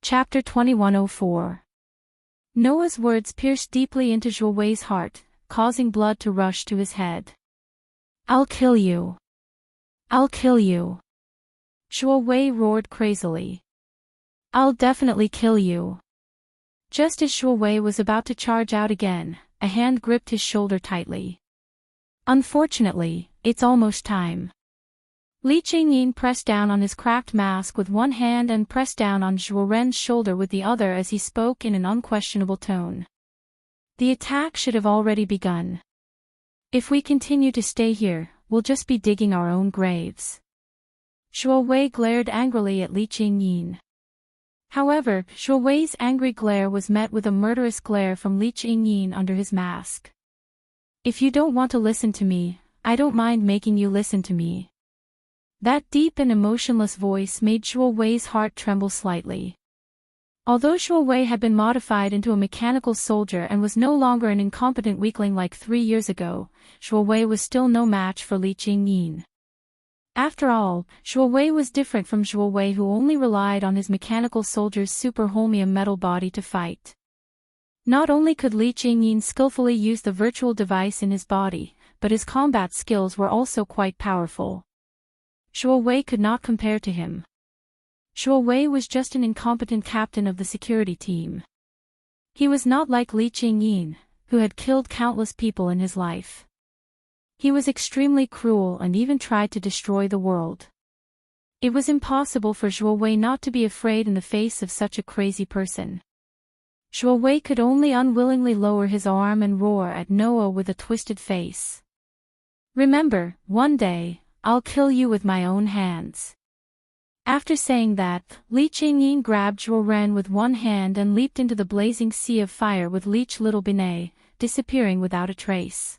Chapter 2104. Noah's words pierced deeply into Zhuowei's heart, causing blood to rush to his head. "I'll kill you. I'll kill you." Zhuowei roared crazily. "I'll definitely kill you." Just as Zhuowei was about to charge out again, a hand gripped his shoulder tightly. "Unfortunately, it's almost time." Li Qingyin pressed down on his cracked mask with one hand and pressed down on Zhuo Ren's shoulder with the other as he spoke in an unquestionable tone. "The attack should have already begun. If we continue to stay here, we'll just be digging our own graves." Zhuowei glared angrily at Li Qingyin. However, Zhuowei's angry glare was met with a murderous glare from Li Qingyin under his mask. "If you don't want to listen to me, I don't mind making you listen to me." That deep and emotionless voice made Zhuowei's heart tremble slightly. Although Zhuowei had been modified into a mechanical soldier and was no longer an incompetent weakling like 3 years ago, Zhuowei was still no match for Li Qingyin. After all, Zhuowei was different from Zhuowei, who only relied on his mechanical soldier's super holmium metal body to fight. Not only could Li Qingyin skillfully use the virtual device in his body, but his combat skills were also quite powerful. Zhuowei could not compare to him. Zhuowei was just an incompetent captain of the security team. He was not like Li Qingyin, who had killed countless people in his life. He was extremely cruel and even tried to destroy the world. It was impossible for Zhuowei not to be afraid in the face of such a crazy person. Zhuowei could only unwillingly lower his arm and roar at Noah with a twisted face. "Remember, one day, I'll kill you with my own hands." After saying that, Li Qingyin grabbed Zhuo Ren with one hand and leaped into the blazing sea of fire with Leech Little Binet, disappearing without a trace.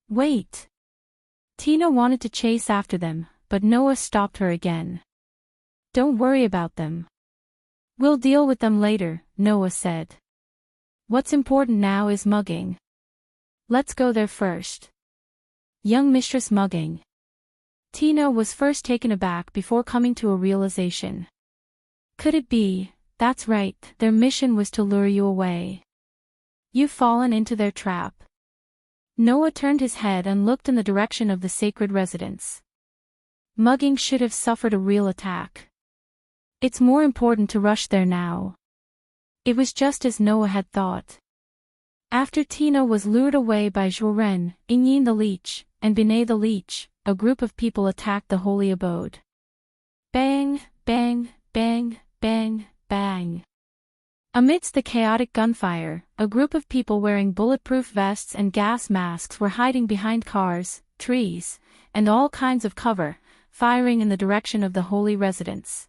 "Wait!" Tina wanted to chase after them, but Noah stopped her again. "Don't worry about them. We'll deal with them later," Noah said. "What's important now is mugging. Let's go there first." Young Mistress Mugging. Tina was first taken aback before coming to a realization. Could it be, that's right, their mission was to lure you away? You've fallen into their trap. Noah turned his head and looked in the direction of the sacred residence. Mugging should have suffered a real attack. It's more important to rush there now. It was just as Noah had thought. After Tina was lured away by Zhuo Ren, Yingyin the Leech, and Binet the Leech, a group of people attacked the holy abode. Bang, bang, bang, bang, bang. Amidst the chaotic gunfire, a group of people wearing bulletproof vests and gas masks were hiding behind cars, trees, and all kinds of cover, firing in the direction of the holy residence.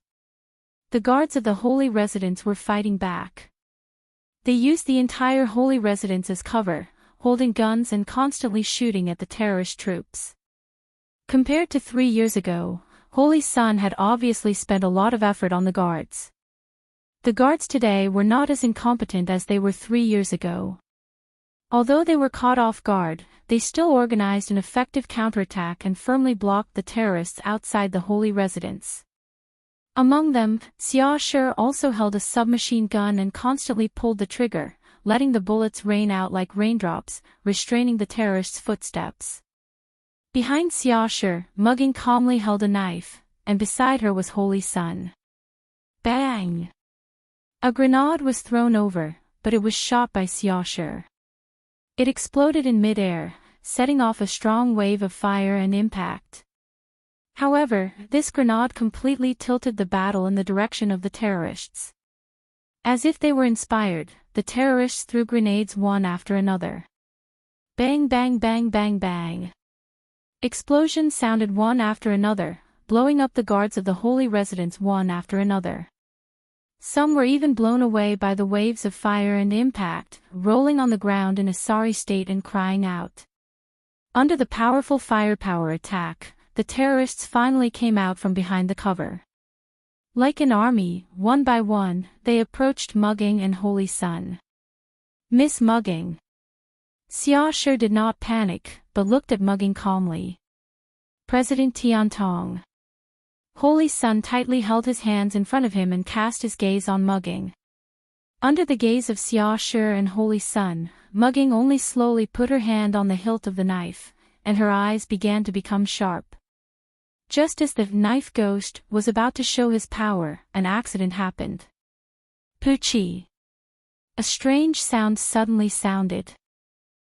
The guards of the holy residence were fighting back. They used the entire holy residence as cover, holding guns and constantly shooting at the terrorist troops. Compared to 3 years ago, Holy Sun had obviously spent a lot of effort on the guards. The guards today were not as incompetent as they were 3 years ago. Although they were caught off guard, they still organized an effective counterattack and firmly blocked the terrorists outside the holy residence. Among them, Xia Shi also held a submachine gun and constantly pulled the trigger, letting the bullets rain out like raindrops, restraining the terrorists' footsteps. Behind Xia Shi, Mugging calmly held a knife, and beside her was Holy Sun. Bang! A grenade was thrown over, but it was shot by Xia Shi. It exploded in mid-air, setting off a strong wave of fire and impact. However, this grenade completely tilted the battle in the direction of the terrorists. As if they were inspired, the terrorists threw grenades one after another. Bang bang bang bang bang. Explosions sounded one after another, blowing up the guards of the holy residence one after another. Some were even blown away by the waves of fire and impact, rolling on the ground in a sorry state and crying out. Under the powerful firepower attack, the terrorists finally came out from behind the cover. Like an army, one by one, they approached Mugging and Holy Sun. "Miss Mugging." Xia Shi did not panic, but looked at Mugging calmly. "President Tiantong." Holy Sun tightly held his hands in front of him and cast his gaze on Mugging. Under the gaze of Xiaoshi and Holy Sun, Mugging only slowly put her hand on the hilt of the knife, and her eyes began to become sharp. Just as the knife ghost was about to show his power, an accident happened. Poochie! A strange sound suddenly sounded.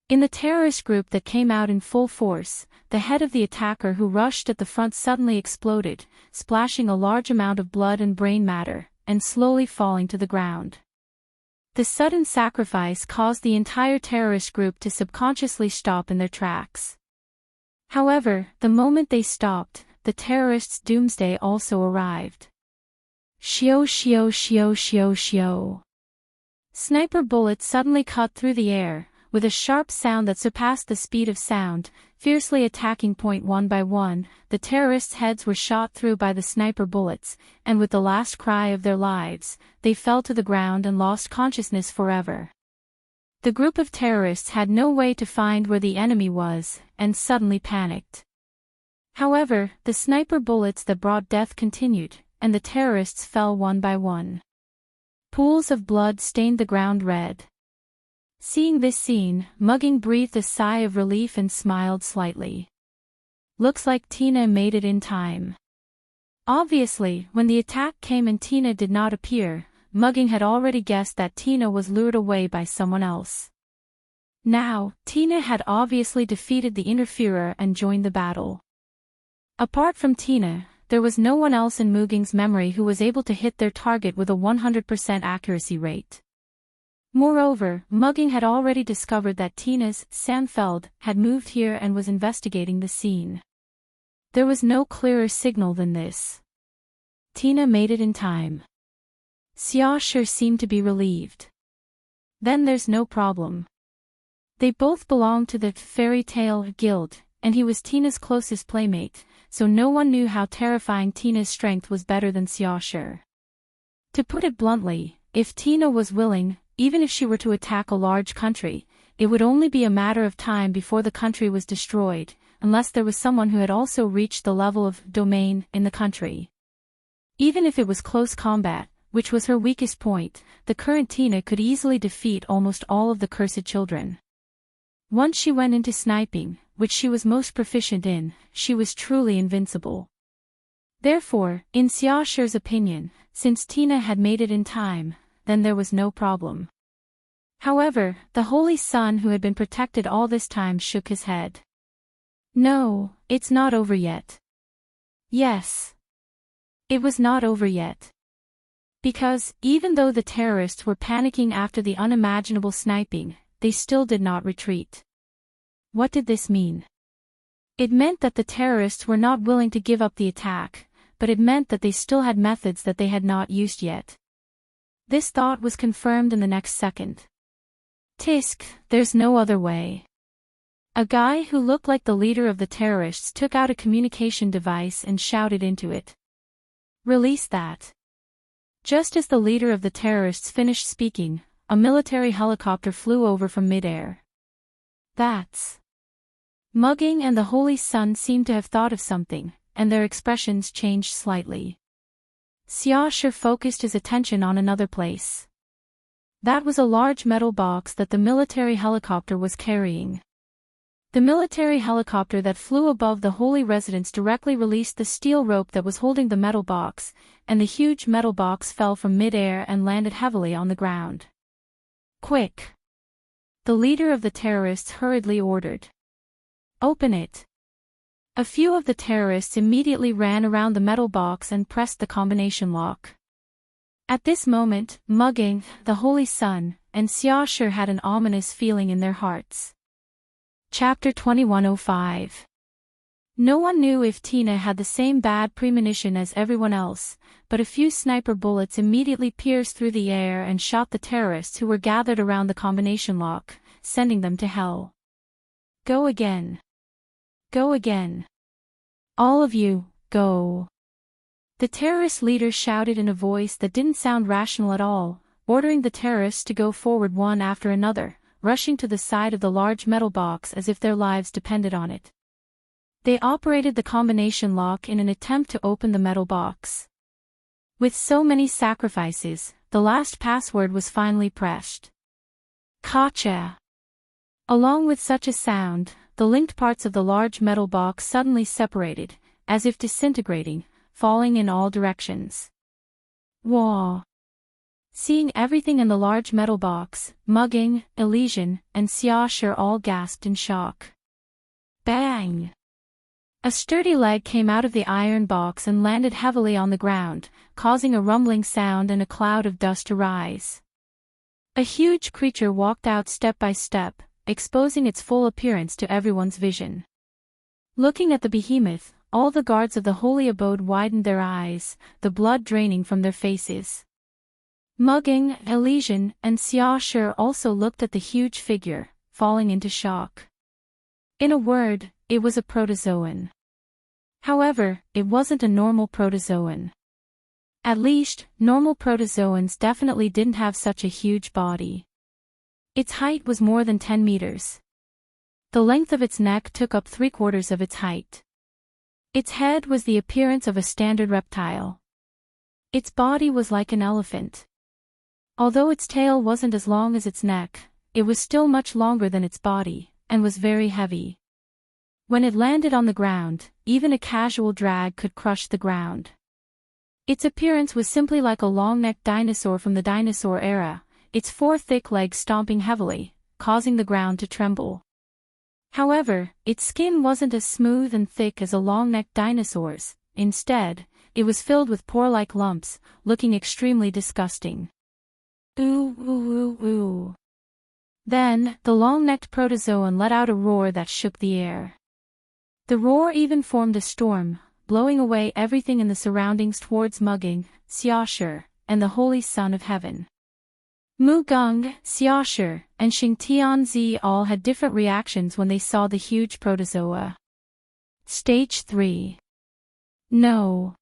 In the terrorist group that came out in full force, the head of the attacker who rushed at the front suddenly exploded, splashing a large amount of blood and brain matter, and slowly falling to the ground. The sudden sacrifice caused the entire terrorist group to subconsciously stop in their tracks. However, the moment they stopped, the terrorists' doomsday also arrived. Shio shio shio shio shio. Sniper bullets suddenly cut through the air, with a sharp sound that surpassed the speed of sound, fiercely attacking point one by one. The terrorists' heads were shot through by the sniper bullets, and with the last cry of their lives, they fell to the ground and lost consciousness forever. The group of terrorists had no way to find where the enemy was, and suddenly panicked. However, the sniper bullets that brought death continued, and the terrorists fell one by one. Pools of blood stained the ground red. Seeing this scene, Mugging breathed a sigh of relief and smiled slightly. Looks like Tina made it in time. Obviously, when the attack came and Tina did not appear, Mugging had already guessed that Tina was lured away by someone else. Now, Tina had obviously defeated the interferer and joined the battle. Apart from Tina, there was no one else in Mugging's memory who was able to hit their target with a 100% accuracy rate. Moreover, Mugging had already discovered that Tina's Sandfeld had moved here and was investigating the scene. There was no clearer signal than this. Tina made it in time. Xiaoshi seemed to be relieved. Then there's no problem. They both belonged to the Fairy Tale Guild, and he was Tina's closest playmate, so no one knew how terrifying Tina's strength was better than Xiaoshi. To put it bluntly, if Tina was willing, even if she were to attack a large country, it would only be a matter of time before the country was destroyed, unless there was someone who had also reached the level of domain in the country. Even if it was close combat, which was her weakest point, the current Tina could easily defeat almost all of the cursed children. Once she went into sniping, which she was most proficient in, she was truly invincible. Therefore, in Xiaoshi's opinion, since Tina had made it in time, then there was no problem. However, the Holy Sun who had been protected all this time shook his head. No, it's not over yet. Yes. It was not over yet. Because, even though the terrorists were panicking after the unimaginable sniping, they still did not retreat. What did this mean? It meant that the terrorists were not willing to give up the attack, but it meant that they still had methods that they had not used yet. This thought was confirmed in the next second. Tisk, there's no other way. A guy who looked like the leader of the terrorists took out a communication device and shouted into it. Release that. Just as the leader of the terrorists finished speaking, a military helicopter flew over from midair. That's... Mugging and the Holy Sun seemed to have thought of something, and their expressions changed slightly. Xiaoshi focused his attention on another place. That was a large metal box that the military helicopter was carrying. The military helicopter that flew above the holy residence directly released the steel rope that was holding the metal box, and the huge metal box fell from mid-air and landed heavily on the ground. Quick! The leader of the terrorists hurriedly ordered. Open it. A few of the terrorists immediately ran around the metal box and pressed the combination lock. At this moment, Mugging, the Holy Sun, and Xiaoshi had an ominous feeling in their hearts. Chapter 2105. No one knew if Tina had the same bad premonition as everyone else, but a few sniper bullets immediately pierced through the air and shot the terrorists who were gathered around the combination lock, sending them to hell. Go again. Go again. All of you, go. The terrorist leader shouted in a voice that didn't sound rational at all, ordering the terrorists to go forward one after another, rushing to the side of the large metal box as if their lives depended on it. They operated the combination lock in an attempt to open the metal box. With so many sacrifices, the last password was finally pressed. Gotcha! Along with such a sound, the linked parts of the large metal box suddenly separated, as if disintegrating, falling in all directions. Whoa! Seeing everything in the large metal box, Mugging, Elysian, and Xiaoshi all gasped in shock. Bang! A sturdy leg came out of the iron box and landed heavily on the ground, causing a rumbling sound and a cloud of dust to rise. A huge creature walked out step by step, exposing its full appearance to everyone's vision. Looking at the behemoth, all the guards of the holy abode widened their eyes, the blood draining from their faces. Mugging, Elysian, and Xiaoshi also looked at the huge figure, falling into shock. In a word, it was a protozoan. However, it wasn't a normal protozoan. At least, normal protozoans definitely didn't have such a huge body. Its height was more than 10 meters. The length of its neck took up 3/4 of its height. Its head was the appearance of a standard reptile. Its body was like an elephant. Although its tail wasn't as long as its neck, it was still much longer than its body, and was very heavy. When it landed on the ground, even a casual drag could crush the ground. Its appearance was simply like a long-necked dinosaur from the dinosaur era, its 4 thick legs stomping heavily, causing the ground to tremble. However, its skin wasn't as smooth and thick as a long-necked dinosaur's. Instead, it was filled with pore-like lumps, looking extremely disgusting. Ooh ooh ooh ooh. Then, the long-necked protozoan let out a roar that shook the air. The roar even formed a storm, blowing away everything in the surroundings towards Mugging, Xiaoshi, and the Holy Son of Heaven. Mugung, Xiaoshi, and Xingtianzi all had different reactions when they saw the huge protozoa. Stage 3. No.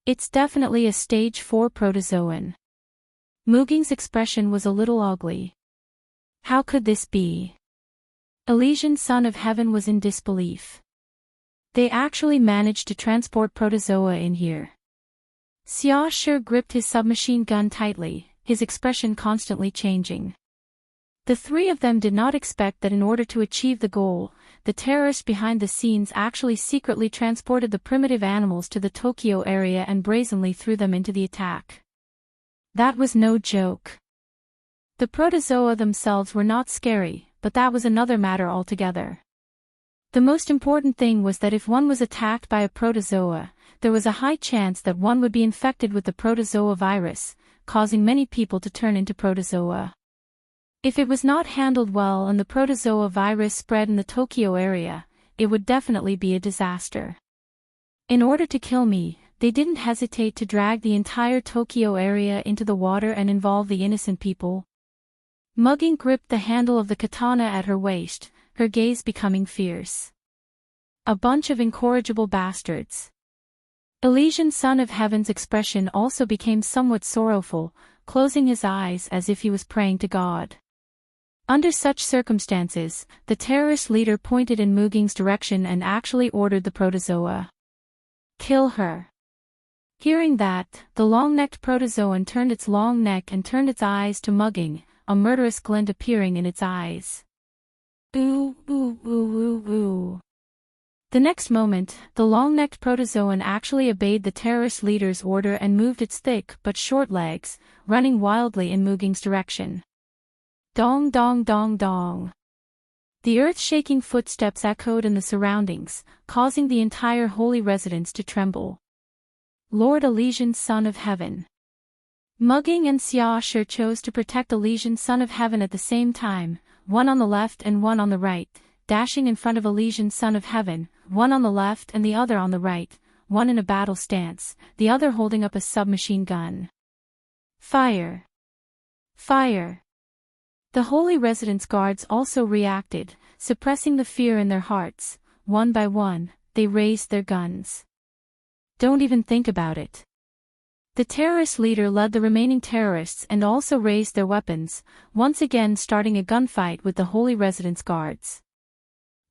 It's definitely a Stage 4 protozoan. Muging's expression was a little ugly. How could this be? Elysian Son of Heaven was in disbelief. They actually managed to transport protozoa in here. Xiaoshi gripped his submachine gun tightly, his expression constantly changing. The three of them did not expect that in order to achieve the goal, the terrorists behind the scenes actually secretly transported the primitive animals to the Tokyo area and brazenly threw them into the attack. That was no joke. The protozoa themselves were not scary, but that was another matter altogether. The most important thing was that if one was attacked by a protozoa, there was a high chance that one would be infected with the protozoa virus, causing many people to turn into protozoa. If it was not handled well and the protozoa virus spread in the Tokyo area, it would definitely be a disaster. In order to kill me, they didn't hesitate to drag the entire Tokyo area into the water and involve the innocent people. Mugging gripped the handle of the katana at her waist, her gaze becoming fierce. A bunch of incorrigible bastards. Elysian Son of Heaven's expression also became somewhat sorrowful, closing his eyes as if he was praying to God. Under such circumstances, the terrorist leader pointed in Muging's direction and actually ordered the protozoa. Kill her. Hearing that, the long-necked protozoan turned its long neck and turned its eyes to Mugging, a murderous glint appearing in its eyes. Ooh, ooh, ooh, ooh, ooh. The next moment, the long-necked protozoan actually obeyed the terrorist leader's order and moved its thick but short legs, running wildly in Muging's direction. Dong dong dong dong. The earth-shaking footsteps echoed in the surroundings, causing the entire holy residence to tremble. Lord Elysian Son of Heaven. Mugging and Xiaoshi chose to protect Elysian Son of Heaven at the same time, one on the left and one on the right, dashing in front of Elysian Son of Heaven, one on the left and the other on the right, one in a battle stance, the other holding up a submachine gun. Fire! Fire! The holy residence guards also reacted, suppressing the fear in their hearts. One by one, they raised their guns. Don't even think about it. The terrorist leader led the remaining terrorists and also raised their weapons, once again starting a gunfight with the holy residence guards.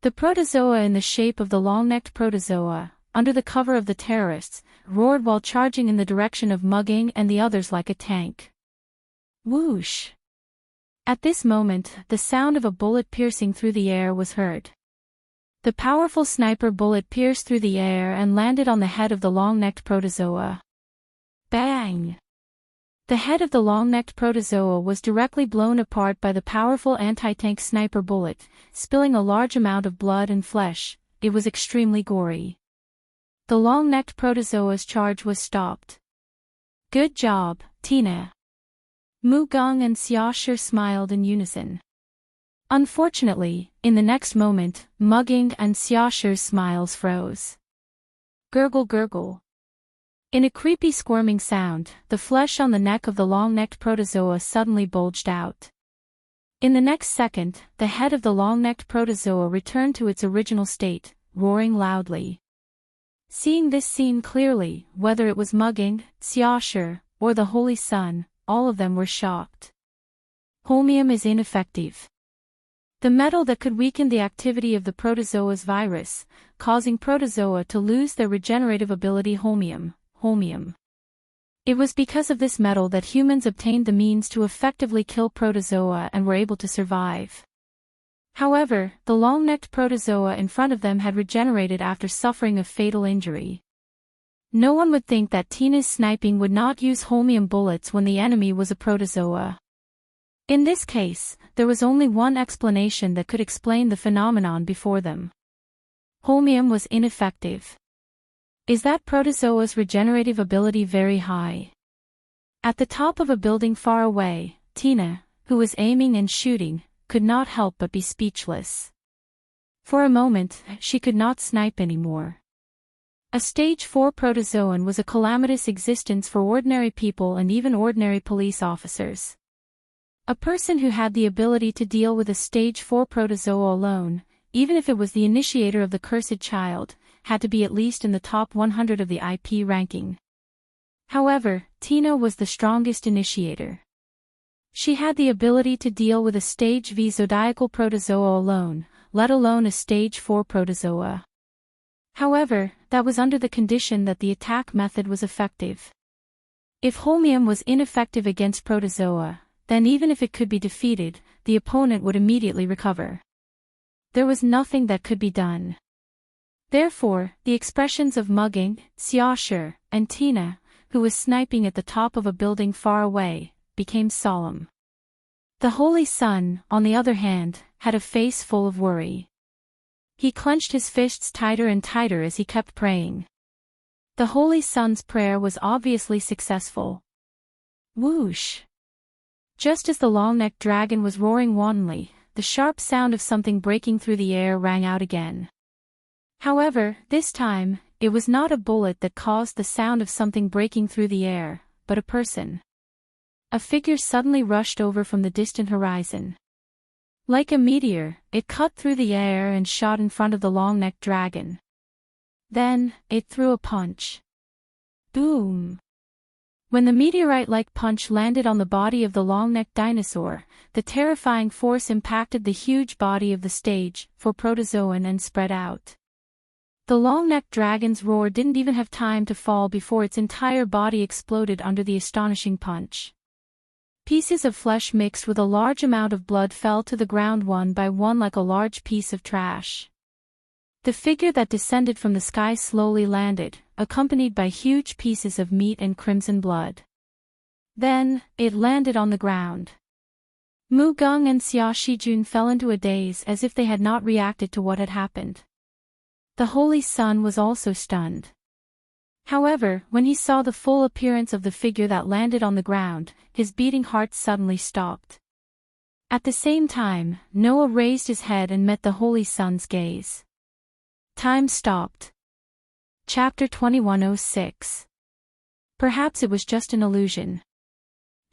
The protozoa in the shape of the long-necked protozoa, under the cover of the terrorists, roared while charging in the direction of Mugging and the others like a tank. Whoosh! At this moment, the sound of a bullet piercing through the air was heard. The powerful sniper bullet pierced through the air and landed on the head of the long-necked protozoa. Bang! The head of the long-necked protozoa was directly blown apart by the powerful anti-tank sniper bullet, spilling a large amount of blood and flesh. It was extremely gory. The long-necked protozoa's charge was stopped. Good job, Tina. Mu Gong and Xiaoshi smiled in unison. Unfortunately, in the next moment, Mugging and Xiaoshi's smiles froze. Gurgle gurgle. In a creepy squirming sound, the flesh on the neck of the long-necked protozoa suddenly bulged out. In the next second, the head of the long-necked protozoa returned to its original state, roaring loudly. Seeing this scene clearly, whether it was Mugging, Xiaoshi, or the Holy Sun, all of them were shocked. Holmium is ineffective. The metal that could weaken the activity of the protozoa's virus, causing protozoa to lose their regenerative ability holmium. It was because of this metal that humans obtained the means to effectively kill protozoa and were able to survive. However, the long-necked protozoa in front of them had regenerated after suffering a fatal injury. No one would think that Tina's sniping would not use holmium bullets when the enemy was a protozoa. In this case, there was only one explanation that could explain the phenomenon before them. Holmium was ineffective. Is that protozoa's regenerative ability very high? At the top of a building far away, Tina, who was aiming and shooting, could not help but be speechless. For a moment, she could not snipe anymore. A Stage 4 protozoan was a calamitous existence for ordinary people and even ordinary police officers. A person who had the ability to deal with a Stage 4 protozoa alone, even if it was the initiator of the cursed child, had to be at least in the top 100 of the IP ranking. However, Tina was the strongest initiator. She had the ability to deal with a Stage V zodiacal protozoa alone, let alone a Stage 4 protozoa. However, that was under the condition that the attack method was effective. If holmium was ineffective against protozoa, then even if it could be defeated, the opponent would immediately recover. There was nothing that could be done. Therefore, the expressions of Mugging, Xiaoshi, and Tina, who was sniping at the top of a building far away, became solemn. The Holy Sun, on the other hand, had a face full of worry. He clenched his fists tighter and tighter as he kept praying. The Holy Sun's prayer was obviously successful. Whoosh! Just as the long-necked dragon was roaring wantonly, the sharp sound of something breaking through the air rang out again. However, this time, it was not a bullet that caused the sound of something breaking through the air, but a person. A figure suddenly rushed over from the distant horizon. Like a meteor, it cut through the air and shot in front of the long-necked dragon. Then, it threw a punch. Boom! When the meteorite-like punch landed on the body of the long-necked dinosaur, the terrifying force impacted the huge body of the Stage 4 protozoan and spread out. The long-necked dragon's roar didn't even have time to fall before its entire body exploded under the astonishing punch. Pieces of flesh mixed with a large amount of blood fell to the ground one by one like a large piece of trash. The figure that descended from the sky slowly landed, accompanied by huge pieces of meat and crimson blood. Then, it landed on the ground. Mu Gong and Xia Shijun fell into a daze as if they had not reacted to what had happened. The Holy Sun was also stunned. However, when he saw the full appearance of the figure that landed on the ground, his beating heart suddenly stopped. At the same time, Noah raised his head and met the Holy Sun's gaze. Time stopped. Chapter 2106. Perhaps it was just an illusion.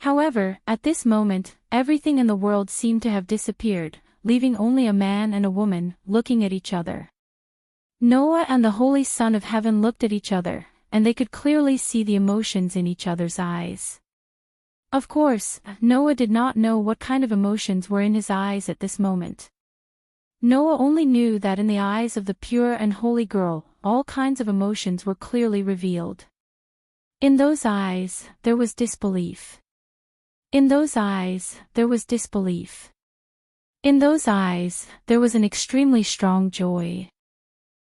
However, at this moment, everything in the world seemed to have disappeared, leaving only a man and a woman, looking at each other. Noah and the Holy Son of Heaven looked at each other, and they could clearly see the emotions in each other's eyes. Of course, Noah did not know what kind of emotions were in his eyes at this moment. Noah only knew that in the eyes of the pure and holy girl, all kinds of emotions were clearly revealed. In those eyes, there was disbelief. In those eyes, there was disbelief. In those eyes, there was an extremely strong joy.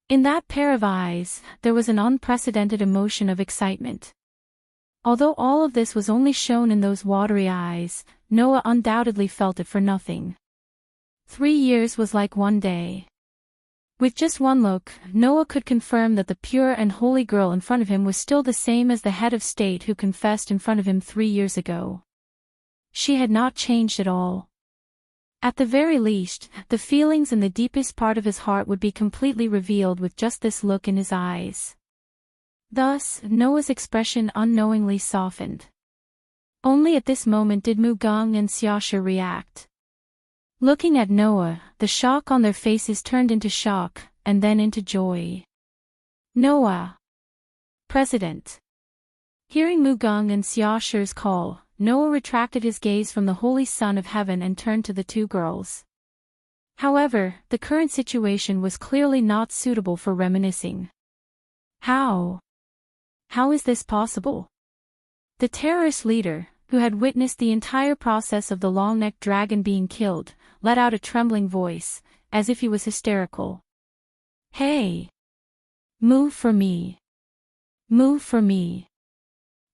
In that pair of eyes, there was an unprecedented emotion of excitement. Although all of this was only shown in those watery eyes, Noah undoubtedly felt it for nothing. 3 years was like one day. With just one look, Noah could confirm that the pure and holy girl in front of him was still the same as the head of state who confessed in front of him 3 years ago. She had not changed at all. At the very least, the feelings in the deepest part of his heart would be completely revealed with just this look in his eyes. Thus, Noah's expression unknowingly softened. Only at this moment did Mugung and Xiaoshe react. Looking at Noah, the shock on their faces turned into shock, and then into joy. Noah! President! Hearing Mugung and Xiaoshe's call, Noah retracted his gaze from the Holy Son of Heaven and turned to the two girls. However, the current situation was clearly not suitable for reminiscing. How? How is this possible? The terrorist leader, who had witnessed the entire process of the long-necked dragon being killed, let out a trembling voice, as if he was hysterical. Hey! Move for me! Move for me!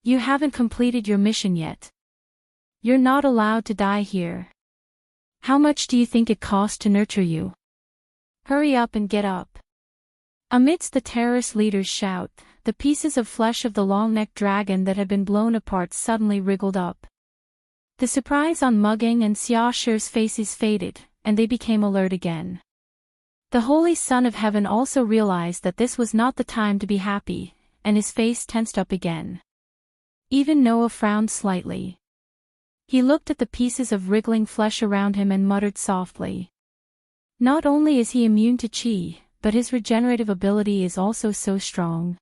You haven't completed your mission yet. You're not allowed to die here. How much do you think it cost to nurture you? Hurry up and get up. Amidst the terrorist leader's shout, the pieces of flesh of the long-necked dragon that had been blown apart suddenly wriggled up. The surprise on Mugging and Xiaoshe's faces faded, and they became alert again. The Holy Son of Heaven also realized that this was not the time to be happy, and his face tensed up again. Even Noah frowned slightly. He looked at the pieces of wriggling flesh around him and muttered softly. Not only is he immune to qi, but his regenerative ability is also so strong.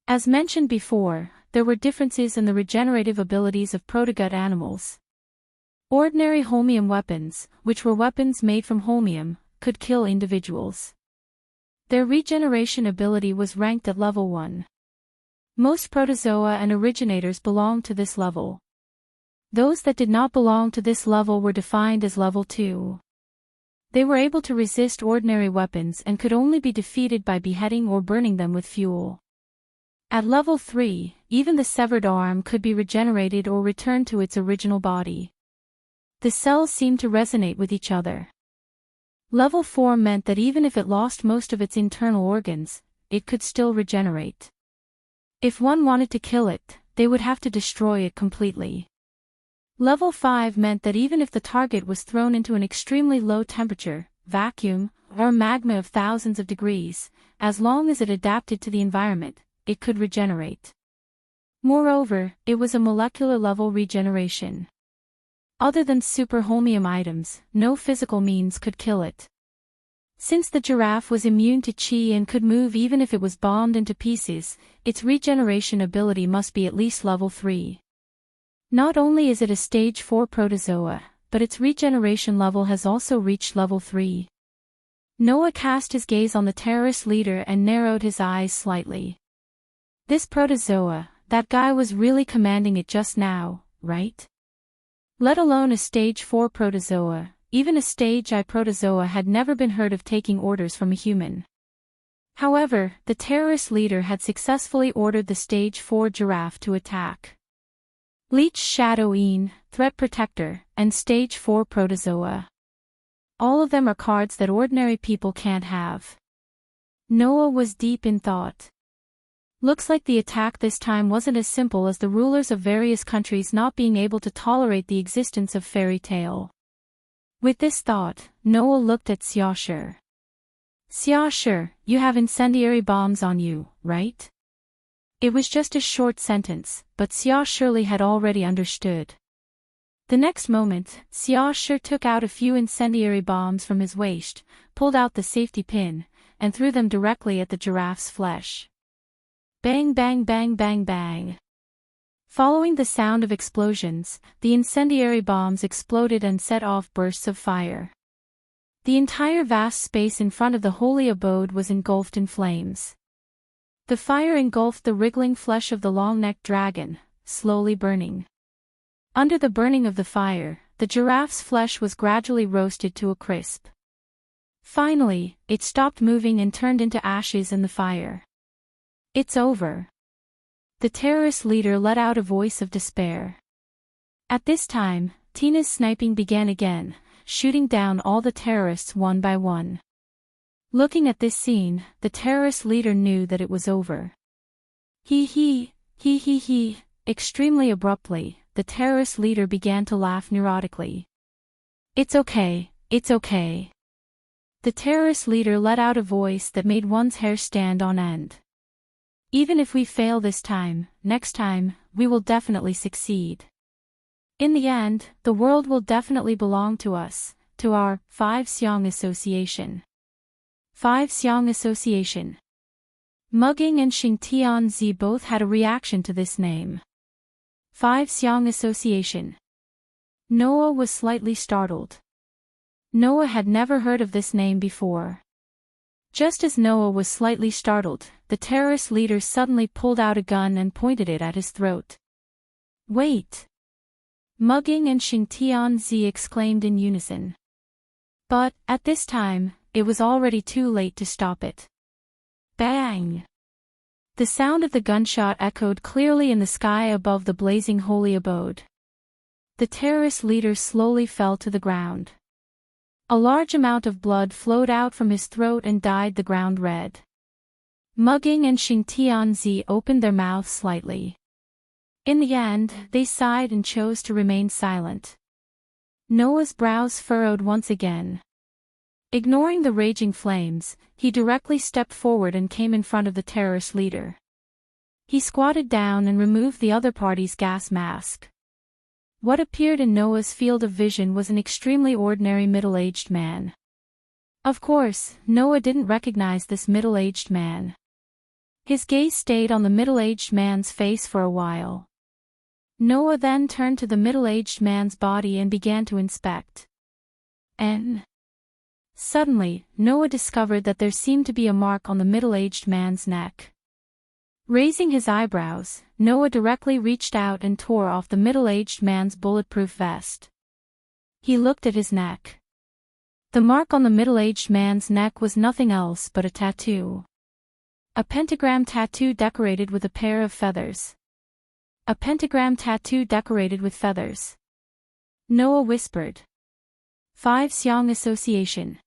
As mentioned before, there were differences in the regenerative abilities of protogut animals. Ordinary holmium weapons, which were weapons made from holmium, could kill individuals. Their regeneration ability was ranked at level 1. Most protozoa and originators belonged to this level. Those that did not belong to this level were defined as level 2. They were able to resist ordinary weapons and could only be defeated by beheading or burning them with fuel. At level 3, even the severed arm could be regenerated or returned to its original body. The cells seemed to resonate with each other. Level 4 meant that even if it lost most of its internal organs, it could still regenerate. If one wanted to kill it, they would have to destroy it completely. Level 5 meant that even if the target was thrown into an extremely low temperature, vacuum, or magma of thousands of degrees, as long as it adapted to the environment, it could regenerate. Moreover, it was a molecular level regeneration. Other than super holmium items, no physical means could kill it. Since the giraffe was immune to qi and could move even if it was bombed into pieces, its regeneration ability must be at least level 3. Not only is it a stage 4 protozoa, but its regeneration level has also reached level 3. Noah cast his gaze on the terrorist leader and narrowed his eyes slightly. This protozoa, that guy was really commanding it just now, right? Let alone a stage 4 protozoa, even a stage I protozoa had never been heard of taking orders from a human. However, the terrorist leader had successfully ordered the stage 4 giraffe to attack. Leech Shadoween, Threat Protector, and Stage 4 Protozoa. All of them are cards that ordinary people can't have. Noah was deep in thought. Looks like the attack this time wasn't as simple as the rulers of various countries not being able to tolerate the existence of fairy tale. With this thought, Noah looked at Xiaoshe. Xiaoshe, you have incendiary bombs on you, right? It was just a short sentence, but Xiaoshe had already understood. The next moment, Xiaoshe took out a few incendiary bombs from his waist, pulled out the safety pin, and threw them directly at the giraffe's flesh. Bang bang bang bang bang. Following the sound of explosions, the incendiary bombs exploded and set off bursts of fire. The entire vast space in front of the holy abode was engulfed in flames. The fire engulfed the wriggling flesh of the long-necked dragon, slowly burning. Under the burning of the fire, the giraffe's flesh was gradually roasted to a crisp. Finally, it stopped moving and turned into ashes in the fire. "It's over." The terrorist leader let out a voice of despair. At this time, Tina's sniping began again, shooting down all the terrorists one by one. Looking at this scene, the terrorist leader knew that it was over. He. Extremely abruptly, the terrorist leader began to laugh neurotically. It's okay. The terrorist leader let out a voice that made one's hair stand on end. Even if we fail this time, next time, we will definitely succeed. In the end, the world will definitely belong to us, to our Five Xiong Association. Five Xiong Association. Mugging and Xingtianzi both had a reaction to this name. Five Xiong Association. Noah was slightly startled. Noah had never heard of this name before. Just as Noah was slightly startled, the terrorist leader suddenly pulled out a gun and pointed it at his throat. "Wait!" Mugging and Xingtianzi exclaimed in unison. But, at this time, it was already too late to stop it. Bang! The sound of the gunshot echoed clearly in the sky above the blazing holy abode. The terrorist leader slowly fell to the ground. A large amount of blood flowed out from his throat and dyed the ground red. Mugging and Xingtianzi opened their mouths slightly. In the end, they sighed and chose to remain silent. Noah's brows furrowed once again. Ignoring the raging flames, he directly stepped forward and came in front of the terrorist leader. He squatted down and removed the other party's gas mask. What appeared in Noah's field of vision was an extremely ordinary middle-aged man. Of course, Noah didn't recognize this middle-aged man. His gaze stayed on the middle-aged man's face for a while. Noah then turned to the middle-aged man's body and began to inspect. Suddenly, Noah discovered that there seemed to be a mark on the middle-aged man's neck. Raising his eyebrows, Noah directly reached out and tore off the middle-aged man's bulletproof vest. He looked at his neck. The mark on the middle-aged man's neck was nothing else but a tattoo. A pentagram tattoo decorated with a pair of feathers. A pentagram tattoo decorated with feathers. Noah whispered. Five Xiong Association.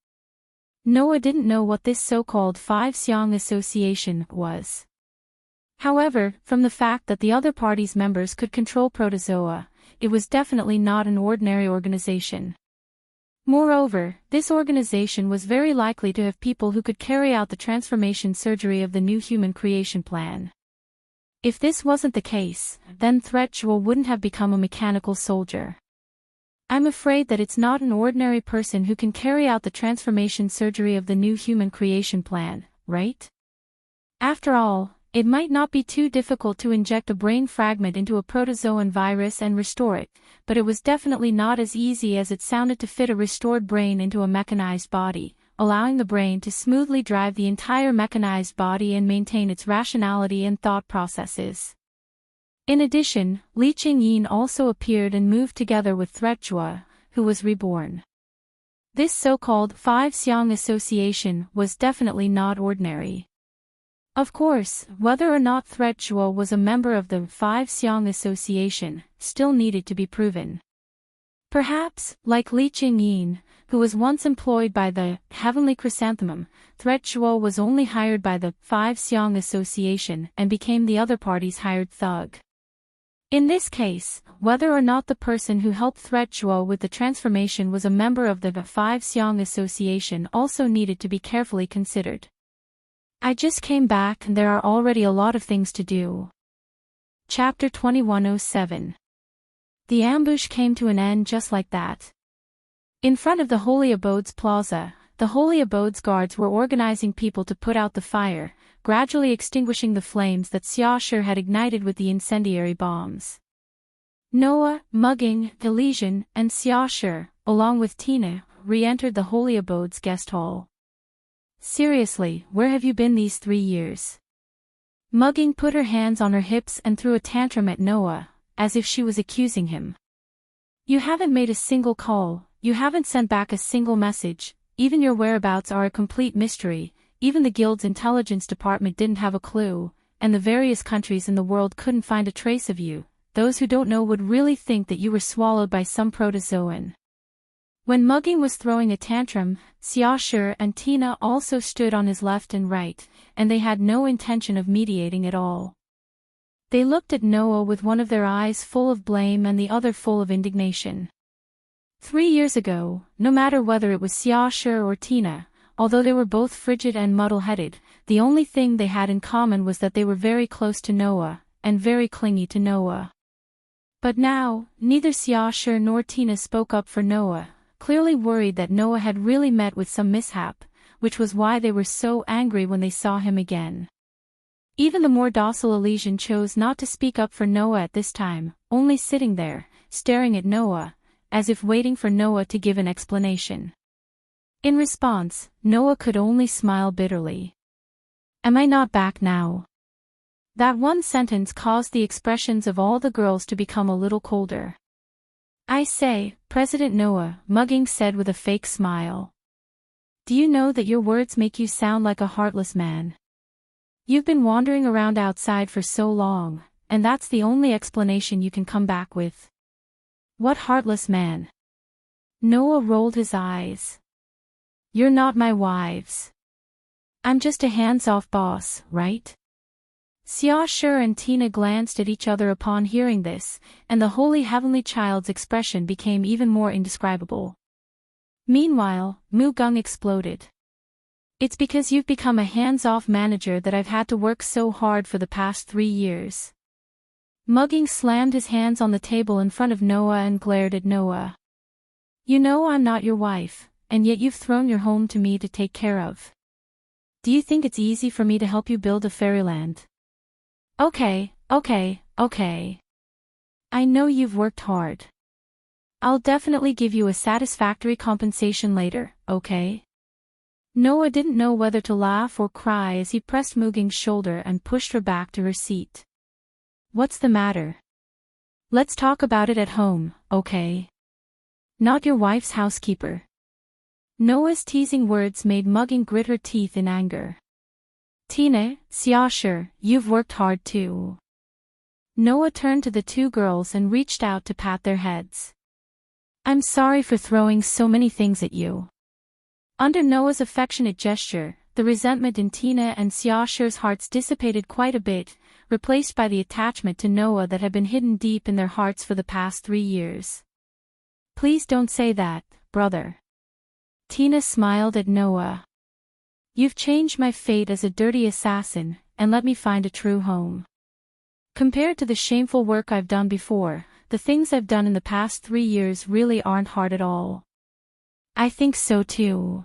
Noah didn't know what this so-called Five Xiong Association was. However, from the fact that the other party's members could control protozoa, it was definitely not an ordinary organization. Moreover, this organization was very likely to have people who could carry out the transformation surgery of the new human creation plan. If this wasn't the case, then Threatjewel wouldn't have become a mechanical soldier. I'm afraid that it's not an ordinary person who can carry out the transformation surgery of the new human creation plan, right? After all, it might not be too difficult to inject a brain fragment into a protozoan virus and restore it, but it was definitely not as easy as it sounded to fit a restored brain into a mechanized body, allowing the brain to smoothly drive the entire mechanized body and maintain its rationality and thought processes. In addition, Li Qingyin also appeared and moved together with Threatjewel, who was reborn. This so-called Five Xiong Association was definitely not ordinary. Of course, whether or not Threatjewel was a member of the Five Xiong Association still needed to be proven. Perhaps, like Li Qingyin, who was once employed by the Heavenly Chrysanthemum, Threatjewel was only hired by the Five Xiong Association and became the other party's hired thug. In this case, whether or not the person who helped Threatjewel with the transformation was a member of the Five Xiong Association also needed to be carefully considered. I just came back and there are already a lot of things to do. Chapter 2107. The ambush came to an end just like that. In front of the Holy Abode's plaza, the Holy Abode's guards were organizing people to put out the fire, gradually extinguishing the flames that Xiaoshi had ignited with the incendiary bombs. Noah, Mugging, Elysian, and Xiaoshi, along with Tina, re-entered the Holy Abode's guest hall. Seriously, where have you been these 3 years? Mugging put her hands on her hips and threw a tantrum at Noah, as if she was accusing him. You haven't made a single call, you haven't sent back a single message, even your whereabouts are a complete mystery, even the guild's intelligence department didn't have a clue, and the various countries in the world couldn't find a trace of you. Those who don't know would really think that you were swallowed by some protozoan. When Mugging was throwing a tantrum, Xiaoshi and Tina also stood on his left and right, and they had no intention of mediating at all. They looked at Noah with one of their eyes full of blame and the other full of indignation. 3 years ago, no matter whether it was Xiaoshi or Tina, although they were both frigid and muddle-headed, the only thing they had in common was that they were very close to Noah, and very clingy to Noah. But now, neither Xiaoshi nor Tina spoke up for Noah, clearly worried that Noah had really met with some mishap, which was why they were so angry when they saw him again. Even the more docile Elysian chose not to speak up for Noah at this time, only sitting there, staring at Noah, as if waiting for Noah to give an explanation. In response, Noah could only smile bitterly. Am I not back now? That one sentence caused the expressions of all the girls to become a little colder. I say, President Noah, Mugging said with a fake smile. Do you know that your words make you sound like a heartless man? You've been wandering around outside for so long, and that's the only explanation you can come back with. What heartless man? Noah rolled his eyes. You're not my wives. I'm just a hands-off boss, right? Xiaoshi and Tina glanced at each other upon hearing this, and the holy heavenly child's expression became even more indescribable. Meanwhile, Mu Gung exploded. It's because you've become a hands-off manager that I've had to work so hard for the past 3 years. Mugging slammed his hands on the table in front of Noah and glared at Noah. You know I'm not your wife, and yet you've thrown your home to me to take care of. Do you think it's easy for me to help you build a fairyland? Okay. I know you've worked hard. I'll definitely give you a satisfactory compensation later, okay? Noah didn't know whether to laugh or cry as he pressed Muging's shoulder and pushed her back to her seat. What's the matter? Let's talk about it at home, okay? Not your wife's housekeeper. Noah's teasing words made Mugging grit her teeth in anger. Tina, Xiaoshi, you've worked hard too. Noah turned to the two girls and reached out to pat their heads. I'm sorry for throwing so many things at you. Under Noah's affectionate gesture, the resentment in Tina and Xiaoshi's hearts dissipated quite a bit, replaced by the attachment to Noah that had been hidden deep in their hearts for the past 3 years. Please don't say that, brother. Tina smiled at Noah. You've changed my fate as a dirty assassin, and let me find a true home. Compared to the shameful work I've done before, the things I've done in the past 3 years really aren't hard at all. I think so too.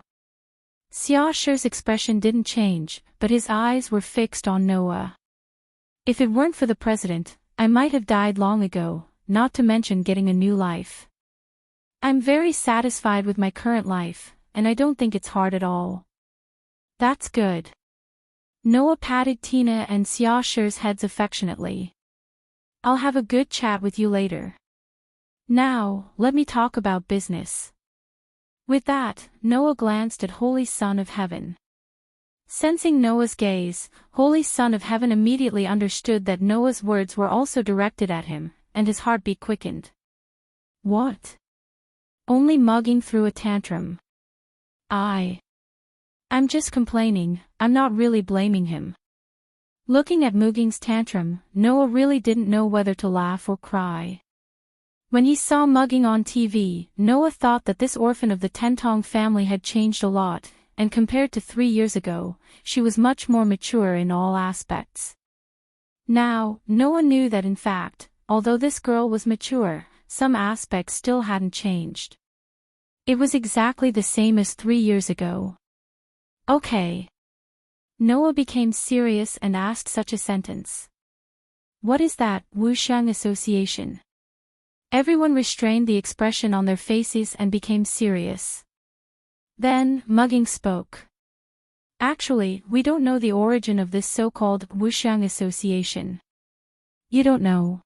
Xiaoshi's expression didn't change, but his eyes were fixed on Noah. If it weren't for the president, I might have died long ago, not to mention getting a new life. I'm very satisfied with my current life, and I don't think it's hard at all. That's good. Noah patted Tina and Xiaoshi's heads affectionately. I'll have a good chat with you later. Now, let me talk about business. With that, Noah glanced at Holy Son of Heaven. Sensing Noah's gaze, Holy Son of Heaven immediately understood that Noah's words were also directed at him, and his heartbeat quickened. What? Only Mugging threw a tantrum. I'm just complaining, I'm not really blaming him. Looking at Mugging's tantrum, Noah really didn't know whether to laugh or cry. When he saw Mugging on TV, Noah thought that this orphan of the Tentong family had changed a lot, and compared to 3 years ago, she was much more mature in all aspects. Now, Noah knew that in fact, although this girl was mature, some aspects still hadn't changed. It was exactly the same as 3 years ago. Okay. Noah became serious and asked such a sentence. What is that, Wushang Association? Everyone restrained the expression on their faces and became serious. Then, Mugging spoke. Actually, we don't know the origin of this so-called Wuxiang Association. You don't know?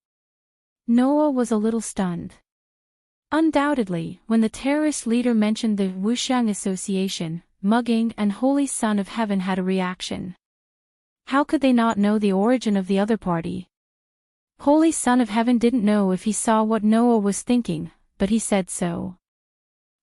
Noah was a little stunned. Undoubtedly, when the terrorist leader mentioned the Wuxiang Association, Mugging and Holy Son of Heaven had a reaction. How could they not know the origin of the other party? Holy Son of Heaven didn't know if he saw what Noah was thinking, but he said so.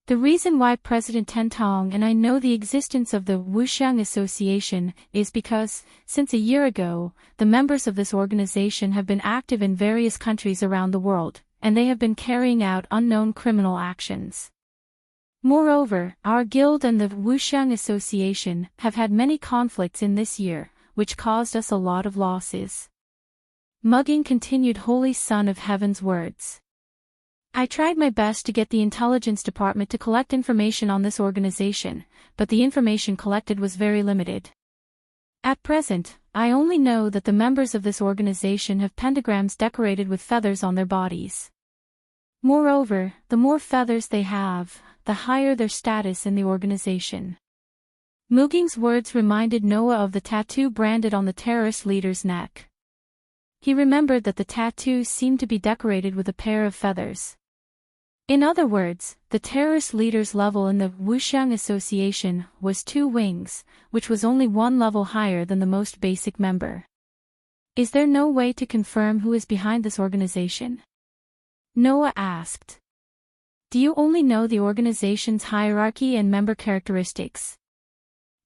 The reason why President Tentong and I know the existence of the Wuxiang Association is because, since a year ago, the members of this organization have been active in various countries around the world, and they have been carrying out unknown criminal actions. Moreover, our guild and the Wuxiang Association have had many conflicts in this year, which caused us a lot of losses. Mugging continued Holy Son of Heaven's words. I tried my best to get the intelligence department to collect information on this organization, but the information collected was very limited. At present, I only know that the members of this organization have pentagrams decorated with feathers on their bodies. Moreover, the more feathers they have, the higher their status in the organization. Mugging's words reminded Noah of the tattoo branded on the terrorist leader's neck. He remembered that the tattoo seemed to be decorated with a pair of feathers. In other words, the terrorist leader's level in the Wuxiang Association was 2 wings, which was only 1 level higher than the most basic member. Is there no way to confirm who is behind this organization? Noah asked. Do you only know the organization's hierarchy and member characteristics?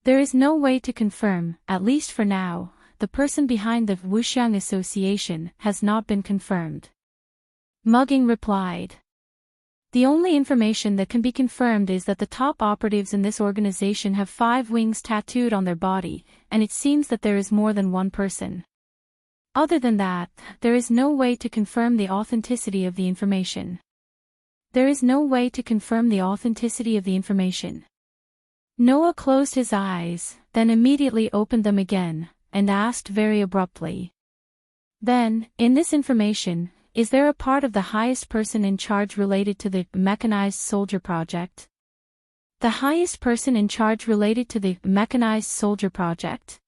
There is no way to confirm, at least for now. The person behind the Wuxiang Association has not been confirmed. Mugging replied. The only information that can be confirmed is that the top operatives in this organization have 5 wings tattooed on their body, and it seems that there is more than one person. Other than that, there is no way to confirm the authenticity of the information. There is no way to confirm the authenticity of the information. Noah closed his eyes, then immediately opened them again, and asked very abruptly. Then, in this information, is there a part of the highest person in charge related to the Mechanized Soldier Project? The highest person in charge related to the Mechanized Soldier Project?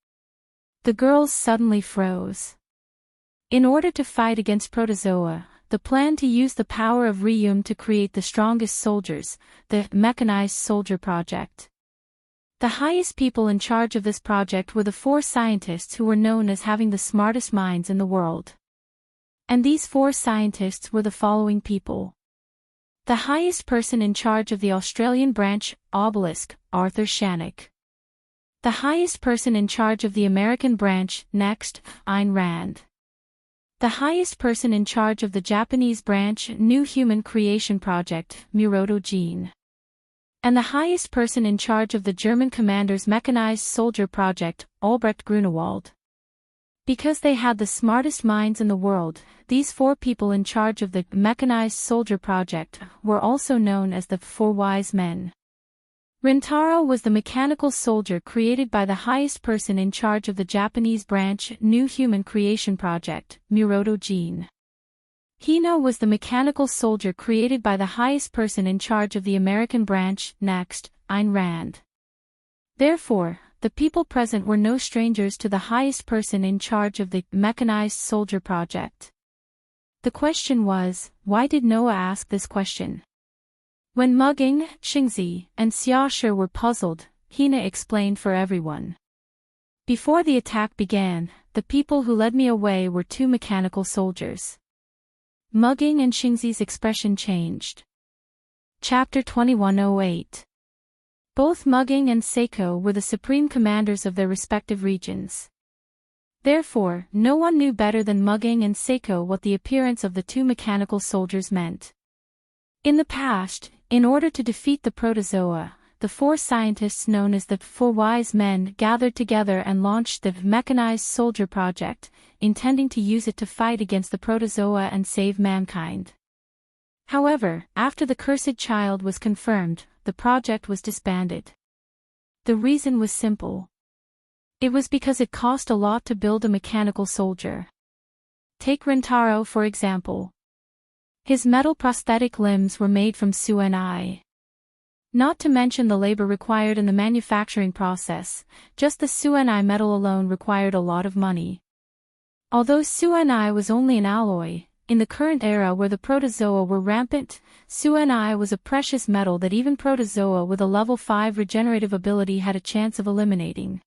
The girls suddenly froze. In order to fight against Protozoa, the plan to use the power of Ryum to create the strongest soldiers, the Mechanized Soldier Project. The highest people in charge of this project were the 4 scientists who were known as having the smartest minds in the world. And these 4 scientists were the following people. The highest person in charge of the Australian branch, Obelisk, Arthur Shannock. The highest person in charge of the American branch, Next, Ayn Rand. The highest person in charge of the Japanese branch, New Human Creation Project, Muroto Jean. And the highest person in charge of the German commander's Mechanized Soldier Project, Albrecht Grunewald. Because they had the smartest minds in the world, these 4 people in charge of the Mechanized Soldier Project were also known as the 4 Wise Men. Rintaro was the mechanical soldier created by the highest person in charge of the Japanese branch New Human Creation Project, Muroto Jean. Hino was the mechanical soldier created by the highest person in charge of the American branch, Next, Ayn Rand. Therefore, the people present were no strangers to the highest person in charge of the Mechanized Soldier Project. The question was, why did Noah ask this question? When Mugging, Xingzi, and Xiaoshi were puzzled, Hina explained for everyone. Before the attack began, the people who led me away were 2 mechanical soldiers. Mugging and Xingzi's expression changed. Chapter 2108. Both Mugging and Seiko were the supreme commanders of their respective regions. Therefore, no one knew better than Mugging and Seiko what the appearance of the 2 mechanical soldiers meant. In the past, in order to defeat the Protozoa, the 4 scientists known as the 4 Wise Men gathered together and launched the Mechanized Soldier Project, intending to use it to fight against the Protozoa and save mankind. However, after the cursed child was confirmed, the project was disbanded. The reason was simple. It was because it cost a lot to build a mechanical soldier. Take Rintaro for example. His metal prosthetic limbs were made from Suenai. Not to mention the labor required in the manufacturing process, just the Sueni metal alone required a lot of money. Although Sueni was only an alloy, in the current era where the protozoa were rampant, Sueni was a precious metal that even protozoa with a level 5 regenerative ability had a chance of eliminating.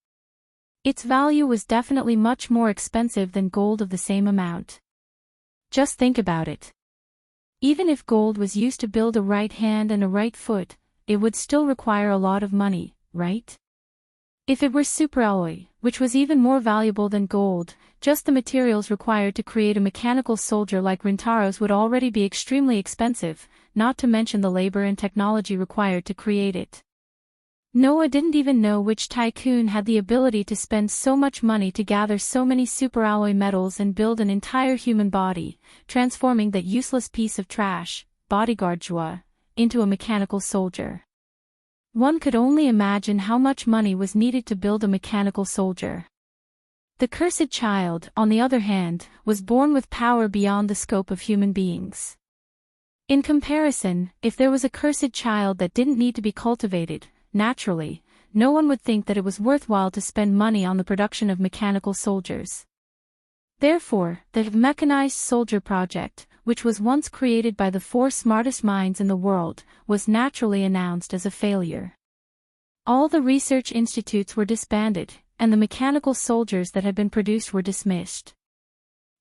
Its value was definitely much more expensive than gold of the same amount. Just think about it. Even if gold was used to build a right hand and a right foot, it would still require a lot of money, right? If it were superalloy, which was even more valuable than gold, just the materials required to create a mechanical soldier like Rintaro's would already be extremely expensive, not to mention the labor and technology required to create it. Noah didn't even know which tycoon had the ability to spend so much money to gather so many superalloy metals and build an entire human body, transforming that useless piece of trash, bodyguard Joa, into a mechanical soldier. One could only imagine how much money was needed to build a mechanical soldier. The cursed child, on the other hand, was born with power beyond the scope of human beings. In comparison, if there was a cursed child that didn't need to be cultivated, naturally, no one would think that it was worthwhile to spend money on the production of mechanical soldiers. Therefore, the mechanized soldier project, which was once created by the 4 smartest minds in the world, was naturally announced as a failure. All the research institutes were disbanded, and the mechanical soldiers that had been produced were dismissed.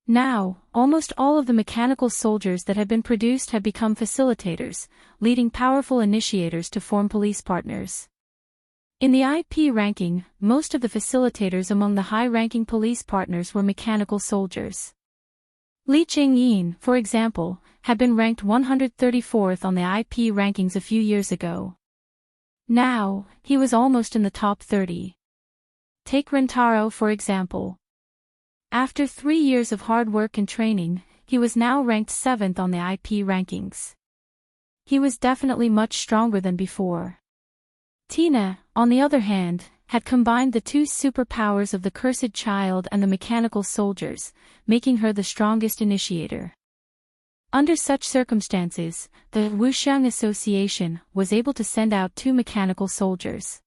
Now, almost all of the mechanical soldiers that had been produced had become facilitators, leading powerful initiators to form police partners. In the IP ranking, most of the facilitators among the high-ranking police partners were mechanical soldiers. Li Chingyin, for example, had been ranked 134th on the IP rankings a few years ago. Now, he was almost in the top 30. Take Rintaro for example. After 3 years of hard work and training, he was now ranked 7th on the IP rankings. He was definitely much stronger than before. Tina, on the other hand, had combined the 2 superpowers of the cursed child and the mechanical soldiers, making her the strongest initiator. Under such circumstances, the Wuxiang Association was able to send out 2 mechanical soldiers.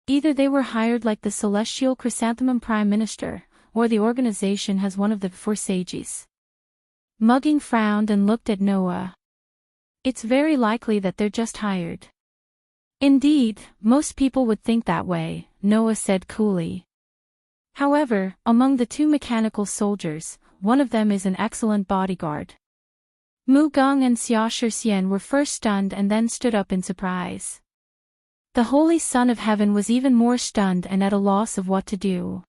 Either they were hired like the Celestial Chrysanthemum Prime Minister, or the organization has one of the 4 sages. Mugging frowned and looked at Noah. It's very likely that they're just hired. Indeed, most people would think that way, Noah said coolly. However, among the 2 mechanical soldiers, one of them is an excellent bodyguard. Mu Geng and Xia Shixian were first stunned and then stood up in surprise. The Holy Son of Heaven was even more stunned and at a loss of what to do.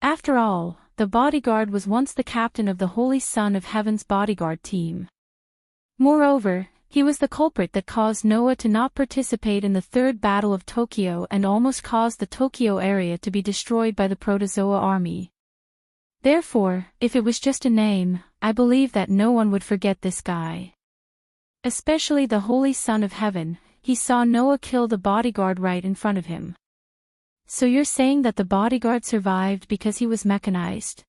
After all, the bodyguard was once the captain of the Holy Son of Heaven's bodyguard team. Moreover, he was the culprit that caused Noah to not participate in the 3rd Battle of Tokyo and almost caused the Tokyo area to be destroyed by the Protozoa army. Therefore, if it was just a name, I believe that no one would forget this guy. Especially the Holy Son of Heaven. He saw Noah kill the bodyguard right in front of him. So you're saying that the bodyguard survived because he was mechanized?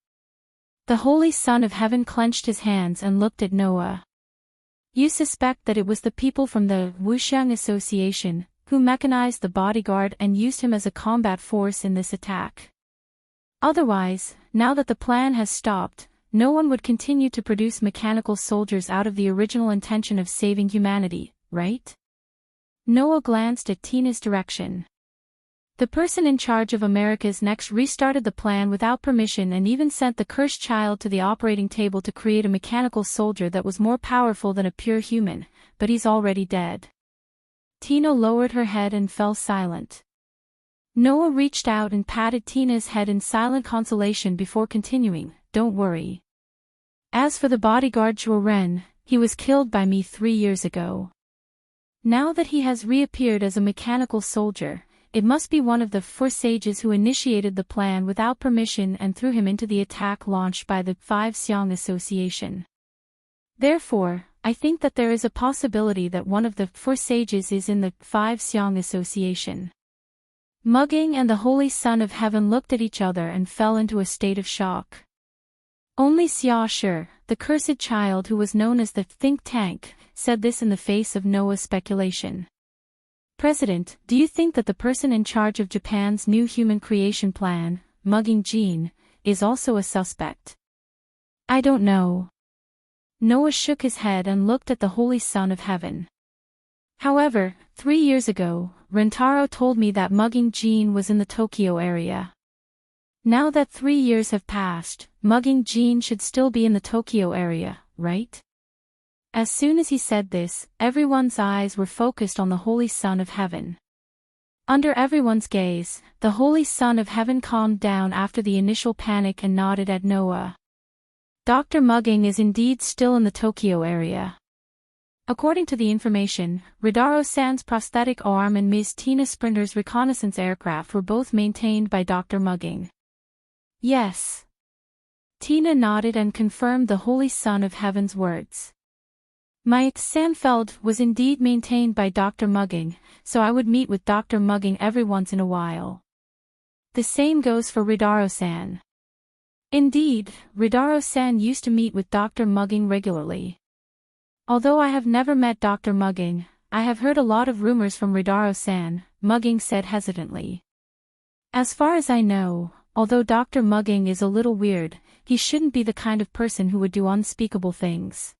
The Holy Son of Heaven clenched his hands and looked at Noah. You suspect that it was the people from the Wuxiang Association who mechanized the bodyguard and used him as a combat force in this attack. Otherwise, now that the plan has stopped, no one would continue to produce mechanical soldiers out of the original intention of saving humanity, right? Noah glanced at Tina's direction. The person in charge of America's Next restarted the plan without permission and even sent the cursed child to the operating table to create a mechanical soldier that was more powerful than a pure human, but he's already dead. Tina lowered her head and fell silent. Noah reached out and patted Tina's head in silent consolation before continuing, "Don't worry. As for the bodyguard Zhuo Ren, he was killed by me 3 years ago. Now that he has reappeared as a mechanical soldier, it must be one of the 4 sages who initiated the plan without permission and threw him into the attack launched by the 5 Xiang Association. Therefore, I think that there is a possibility that one of the 4 sages is in the 5 Xiang Association." Mugging and the Holy Son of Heaven looked at each other and fell into a state of shock. Only Xia Shi, the cursed child who was known as the think tank, said this in the face of Noah's speculation. President, do you think that the person in charge of Japan's new human creation plan, mugging Jean, is also a suspect? I don't know. Noah shook his head and looked at the Holy Son of Heaven. However, 3 years ago, Rentaro told me that mugging Jean was in the Tokyo area. Now that 3 years have passed, mugging Jean should still be in the Tokyo area, right? As soon as he said this, everyone's eyes were focused on the Holy Son of Heaven. Under everyone's gaze, the Holy Son of Heaven calmed down after the initial panic and nodded at Noah. Dr. Mugging is indeed still in the Tokyo area. According to the information, Ridaro-san's prosthetic arm and Ms. Tina Sprinter's reconnaissance aircraft were both maintained by Dr. Mugging. Yes. Tina nodded and confirmed the Holy Son of Heaven's words. My Sanfeld was indeed maintained by Dr. Mugging, so I would meet with Dr. Mugging every once in a while. The same goes for Ridaro-san. Indeed, Ridaro-san used to meet with Dr. Mugging regularly. Although I have never met Dr. Mugging, I have heard a lot of rumors from Ridaro-san, Mugging said hesitantly. As far as I know, although Dr. Mugging is a little weird, he shouldn't be the kind of person who would do unspeakable things.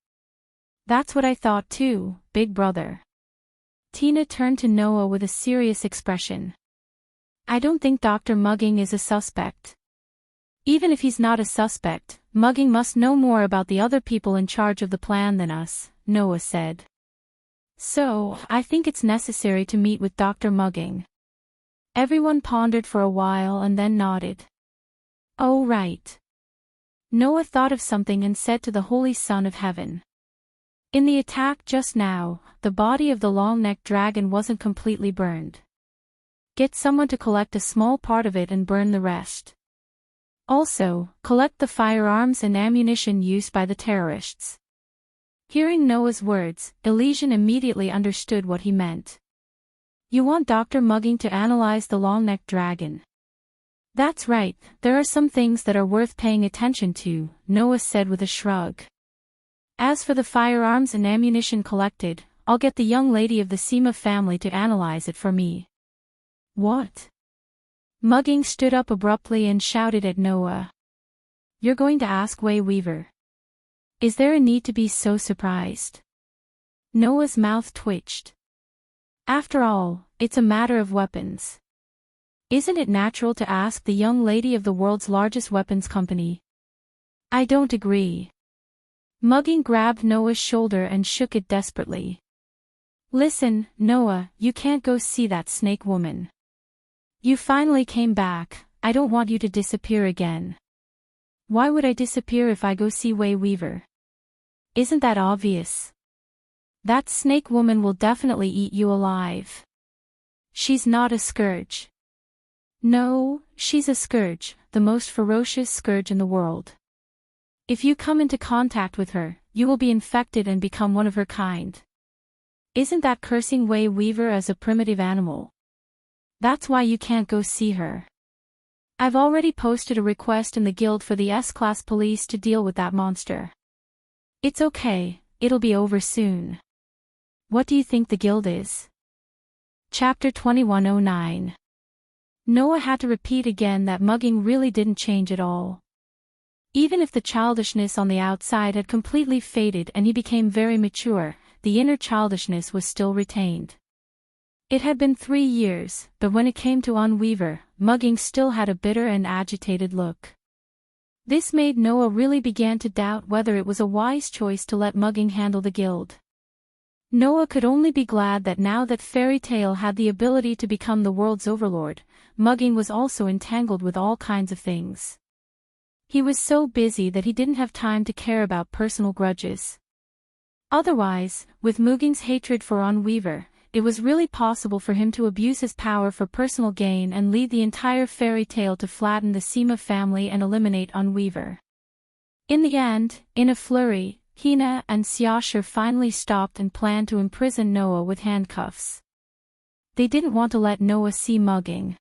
That's what I thought too, big brother. Tina turned to Noah with a serious expression. I don't think Dr. Mugging is a suspect. Even if he's not a suspect, Mugging must know more about the other people in charge of the plan than us, Noah said. So, I think it's necessary to meet with Dr. Mugging. Everyone pondered for a while and then nodded. Oh right. Noah thought of something and said to the Holy Son of Heaven. In the attack just now, the body of the long-necked dragon wasn't completely burned. Get someone to collect a small part of it and burn the rest. Also, collect the firearms and ammunition used by the terrorists. Hearing Noah's words, Elysian immediately understood what he meant. You want Dr. Mugging to analyze the long-necked dragon. That's right, there are some things that are worth paying attention to, Noah said with a shrug. As for the firearms and ammunition collected, I'll get the young lady of the Sima family to analyze it for me. What? Mugging stood up abruptly and shouted at Noah. You're going to ask Wei Weaver. Is there a need to be so surprised? Noah's mouth twitched. After all, it's a matter of weapons. Isn't it natural to ask the young lady of the world's largest weapons company? I don't agree. Mugging grabbed Noah's shoulder and shook it desperately. Listen, Noah, you can't go see that snake woman. You finally came back, I don't want you to disappear again. Why would I disappear if I go see Wei Weaver? Isn't that obvious? That snake woman will definitely eat you alive. She's not a scourge. No, she's a scourge, the most ferocious scourge in the world. If you come into contact with her, you will be infected and become one of her kind. Isn't that cursing Wei Weaver as a primitive animal? That's why you can't go see her. I've already posted a request in the guild for the S-class police to deal with that monster. It's okay, it'll be over soon. What do you think the guild is? Chapter 2109. Noah had to repeat again that mugging really didn't change at all. Even if the childishness on the outside had completely faded and he became very mature, the inner childishness was still retained. It had been 3 years, but when it came to Weaver, mugging still had a bitter and agitated look. This made Noah really begin to doubt whether it was a wise choice to let mugging handle the guild. Noah could only be glad that now that Fairy Tale had the ability to become the world's overlord, mugging was also entangled with all kinds of things. He was so busy that he didn't have time to care about personal grudges. Otherwise, with Mugging's hatred for Weaver, it was really possible for him to abuse his power for personal gain and lead the entire Fairy Tale to flatten the Sima family and eliminate Weaver. In the end, in a flurry, Hina and Xiaosher finally stopped and planned to imprison Noah with handcuffs. They didn't want to let Noah see mugging.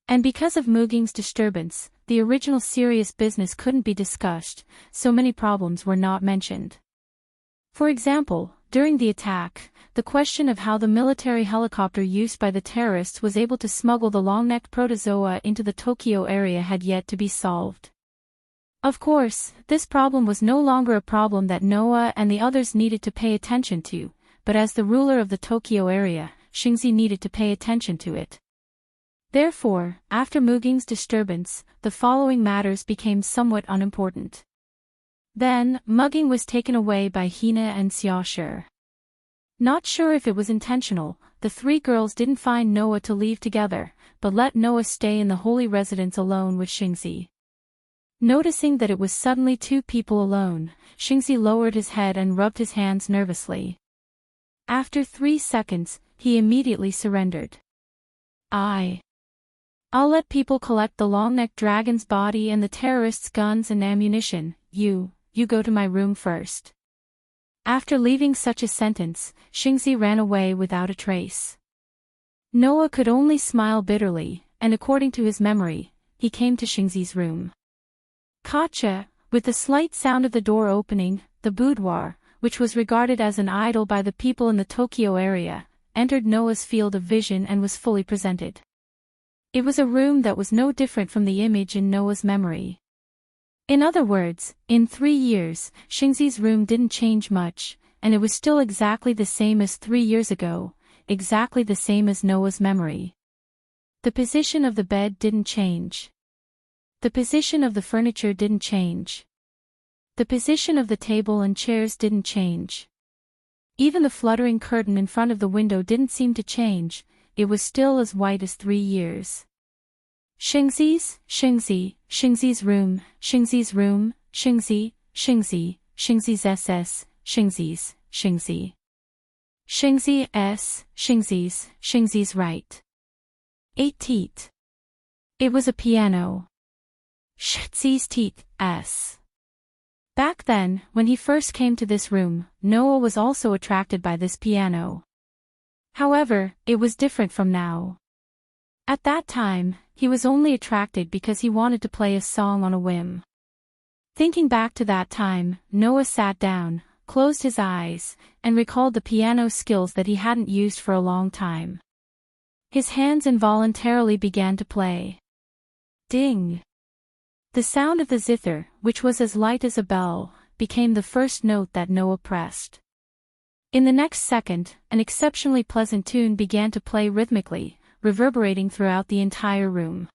And because of Mugging's disturbance, the original serious business couldn't be discussed, so many problems were not mentioned. For example, During the attack, the question of how the military helicopter used by the terrorists was able to smuggle the long-necked protozoa into the Tokyo area had yet to be solved. Of course, this problem was no longer a problem that Noah and the others needed to pay attention to, but as the ruler of the Tokyo area, Shingzi needed to pay attention to it. Therefore, after Muging's disturbance, the following matters became somewhat unimportant. Then, Muging was taken away by Hina and Xiaoshi. Not sure if it was intentional, the three girls didn't find Noah to leave together, but let Noah stay in the holy residence alone with Shingzi. Noticing that it was suddenly two people alone, Shingzi lowered his head and rubbed his hands nervously. After 3 seconds, he immediately surrendered. I'll let people collect the long-necked dragon's body and the terrorists' guns and ammunition, you go to my room first. After leaving such a sentence, Shingzi ran away without a trace. Noah could only smile bitterly, and according to his memory, he came to Shingzi's room. Katja, with the slight sound of the door opening, the boudoir, which was regarded as an idol by the people in the Tokyo area, entered Noah's field of vision and was fully presented. It was a room that was no different from the image in Noah's memory. In other words, in 3 years, Shingzi's room didn't change much, and it was still exactly the same as 3 years ago, exactly the same as Noah's memory. The position of the bed didn't change. The position of the furniture didn't change. The position of the table and chairs didn't change. Even the fluttering curtain in front of the window didn't seem to change, it was still as white as 3 years. Shingzi's room, Shingzi's SS, Shingzi. Shingzi's right. 8 teeth. It was a piano. Shingzi's teeth, S. Back then, when he first came to this room, Noah was also attracted by this piano. However, it was different from now. At that time, he was only attracted because he wanted to play a song on a whim. Thinking back to that time, Noah sat down, closed his eyes, and recalled the piano skills that he hadn't used for a long time. His hands involuntarily began to play. Ding! The sound of the zither, which was as light as a bell, became the first note that Noah pressed. In the next second, an exceptionally pleasant tune began to play rhythmically, reverberating throughout the entire room.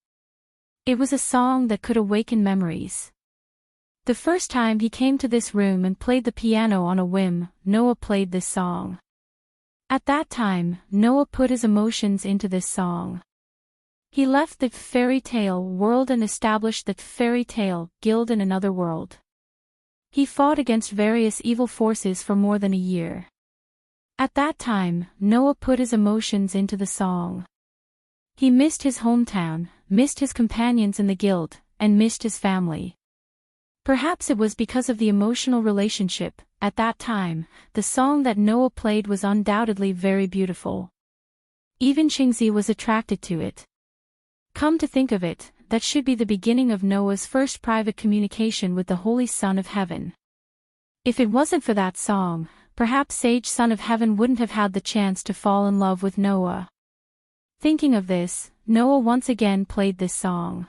It was a song that could awaken memories. The first time he came to this room and played the piano on a whim, Noah played this song. At that time, Noah put his emotions into this song. He left the fairy tale world and established the fairy tale guild in another world. He fought against various evil forces for more than a year. At that time, Noah put his emotions into the song. He missed his hometown, missed his companions in the guild, and missed his family. Perhaps it was because of the emotional relationship. At that time, the song that Noah played was undoubtedly very beautiful. Even Shingzi was attracted to it. Come to think of it, that should be the beginning of Noah's first private communication with the Holy Son of Heaven. If it wasn't for that song, perhaps Sage Son of Heaven wouldn't have had the chance to fall in love with Noah. Thinking of this, Noah once again played this song.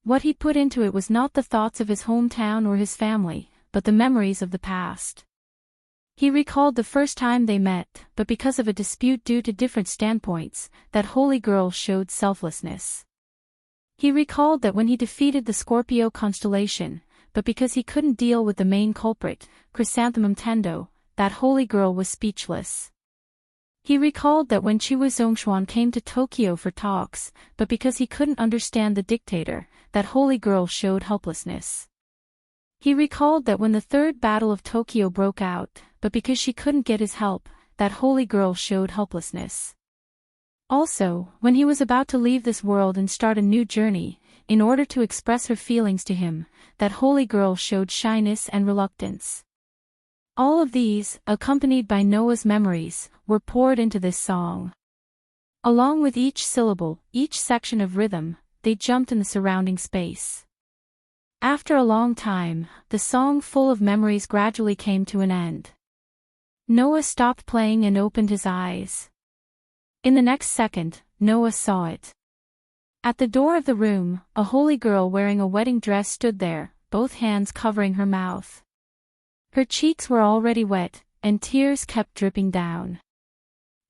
What he put into it was not the thoughts of his hometown or his family, but the memories of the past. He recalled the first time they met, but because of a dispute due to different standpoints, that holy girl showed selflessness. He recalled that when he defeated the Scorpio constellation, but because he couldn't deal with the main culprit, Chrysanthemum Tendo, that holy girl was speechless. He recalled that when Chiwu Zhongshuan came to Tokyo for talks, but because he couldn't understand the dictator, that holy girl showed helplessness. He recalled that when the Third Battle of Tokyo broke out, but because she couldn't get his help, that holy girl showed helplessness. Also, when he was about to leave this world and start a new journey, in order to express her feelings to him, that holy girl showed shyness and reluctance. All of these, accompanied by Noah's memories, were poured into this song. Along with each syllable, each section of rhythm, they jumped in the surrounding space. After a long time, the song full of memories gradually came to an end. Noah stopped playing and opened his eyes. In the next second, Noah saw it. At the door of the room, a holy girl wearing a wedding dress stood there, both hands covering her mouth. Her cheeks were already wet, and tears kept dripping down.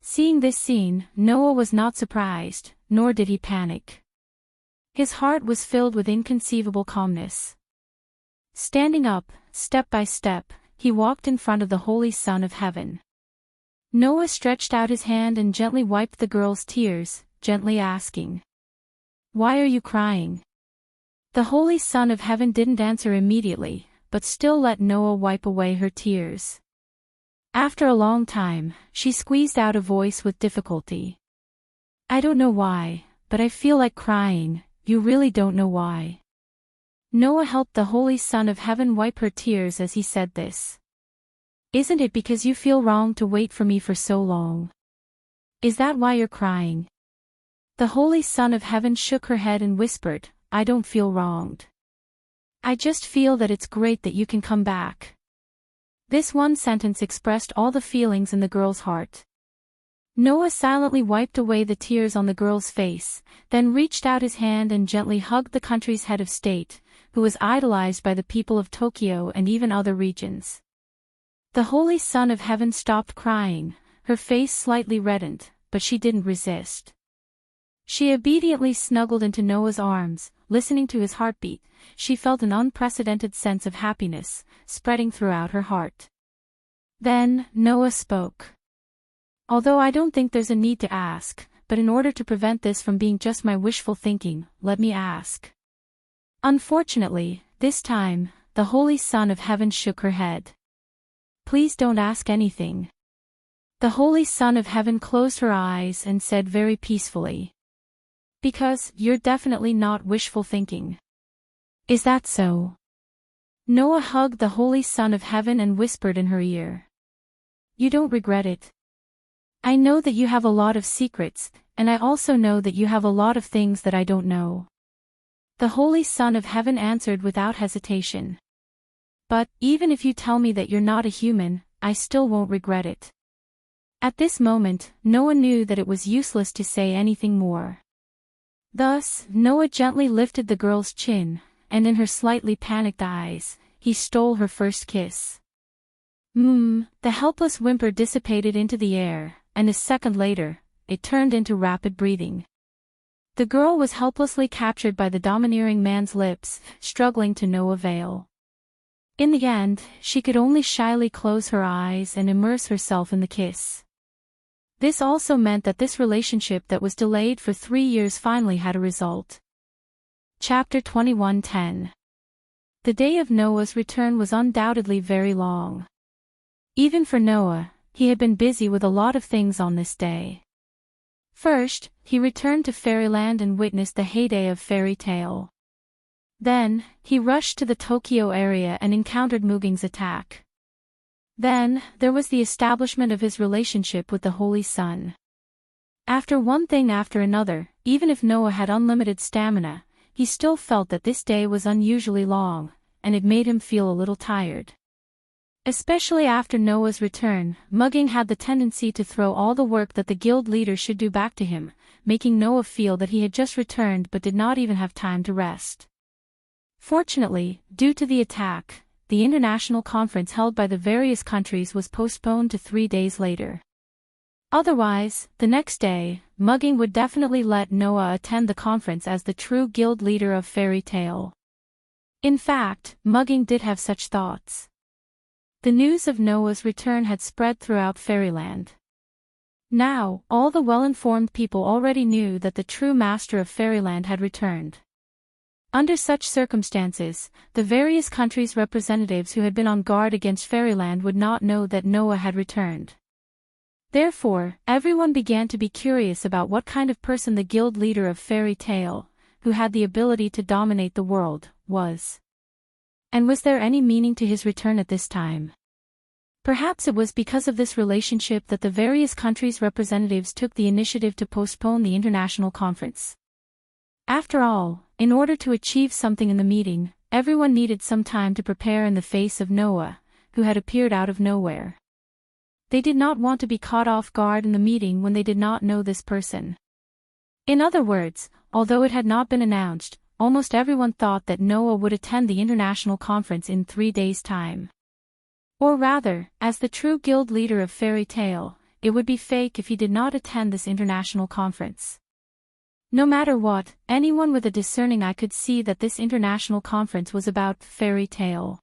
Seeing this scene, Noah was not surprised, nor did he panic. His heart was filled with inconceivable calmness. Standing up, step by step, he walked in front of the Holy Son of Heaven. Noah stretched out his hand and gently wiped the girl's tears, gently asking, "Why are you crying?" The Holy Son of Heaven didn't answer immediately, but still let Noah wipe away her tears. After a long time, she squeezed out a voice with difficulty. "I don't know why, but I feel like crying. You really don't know why." Noah helped the Holy Son of Heaven wipe her tears as he said this. "Isn't it because you feel wrong to wait for me for so long? Is that why you're crying?" The Holy Son of Heaven shook her head and whispered, "I don't feel wronged. I just feel that it's great that you can come back." This one sentence expressed all the feelings in the girl's heart. Noah silently wiped away the tears on the girl's face, then reached out his hand and gently hugged the country's head of state, who was idolized by the people of Tokyo and even other regions. The Holy Son of Heaven stopped crying, her face slightly reddened, but she didn't resist. She obediently snuggled into Noah's arms, listening to his heartbeat. She felt an unprecedented sense of happiness, spreading throughout her heart. Then, Noah spoke. "Although I don't think there's a need to ask, but in order to prevent this from being just my wishful thinking, let me ask." Unfortunately, this time, the Holy Son of Heaven shook her head. "Please don't ask anything." The Holy Son of Heaven closed her eyes and said very peacefully, "Because you're definitely not wishful thinking." "Is that so?" Noah hugged the Holy Son of Heaven and whispered in her ear, "You don't regret it? I know that you have a lot of secrets, and I also know that you have a lot of things that I don't know." The Holy Son of Heaven answered without hesitation, "But, even if you tell me that you're not a human, I still won't regret it." At this moment, Noah knew that it was useless to say anything more. Thus, Noah gently lifted the girl's chin, and in her slightly panicked eyes, he stole her first kiss. The helpless whimper dissipated into the air, and a second later, it turned into rapid breathing. The girl was helplessly captured by the domineering man's lips, struggling to no avail. In the end, she could only shyly close her eyes and immerse herself in the kiss. This also meant that this relationship that was delayed for 3 years finally had a result. Chapter 21:10. The day of Noah's return was undoubtedly very long. Even for Noah, he had been busy with a lot of things on this day. First, he returned to Fairyland and witnessed the heyday of fairy tale. Then, he rushed to the Tokyo area and encountered Muging's attack. Then, there was the establishment of his relationship with the Holy Sun. After one thing after another, even if Noah had unlimited stamina, he still felt that this day was unusually long, and it made him feel a little tired. Especially after Noah's return, Mugging had the tendency to throw all the work that the guild leader should do back to him, making Noah feel that he had just returned but did not even have time to rest. Fortunately, due to the attack, the international conference held by the various countries was postponed to 3 days later. Otherwise, the next day, Mugging would definitely let Noah attend the conference as the true guild leader of Fairy Tale. In fact, Mugging did have such thoughts. The news of Noah's return had spread throughout Fairyland. Now, all the well-informed people already knew that the true master of Fairyland had returned. Under such circumstances, the various countries' representatives who had been on guard against Fairyland would not know that Noah had returned. Therefore, everyone began to be curious about what kind of person the guild leader of Fairy Tale, who had the ability to dominate the world, was. And was there any meaning to his return at this time? Perhaps it was because of this relationship that the various countries' representatives took the initiative to postpone the international conference. After all, in order to achieve something in the meeting, everyone needed some time to prepare in the face of Noah, who had appeared out of nowhere. They did not want to be caught off guard in the meeting when they did not know this person. In other words, although it had not been announced, almost everyone thought that Noah would attend the international conference in 3 days' time. Or rather, as the true guild leader of Fairy Tale, it would be fake if he did not attend this international conference. No matter what, anyone with a discerning eye could see that this international conference was about Fairy Tale.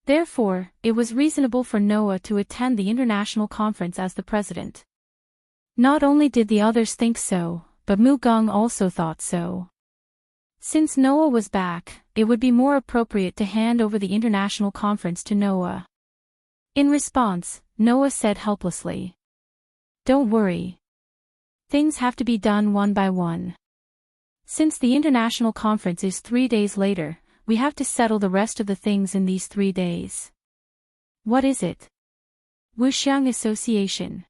Therefore, it was reasonable for Noah to attend the international conference as the president. Not only did the others think so, but Mugung also thought so. Since Noah was back, it would be more appropriate to hand over the international conference to Noah. In response, Noah said helplessly, "Don't worry. Things have to be done one by one. Since the international conference is 3 days later, we have to settle the rest of the things in these 3 days." What is it? Wuxiang Association.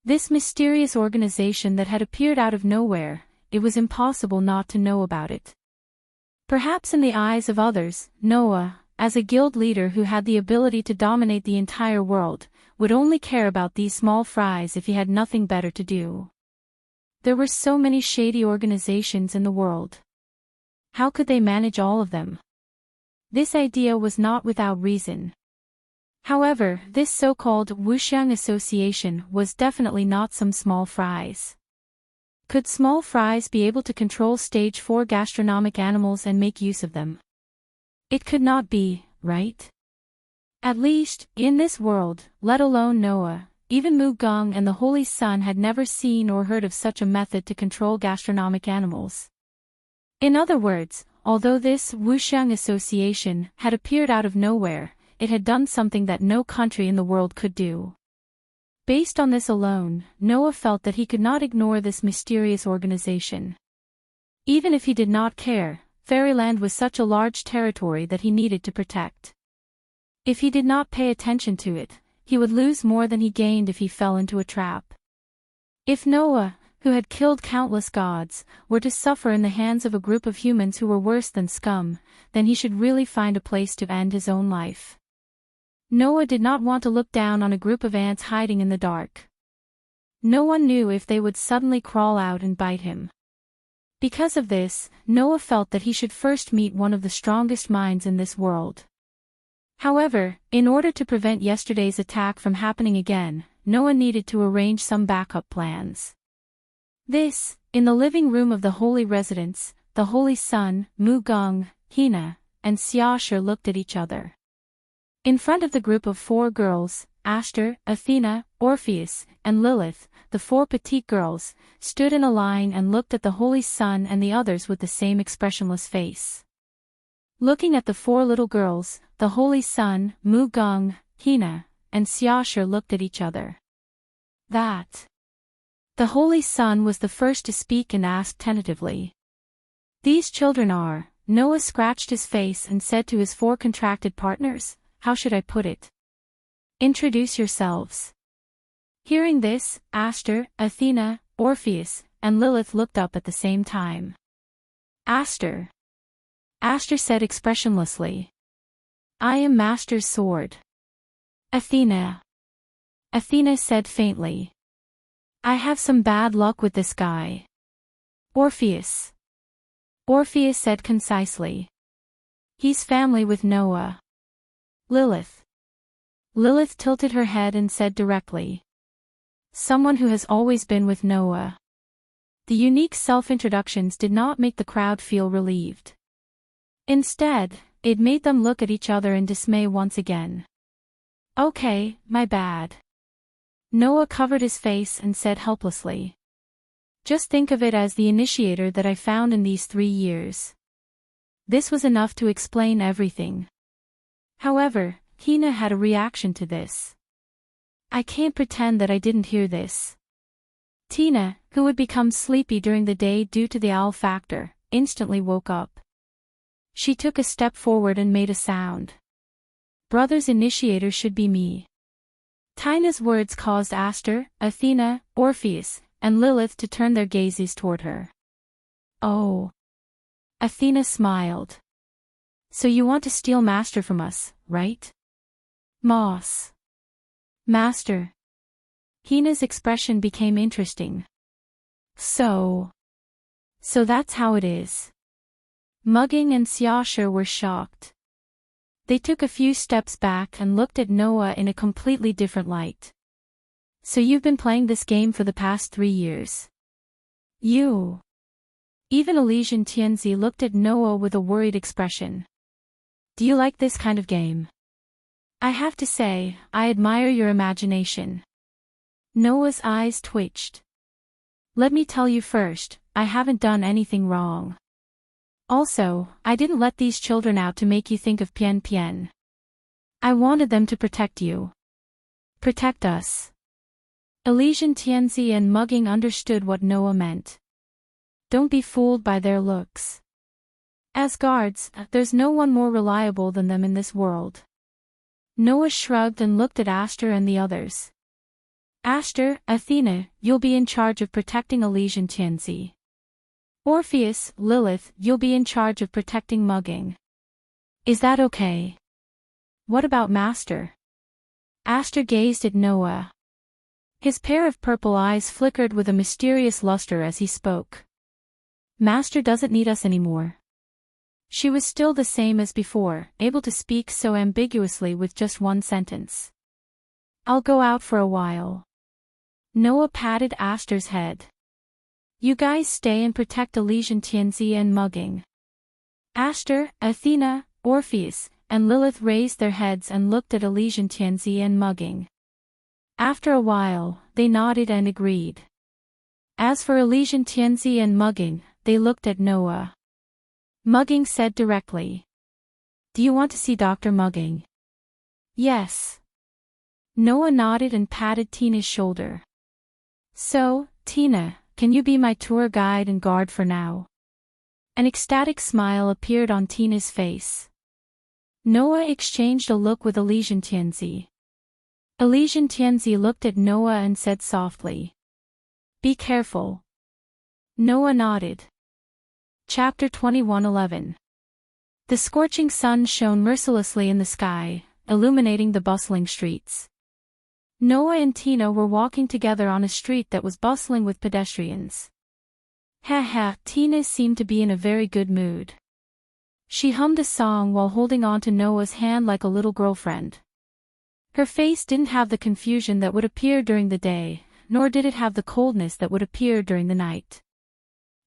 This mysterious organization that had appeared out of nowhere, it was impossible not to know about it. Perhaps in the eyes of others, Noah, as a guild leader who had the ability to dominate the entire world, would only care about these small fries if he had nothing better to do. There were so many shady organizations in the world. How could they manage all of them? This idea was not without reason. However, this so-called Wuxiang Association was definitely not some small fries. Could small fries be able to control stage 4 gastronomic animals and make use of them? It could not be, right? At least, in this world, let alone Noah, even Mugung and the Holy Sun had never seen or heard of such a method to control gastronomic animals. In other words, although this Wuxiang Association had appeared out of nowhere, it had done something that no country in the world could do. Based on this alone, Noah felt that he could not ignore this mysterious organization. Even if he did not care, Fairyland was such a large territory that he needed to protect. If he did not pay attention to it, he would lose more than he gained if he fell into a trap. If Noah, who had killed countless gods, were to suffer in the hands of a group of humans who were worse than scum, then he should really find a place to end his own life. Noah did not want to look down on a group of ants hiding in the dark. No one knew if they would suddenly crawl out and bite him. Because of this, Noah felt that he should first meet one of the strongest minds in this world. However, in order to prevent yesterday's attack from happening again, Noah needed to arrange some backup plans. This, in the living room of the holy residence, the Holy Sun, Mugung, Hina, and Xiaoshi looked at each other. In front of the group of 4 girls, Aster, Athena, Orpheus, and Lilith, the 4 petite girls, stood in a line and looked at the Holy Sun and the others with the same expressionless face. Looking at the 4 little girls, the Holy Sun, Mugung, Hina, and Xiaoshi looked at each other. That. The Holy Sun was the first to speak and asked tentatively. "These children are," Noah scratched his face and said to his 4 contracted partners, "How should I put it? Introduce yourselves." Hearing this, Aster, Athena, Orpheus, and Lilith looked up at the same time. Aster. Aster said expressionlessly. "I am Master's sword." Athena. Athena said faintly. "I have some bad luck with this guy." Orpheus. Orpheus said concisely. "He's family with Noah." Lilith. Lilith tilted her head and said directly. "Someone who has always been with Noah." The unique self-introductions did not make the crowd feel relieved. Instead, it made them look at each other in dismay once again. "Okay, my bad." Noah covered his face and said helplessly. "Just think of it as the initiator that I found in these 3 years." This was enough to explain everything. However, Hina had a reaction to this. "I can't pretend that I didn't hear this." Tina, who would become sleepy during the day due to the owl factor, instantly woke up. She took a step forward and made a sound. "Brother's initiator should be me." Tina's words caused Aster, Athena, Orpheus, and Lilith to turn their gazes toward her. "Oh." Athena smiled. "So you want to steal Master from us, right?" Moss. Master. Hina's expression became interesting. So that's how it is. Mugging and Xiaoshe were shocked. They took a few steps back and looked at Noah in a completely different light. So you've been playing this game for the past 3 years. You. Even Elysian Tianzi looked at Noah with a worried expression. Do you like this kind of game? I have to say, I admire your imagination. Noah's eyes twitched. Let me tell you first, I haven't done anything wrong. Also, I didn't let these children out to make you think of Pian Pian. I wanted them to protect you. Protect us. Elysian Tianzi and Mugging understood what Noah meant. Don't be fooled by their looks. As guards, there's no one more reliable than them in this world. Noah shrugged and looked at Aster and the others. Aster, Athena, you'll be in charge of protecting Elysian Tianzi. Orpheus, Lilith, you'll be in charge of protecting Mugging. Is that okay? What about Master? Aster gazed at Noah. His pair of purple eyes flickered with a mysterious luster as he spoke. Master doesn't need us anymore. She was still the same as before, able to speak so ambiguously with just one sentence. I'll go out for a while. Noah patted Aster's head. You guys stay and protect Elysian Tianzi and Mugging. Aster, Athena, Orpheus, and Lilith raised their heads and looked at Elysian Tianzi and Mugging. After a while, they nodded and agreed. As for Elysian Tianzi and Mugging, they looked at Noah. Mugging said directly. Do you want to see Dr. Mugging? Yes. Noah nodded and patted Tina's shoulder. So, Tina, can you be my tour guide and guard for now? An ecstatic smile appeared on Tina's face. Noah exchanged a look with Elysian Tianzi. Elysian Tianzi looked at Noah and said softly. Be careful. Noah nodded. Chapter 21:11. The scorching sun shone mercilessly in the sky, illuminating the bustling streets. Noah and Tina were walking together on a street that was bustling with pedestrians. Tina seemed to be in a very good mood. She hummed a song while holding on to Noah's hand like a little girlfriend. Her face didn't have the confusion that would appear during the day, nor did it have the coldness that would appear during the night.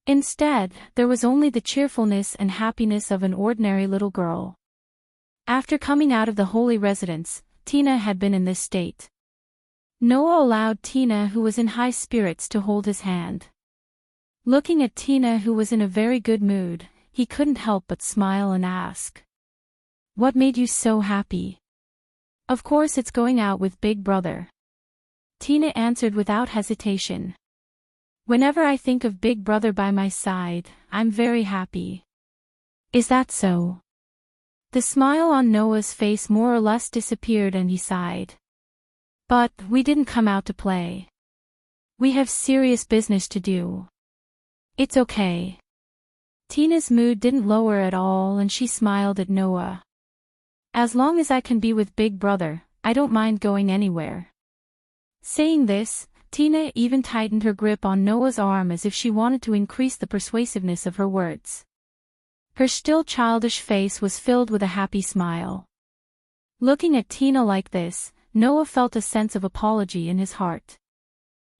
Instead, there was only the cheerfulness and happiness of an ordinary little girl. After coming out of the holy residence, Tina had been in this state. Noah allowed Tina, who was in high spirits, to hold his hand. Looking at Tina, who was in a very good mood, he couldn't help but smile and ask. What made you so happy? Of course it's going out with Big Brother. Tina answered without hesitation. Whenever I think of Big Brother by my side, I'm very happy. Is that so? The smile on Noah's face more or less disappeared and he sighed. But we didn't come out to play. We have serious business to do. It's okay. Tina's mood didn't lower at all and she smiled at Noah. As long as I can be with Big Brother, I don't mind going anywhere. Saying this, Tina even tightened her grip on Noah's arm as if she wanted to increase the persuasiveness of her words. Her still childish face was filled with a happy smile. Looking at Tina like this, Noah felt a sense of apology in his heart.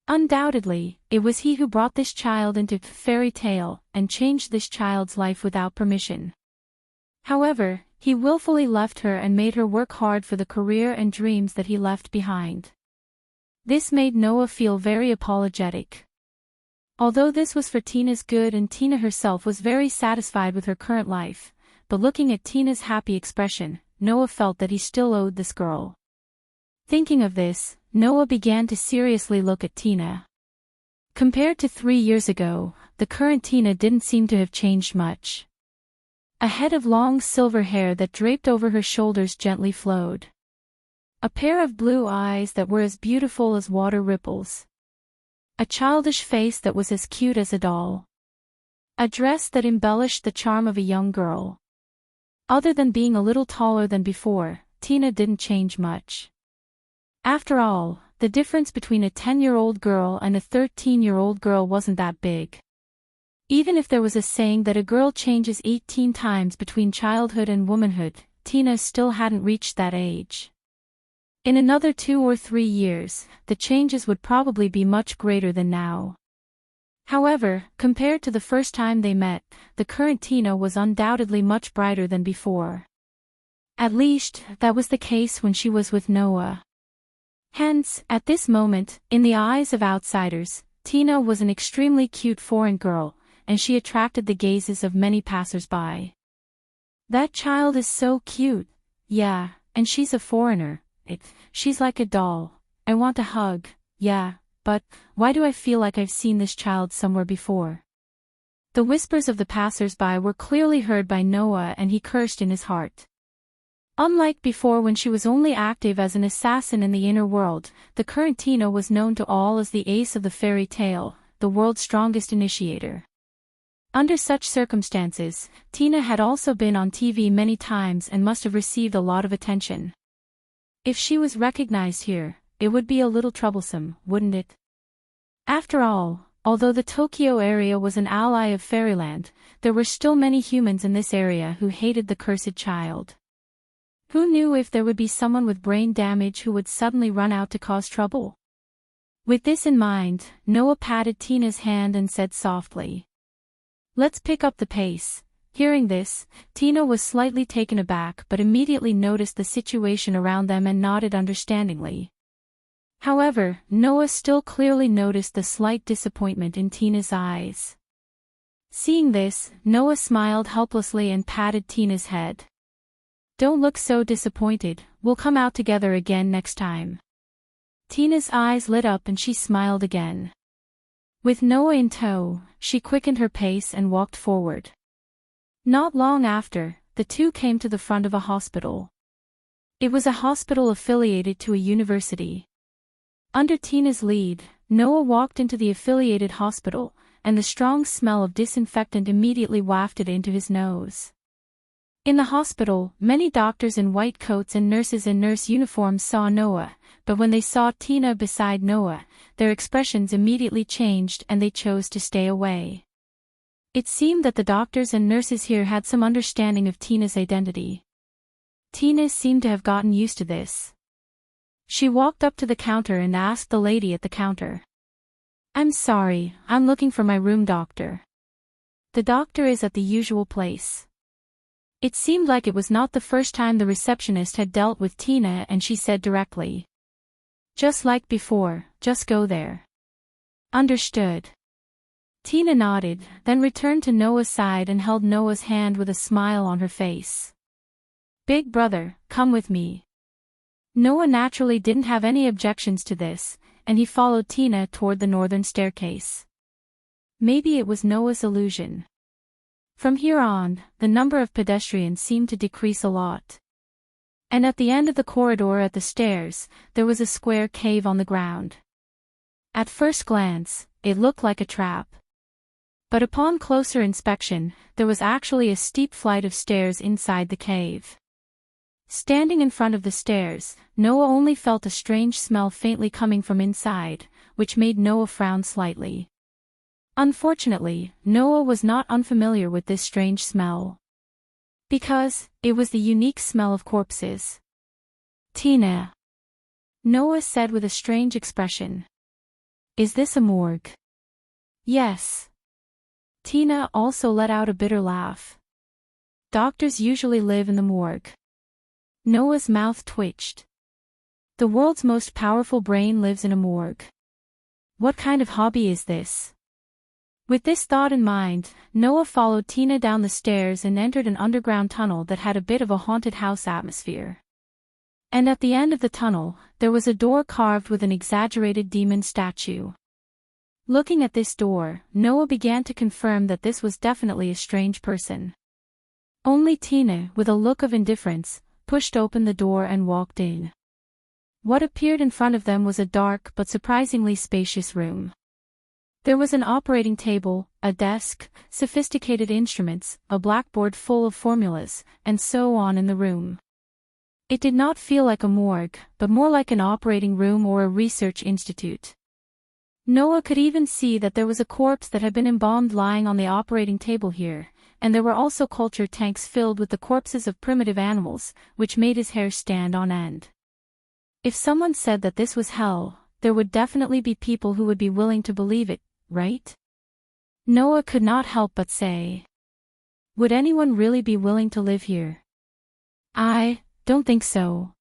Undoubtedly, it was he who brought this child into fairy tale and changed this child's life without permission. However, he willfully left her and made her work hard for the career and dreams that he left behind. This made Noah feel very apologetic. Although this was for Tina's good and Tina herself was very satisfied with her current life, but looking at Tina's happy expression, Noah felt that he still owed this girl. Thinking of this, Noah began to seriously look at Tina. Compared to 3 years ago, the current Tina didn't seem to have changed much. A head of long silver hair that draped over her shoulders gently flowed. A pair of blue eyes that were as beautiful as water ripples. A childish face that was as cute as a doll. A dress that embellished the charm of a young girl. Other than being a little taller than before, Tina didn't change much. After all, the difference between a 10-year-old girl and a 13-year-old girl wasn't that big. Even if there was a saying that a girl changes 18 times between childhood and womanhood, Tina still hadn't reached that age. In another 2 or 3 years, the changes would probably be much greater than now. However, compared to the first time they met, the current Tina was undoubtedly much brighter than before. At least, that was the case when she was with Noah. Hence, at this moment, in the eyes of outsiders, Tina was an extremely cute foreign girl, and she attracted the gazes of many passers-by. That child is so cute. Yeah, and she's a foreigner. She's like a doll. I want a hug. Yeah, but why do I feel like I've seen this child somewhere before? The whispers of the passers-by were clearly heard by Noah, and he cursed in his heart. Unlike before when she was only active as an assassin in the inner world, the current Tina was known to all as the ace of the fairy tale, the world's strongest initiator. Under such circumstances, Tina had also been on TV many times and must have received a lot of attention. If she was recognized here, it would be a little troublesome, wouldn't it? After all, although the Tokyo area was an ally of Fairyland, there were still many humans in this area who hated the cursed child. Who knew if there would be someone with brain damage who would suddenly run out to cause trouble? With this in mind, Noah patted Tina's hand and said softly, "Let's pick up the pace." Hearing this, Tina was slightly taken aback but immediately noticed the situation around them and nodded understandingly. However, Noah still clearly noticed the slight disappointment in Tina's eyes. Seeing this, Noah smiled helplessly and patted Tina's head. "Don't look so disappointed, we'll come out together again next time." Tina's eyes lit up and she smiled again. With Noah in tow, she quickened her pace and walked forward. Not long after, the two came to the front of a hospital. It was a hospital affiliated to a university. Under Tina's lead, Noah walked into the affiliated hospital, and the strong smell of disinfectant immediately wafted into his nose. In the hospital, many doctors in white coats and nurses in nurse uniforms saw Noah, but when they saw Tina beside Noah, their expressions immediately changed and they chose to stay away. It seemed that the doctors and nurses here had some understanding of Tina's identity. Tina seemed to have gotten used to this. She walked up to the counter and asked the lady at the counter, "I'm sorry, I'm looking for my room, doctor." "The doctor is at the usual place." It seemed like it was not the first time the receptionist had dealt with Tina, and she said directly, "Just like before, just go there." "Understood." Tina nodded, then returned to Noah's side and held Noah's hand with a smile on her face. "Big brother, come with me." Noah naturally didn't have any objections to this, and he followed Tina toward the northern staircase. Maybe it was Noah's illusion. From here on, the number of pedestrians seemed to decrease a lot. And at the end of the corridor at the stairs, there was a square cave on the ground. At first glance, it looked like a trap. But upon closer inspection, there was actually a steep flight of stairs inside the cave. Standing in front of the stairs, Noah only felt a strange smell faintly coming from inside, which made Noah frown slightly. Unfortunately, Noah was not unfamiliar with this strange smell. Because, it was the unique smell of corpses. "Tina," Noah said with a strange expression. "Is this a morgue?" "Yes." Tina also let out a bitter laugh. "Doctors usually live in the morgue." Noah's mouth twitched. The world's most powerful brain lives in a morgue. What kind of hobby is this? With this thought in mind, Noah followed Tina down the stairs and entered an underground tunnel that had a bit of a haunted house atmosphere. And at the end of the tunnel, there was a door carved with an exaggerated demon statue. Looking at this door, Noah began to confirm that this was definitely a strange person. Only Tina, with a look of indifference, pushed open the door and walked in. What appeared in front of them was a dark but surprisingly spacious room. There was an operating table, a desk, sophisticated instruments, a blackboard full of formulas, and so on in the room. It did not feel like a morgue, but more like an operating room or a research institute. Noah could even see that there was a corpse that had been embalmed lying on the operating table here, and there were also culture tanks filled with the corpses of primitive animals, which made his hair stand on end. If someone said that this was hell, there would definitely be people who would be willing to believe it, right? Noah could not help but say. Would anyone really be willing to live here? I don't think so.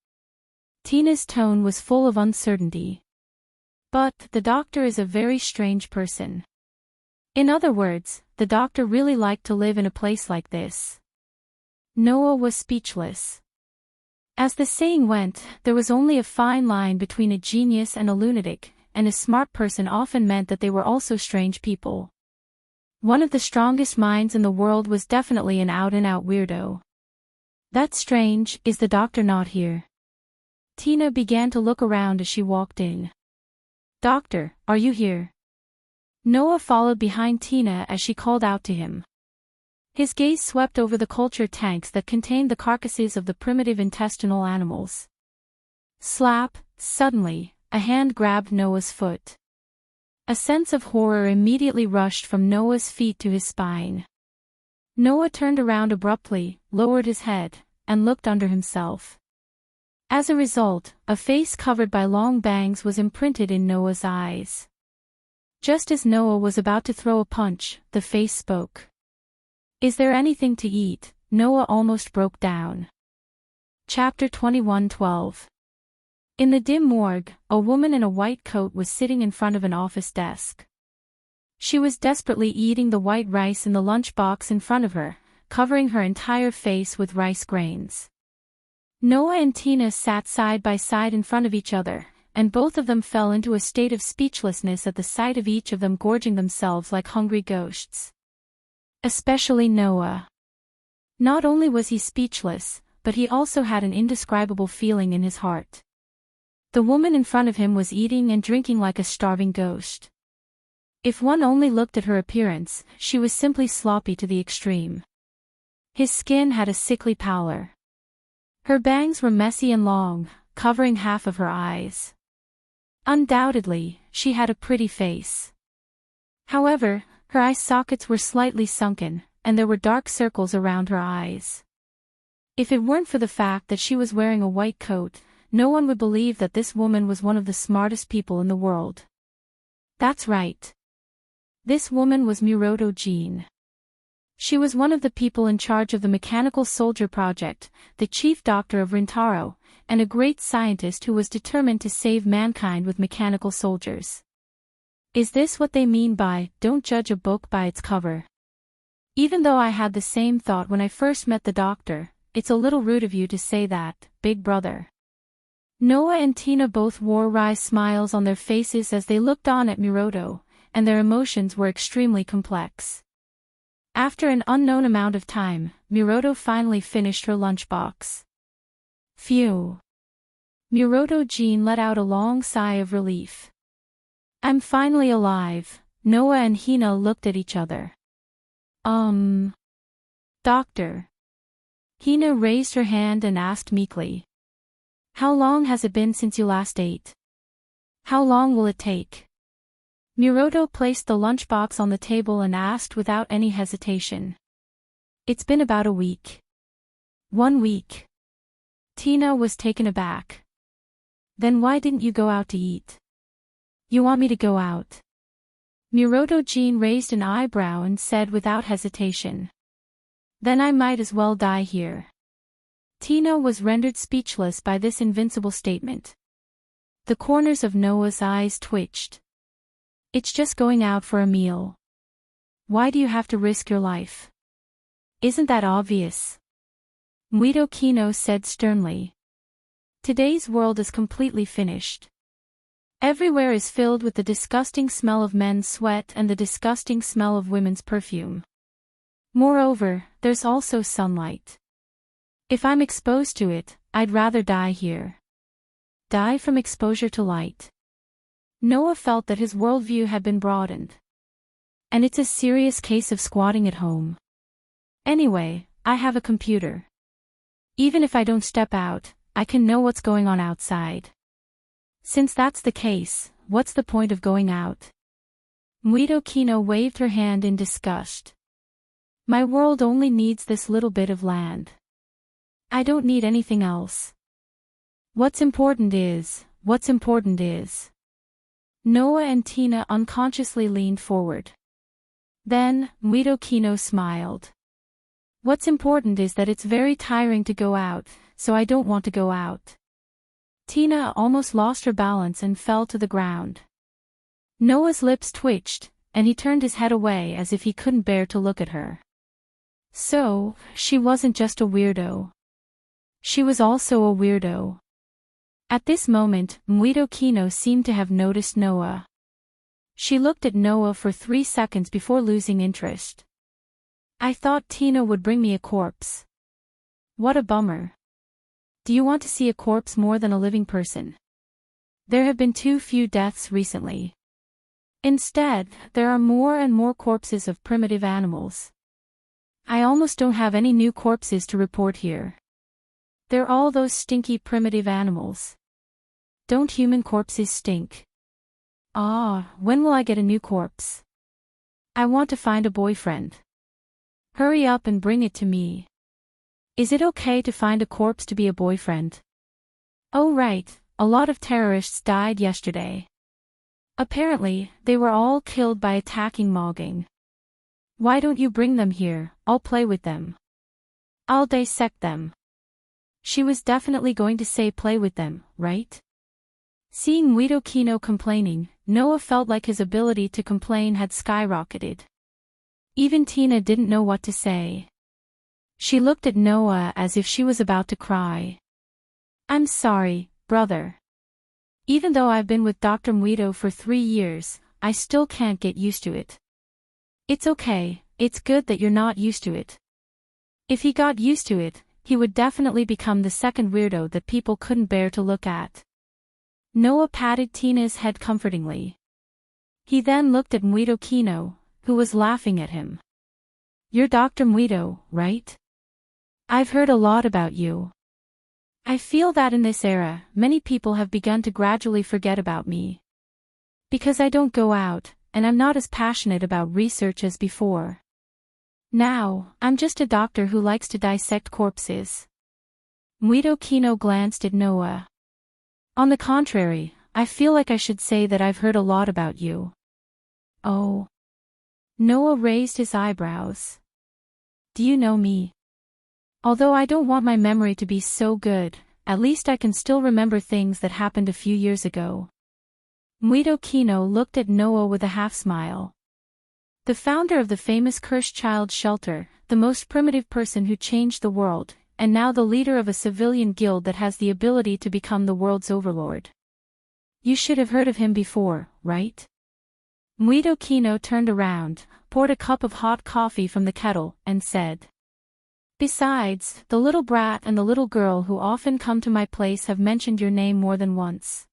Tina's tone was full of uncertainty. But the doctor is a very strange person. In other words, the doctor really liked to live in a place like this. Noah was speechless. As the saying went, there was only a fine line between a genius and a lunatic, and a smart person often meant that they were also strange people. One of the strongest minds in the world was definitely an out-and-out weirdo. That's strange, is the doctor not here? Tina began to look around as she walked in. Doctor, are you here? Noah followed behind Tina as she called out to him. His gaze swept over the culture tanks that contained the carcasses of the primitive intestinal animals. Slap, suddenly, a hand grabbed Noah's foot. A sense of horror immediately rushed from Noah's feet to his spine. Noah turned around abruptly, lowered his head, and looked under himself. As a result, a face covered by long bangs was imprinted in Noah's eyes. Just as Noah was about to throw a punch, the face spoke. Is there anything to eat? Noah almost broke down. Chapter 21:12. In the dim morgue, a woman in a white coat was sitting in front of an office desk. She was desperately eating the white rice in the lunchbox in front of her, covering her entire face with rice grains. Noah and Tina sat side by side in front of each other, and both of them fell into a state of speechlessness at the sight of each of them gorging themselves like hungry ghosts. Especially Noah. Not only was he speechless, but he also had an indescribable feeling in his heart. The woman in front of him was eating and drinking like a starving ghost. If one only looked at her appearance, she was simply sloppy to the extreme. His skin had a sickly pallor. Her bangs were messy and long, covering half of her eyes. Undoubtedly, she had a pretty face. However, her eye sockets were slightly sunken, and there were dark circles around her eyes. If it weren't for the fact that she was wearing a white coat, no one would believe that this woman was one of the smartest people in the world. That's right. This woman was Miroto Jean. She was one of the people in charge of the Mechanical Soldier Project, the chief doctor of Rintaro, and a great scientist who was determined to save mankind with mechanical soldiers. Is this what they mean by, don't judge a book by its cover? Even though I had the same thought when I first met the doctor, it's a little rude of you to say that, big brother. Noah and Tina both wore wry smiles on their faces as they looked on at Miroto, and their emotions were extremely complex. After an unknown amount of time, Miroto finally finished her lunchbox. Phew. Miroto Jean let out a long sigh of relief. I'm finally alive. Noah and Hina looked at each other. Doctor. Hina raised her hand and asked meekly. How long has it been since you last ate? How long will it take? Miroto placed the lunchbox on the table and asked without any hesitation. It's been about a week. 1 week. Tina was taken aback. Then why didn't you go out to eat? You want me to go out? Miroto Jean raised an eyebrow and said without hesitation. Then I might as well die here. Tina was rendered speechless by this invincible statement. The corners of Noah's eyes twitched. It's just going out for a meal. Why do you have to risk your life? Isn't that obvious? Muito Kino said sternly. Today's world is completely finished. Everywhere is filled with the disgusting smell of men's sweat and the disgusting smell of women's perfume. Moreover, there's also sunlight. If I'm exposed to it, I'd rather die here. Die from exposure to light. Noah felt that his worldview had been broadened. And it's a serious case of squatting at home. Anyway, I have a computer. Even if I don't step out, I can know what's going on outside. Since that's the case, what's the point of going out? Muido Kino waved her hand in disgust. My world only needs this little bit of land. I don't need anything else. What's important is. Noah and Tina unconsciously leaned forward. Then, Muido Kino smiled. What's important is that it's very tiring to go out, so I don't want to go out. Tina almost lost her balance and fell to the ground. Noah's lips twitched, and he turned his head away as if he couldn't bear to look at her. So, she wasn't just a weirdo. She was also a weirdo. At this moment, Muido Kino seemed to have noticed Noah. She looked at Noah for 3 seconds before losing interest. I thought Tina would bring me a corpse. What a bummer. Do you want to see a corpse more than a living person? There have been too few deaths recently. Instead, there are more and more corpses of primitive animals. I almost don't have any new corpses to report here. They're all those stinky primitive animals. Don't human corpses stink? When will I get a new corpse? I want to find a boyfriend. Hurry up and bring it to me. Is it okay to find a corpse to be a boyfriend? Oh right, a lot of terrorists died yesterday. Apparently, they were all killed by attacking Mogging. Why don't you bring them here? I'll play with them. I'll dissect them. She was definitely going to say play with them, right? Seeing Muido Kino complaining, Noah felt like his ability to complain had skyrocketed. Even Tina didn't know what to say. She looked at Noah as if she was about to cry. I'm sorry, brother. Even though I've been with Dr. Muido for 3 years, I still can't get used to it. It's okay, it's good that you're not used to it. If he got used to it, he would definitely become the second weirdo that people couldn't bear to look at. Noah patted Tina's head comfortingly. He then looked at Muido Kino, who was laughing at him. You're Dr. Muido, right? I've heard a lot about you. I feel that in this era, many people have begun to gradually forget about me. Because I don't go out, and I'm not as passionate about research as before. Now, I'm just a doctor who likes to dissect corpses. Muido Kino glanced at Noah. On the contrary, I feel like I should say that I've heard a lot about you. Oh. Noah raised his eyebrows. Do you know me? Although I don't want my memory to be so good, at least I can still remember things that happened a few years ago. Muido Kino looked at Noah with a half-smile. The founder of the famous Cursed Child Shelter, the most primitive person who changed the world, and now the leader of a civilian guild that has the ability to become the world's overlord. You should have heard of him before, right? Muido Kino turned around, poured a cup of hot coffee from the kettle, and said. Besides, the little brat and the little girl who often come to my place have mentioned your name more than once.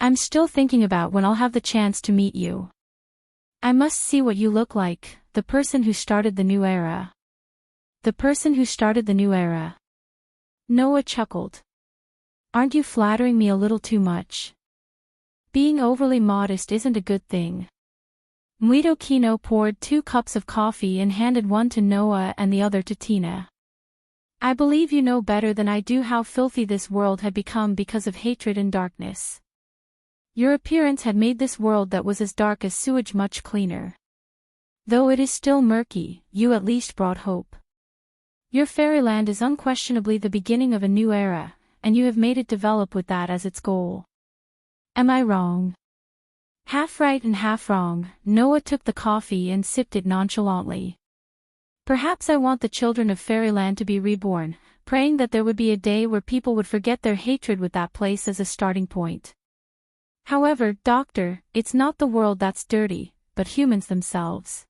I'm still thinking about when I'll have the chance to meet you. I must see what you look like, the person who started the new era. The person who started the new era. Noah chuckled. Aren't you flattering me a little too much? Being overly modest isn't a good thing. Muido Kino poured 2 cups of coffee and handed one to Noah and the other to Tina. I believe you know better than I do how filthy this world had become because of hatred and darkness. Your appearance had made this world that was as dark as sewage much cleaner. Though it is still murky, you at least brought hope. Your fairyland is unquestionably the beginning of a new era, and you have made it develop with that as its goal. Am I wrong? Half right and half wrong, Noah took the coffee and sipped it nonchalantly. Perhaps I want the children of fairyland to be reborn, praying that there would be a day where people would forget their hatred with that place as a starting point. However, Doctor, it's not the world that's dirty, but humans themselves.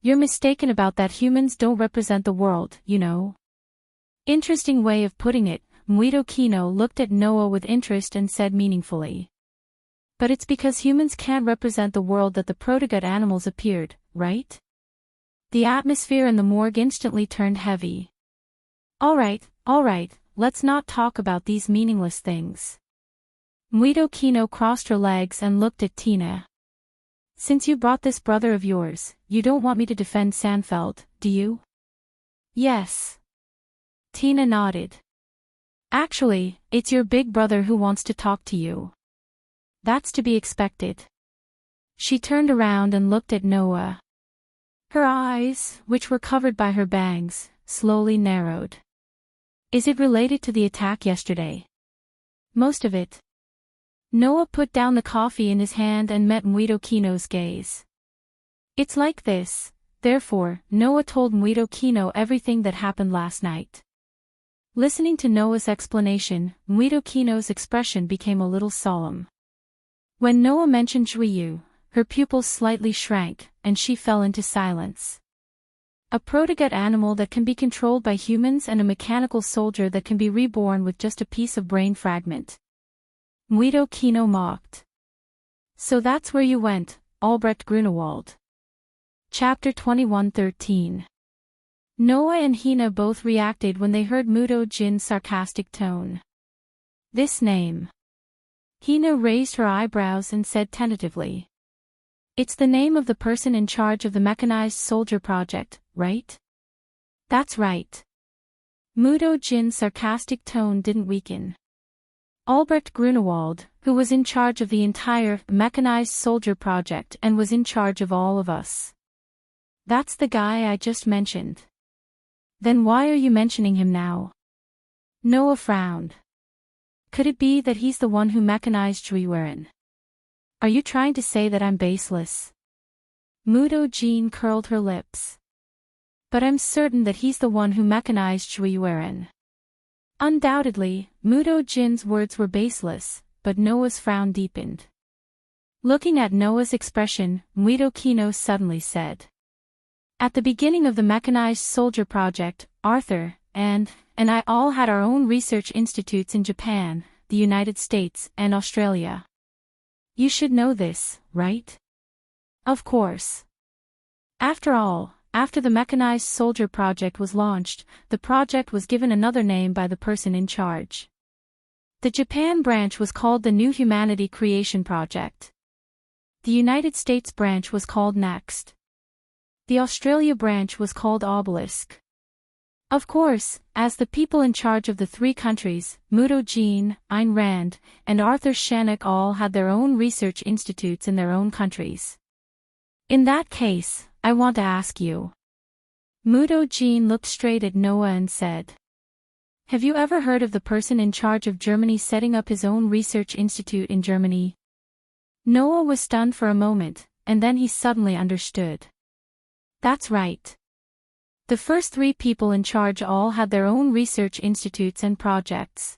You're mistaken about that. Humans don't represent the world, you know. Interesting way of putting it. Muido Kino looked at Noah with interest and said meaningfully. But it's because humans can't represent the world that the protogut animals appeared, right? The atmosphere in the morgue instantly turned heavy. All right, let's not talk about these meaningless things. Muido Kino crossed her legs and looked at Tina. Since you brought this brother of yours, you don't want me to defend Sandfeld, do you? Yes. Tina nodded. Actually, it's your big brother who wants to talk to you. That's to be expected. She turned around and looked at Noah. Her eyes, which were covered by her bangs, slowly narrowed. Is it related to the attack yesterday? Most of it. Noah put down the coffee in his hand and met Muido Kino's gaze. It's like this, therefore, Noah told Muido Kino everything that happened last night. Listening to Noah's explanation, Muido Kino's expression became a little solemn. When Noah mentioned Juiyu, her pupils slightly shrank, and she fell into silence. A protoget animal that can be controlled by humans and a mechanical soldier that can be reborn with just a piece of brain fragment. Muido Kino mocked. So that's where you went, Albrecht Grunewald. Chapter 21:13. Noah and Hina both reacted when they heard Mudo Jin's sarcastic tone. This name. Hina raised her eyebrows and said tentatively. It's the name of the person in charge of the mechanized soldier project, right? That's right. Mudo Jin's sarcastic tone didn't weaken. Albrecht Grunewald, who was in charge of the entire mechanized soldier project and was in charge of all of us. That's the guy I just mentioned. Then why are you mentioning him now? Noah frowned. Could it be that he's the one who mechanized Juiweren? Are you trying to say that I'm baseless? Mudo Jin curled her lips. But I'm certain that he's the one who mechanized Juiweren. Undoubtedly, Mudo Jin's words were baseless, but Noah's frown deepened. Looking at Noah's expression, Muido Kino suddenly said. At the beginning of the mechanized soldier project, Arthur, and I all had our own research institutes in Japan, the United States, and Australia. You should know this, right? Of course. After all, after the mechanized soldier project was launched, the project was given another name by the person in charge. The Japan branch was called the New Humanity Creation Project. The United States branch was called Next. The Australia branch was called Obelisk. Of course, as the people in charge of the three countries, Mudo Jin, Ayn Rand, and Arthur Shannock all had their own research institutes in their own countries. In that case, I want to ask you. Mudo Jin looked straight at Noah and said. Have you ever heard of the person in charge of Germany setting up his own research institute in Germany? Noah was stunned for a moment, and then he suddenly understood. That's right. The first three people in charge all had their own research institutes and projects.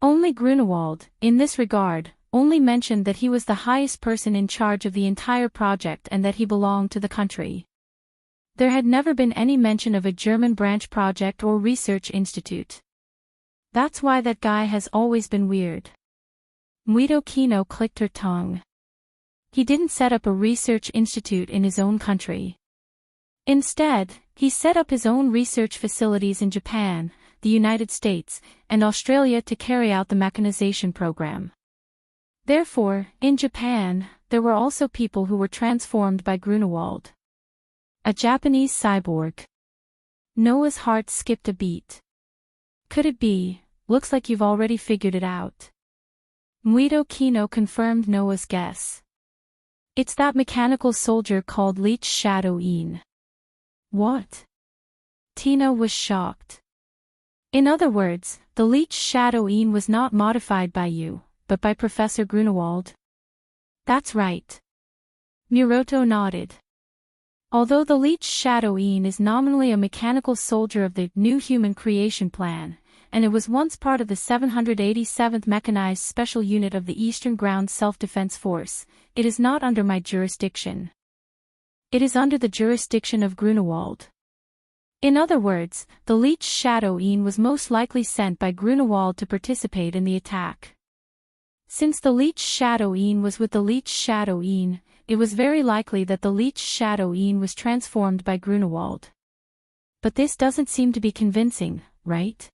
Only Grunewald, in this regard, only mentioned that he was the highest person in charge of the entire project and that he belonged to the country. There had never been any mention of a German branch project or research institute. That's why that guy has always been weird. Muido Kino clicked her tongue. He didn't set up a research institute in his own country. Instead, he set up his own research facilities in Japan, the United States, and Australia to carry out the mechanization program. Therefore, in Japan, there were also people who were transformed by Grunewald. A Japanese cyborg. Noah's heart skipped a beat. Could it be? Looks like you've already figured it out. Muido Kino confirmed Noah's guess. It's that mechanical soldier called Leech Shadow Een. What? Tina was shocked. In other words, the Leech Shadow Een was not modified by you, but by Professor Grunewald? That's right. Miroto nodded. Although the Leech Shadow Een is nominally a mechanical soldier of the New Human Creation Plan, and it was once part of the 787th Mechanized Special Unit of the Eastern Ground Self-Defense Force, it is not under my jurisdiction. It is under the jurisdiction of Grunewald. In other words, the Leech Shadow Een was most likely sent by Grunewald to participate in the attack. Since the Leech Shadow Een was with the Leech Shadow Een, it was very likely that the Leech Shadow Een was transformed by Grunewald. But this doesn't seem to be convincing, right?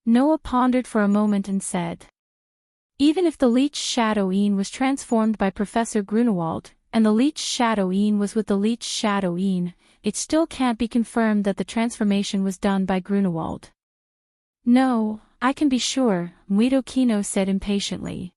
Noah pondered for a moment and said. Even if the leech shadow Ian was transformed by Professor Grunewald, and the leech shadow Ian was with the leech shadow Ian, it still can't be confirmed that the transformation was done by Grunewald. No, I can be sure, Muido Kino said impatiently.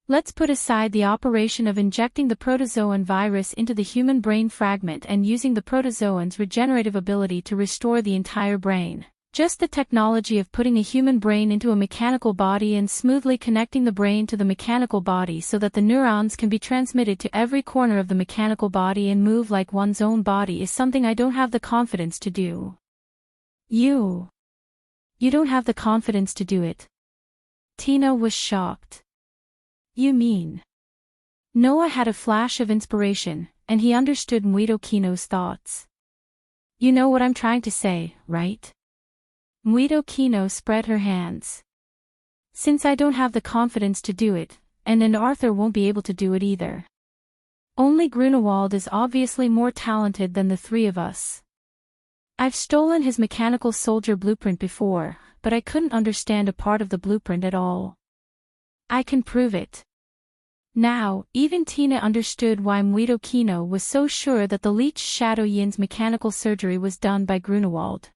Let's put aside the operation of injecting the protozoan virus into the human brain fragment and using the protozoan's regenerative ability to restore the entire brain. Just the technology of putting a human brain into a mechanical body and smoothly connecting the brain to the mechanical body so that the neurons can be transmitted to every corner of the mechanical body and move like one's own body is something I don't have the confidence to do. You don't have the confidence to do it. Tina was shocked. You mean? Noah had a flash of inspiration, and he understood Muido Kino's thoughts. You know what I'm trying to say, right? Muido Kino spread her hands. Since I don't have the confidence to do it, and Arthur won't be able to do it either. Only Grunewald is obviously more talented than the three of us. I've stolen his mechanical soldier blueprint before, but I couldn't understand a part of the blueprint at all. I can prove it. Now, even Tina understood why Muido Kino was so sure that the leech Shadow Yin's mechanical surgery was done by Grunewald.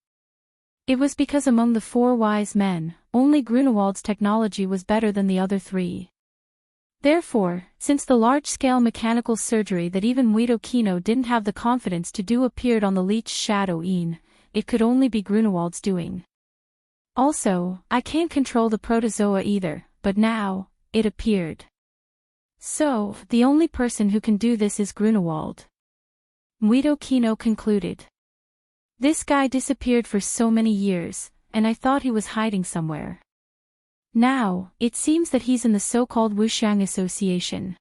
It was because among the four wise men, only Grunewald's technology was better than the other three. Therefore, since the large-scale mechanical surgery that even Muido Kino didn't have the confidence to do appeared on the leech Shadow Yin, it could only be Grunewald's doing. Also, I can't control the protozoa either, but now, it appeared. So, the only person who can do this is Grunewald. Muido Kino concluded. This guy disappeared for so many years, and I thought he was hiding somewhere. Now, it seems that he's in the so-called Wuxiang Association.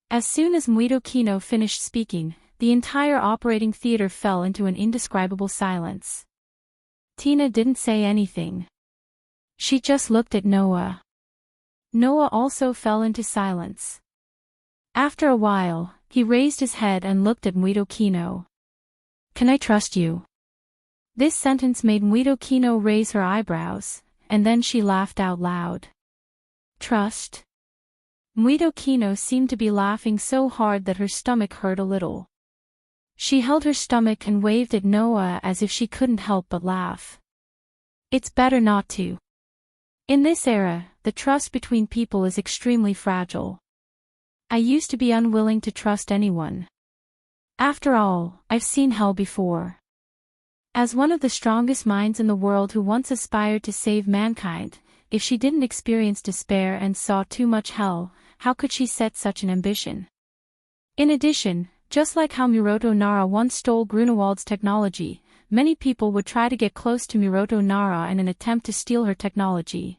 As soon as Muido Kino finished speaking, the entire operating theater fell into an indescribable silence. Tina didn't say anything. She just looked at Noah. Noah also fell into silence. After a while, he raised his head and looked at Muido Kino. Can I trust you? This sentence made Muido Kino raise her eyebrows, and then she laughed out loud. Trust? Muido Kino seemed to be laughing so hard that her stomach hurt a little. She held her stomach and waved at Noah as if she couldn't help but laugh. It's better not to. In this era, the trust between people is extremely fragile. I used to be unwilling to trust anyone. After all, I've seen hell before. As one of the strongest minds in the world who once aspired to save mankind, if she didn't experience despair and saw too much hell, how could she set such an ambition? In addition, just like how Miroto Nara once stole Grunewald's technology, many people would try to get close to Miroto Nara in an attempt to steal her technology.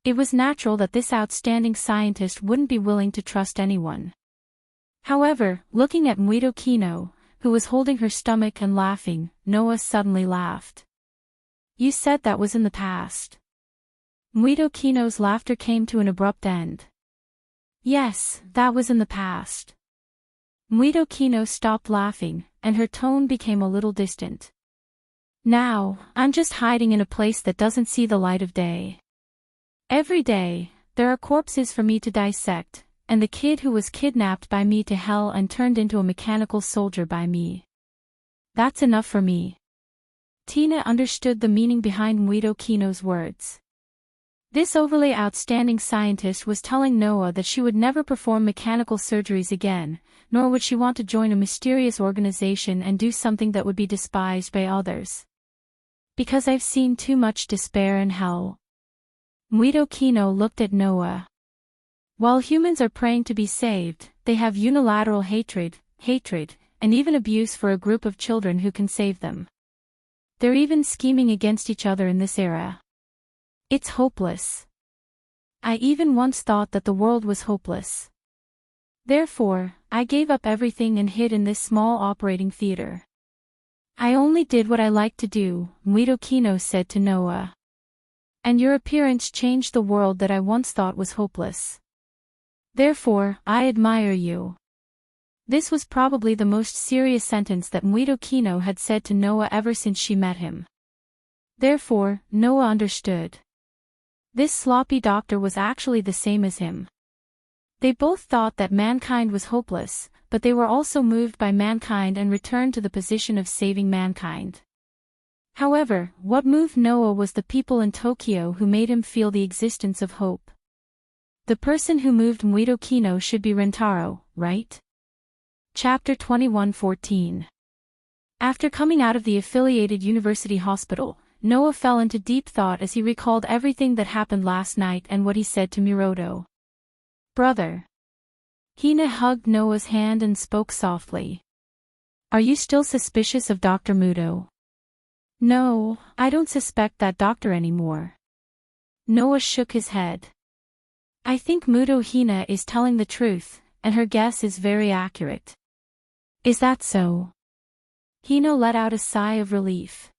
It was natural that this outstanding scientist wouldn't be willing to trust anyone. However, looking at Muido Kino, who was holding her stomach and laughing, Noah suddenly laughed. You said that was in the past. Muido Kino's laughter came to an abrupt end. Yes, that was in the past. Muido Kino stopped laughing, and her tone became a little distant. Now, I'm just hiding in a place that doesn't see the light of day. Every day, there are corpses for me to dissect, and the kid who was kidnapped by me to hell and turned into a mechanical soldier by me. That's enough for me. Tina understood the meaning behind Muido Kino's words. This overly outstanding scientist was telling Noah that she would never perform mechanical surgeries again, nor would she want to join a mysterious organization and do something that would be despised by others. Because I've seen too much despair in hell. Muido Kino looked at Noah. While humans are praying to be saved, they have unilateral hatred, and even abuse for a group of children who can save them. They're even scheming against each other in this era. It's hopeless. I even once thought that the world was hopeless. Therefore, I gave up everything and hid in this small operating theater. I only did what I liked to do, Muido Kino said to Noah. And your appearance changed the world that I once thought was hopeless. Therefore, I admire you. This was probably the most serious sentence that Muido Kino had said to Noah ever since she met him. Therefore, Noah understood. This sloppy doctor was actually the same as him. They both thought that mankind was hopeless, but they were also moved by mankind and returned to the position of saving mankind. However, what moved Noah was the people in Tokyo who made him feel the existence of hope. The person who moved Muido Kino should be Rentaro, right? Chapter 21:14. After coming out of the affiliated university hospital, Noah fell into deep thought as he recalled everything that happened last night and what he said to Miroto. Brother. Hina hugged Noah's hand and spoke softly. Are you still suspicious of Dr. Muto? No, I don't suspect that doctor anymore. Noah shook his head. I think Muto Hina is telling the truth, and her guess is very accurate. Is that so? Hino let out a sigh of relief.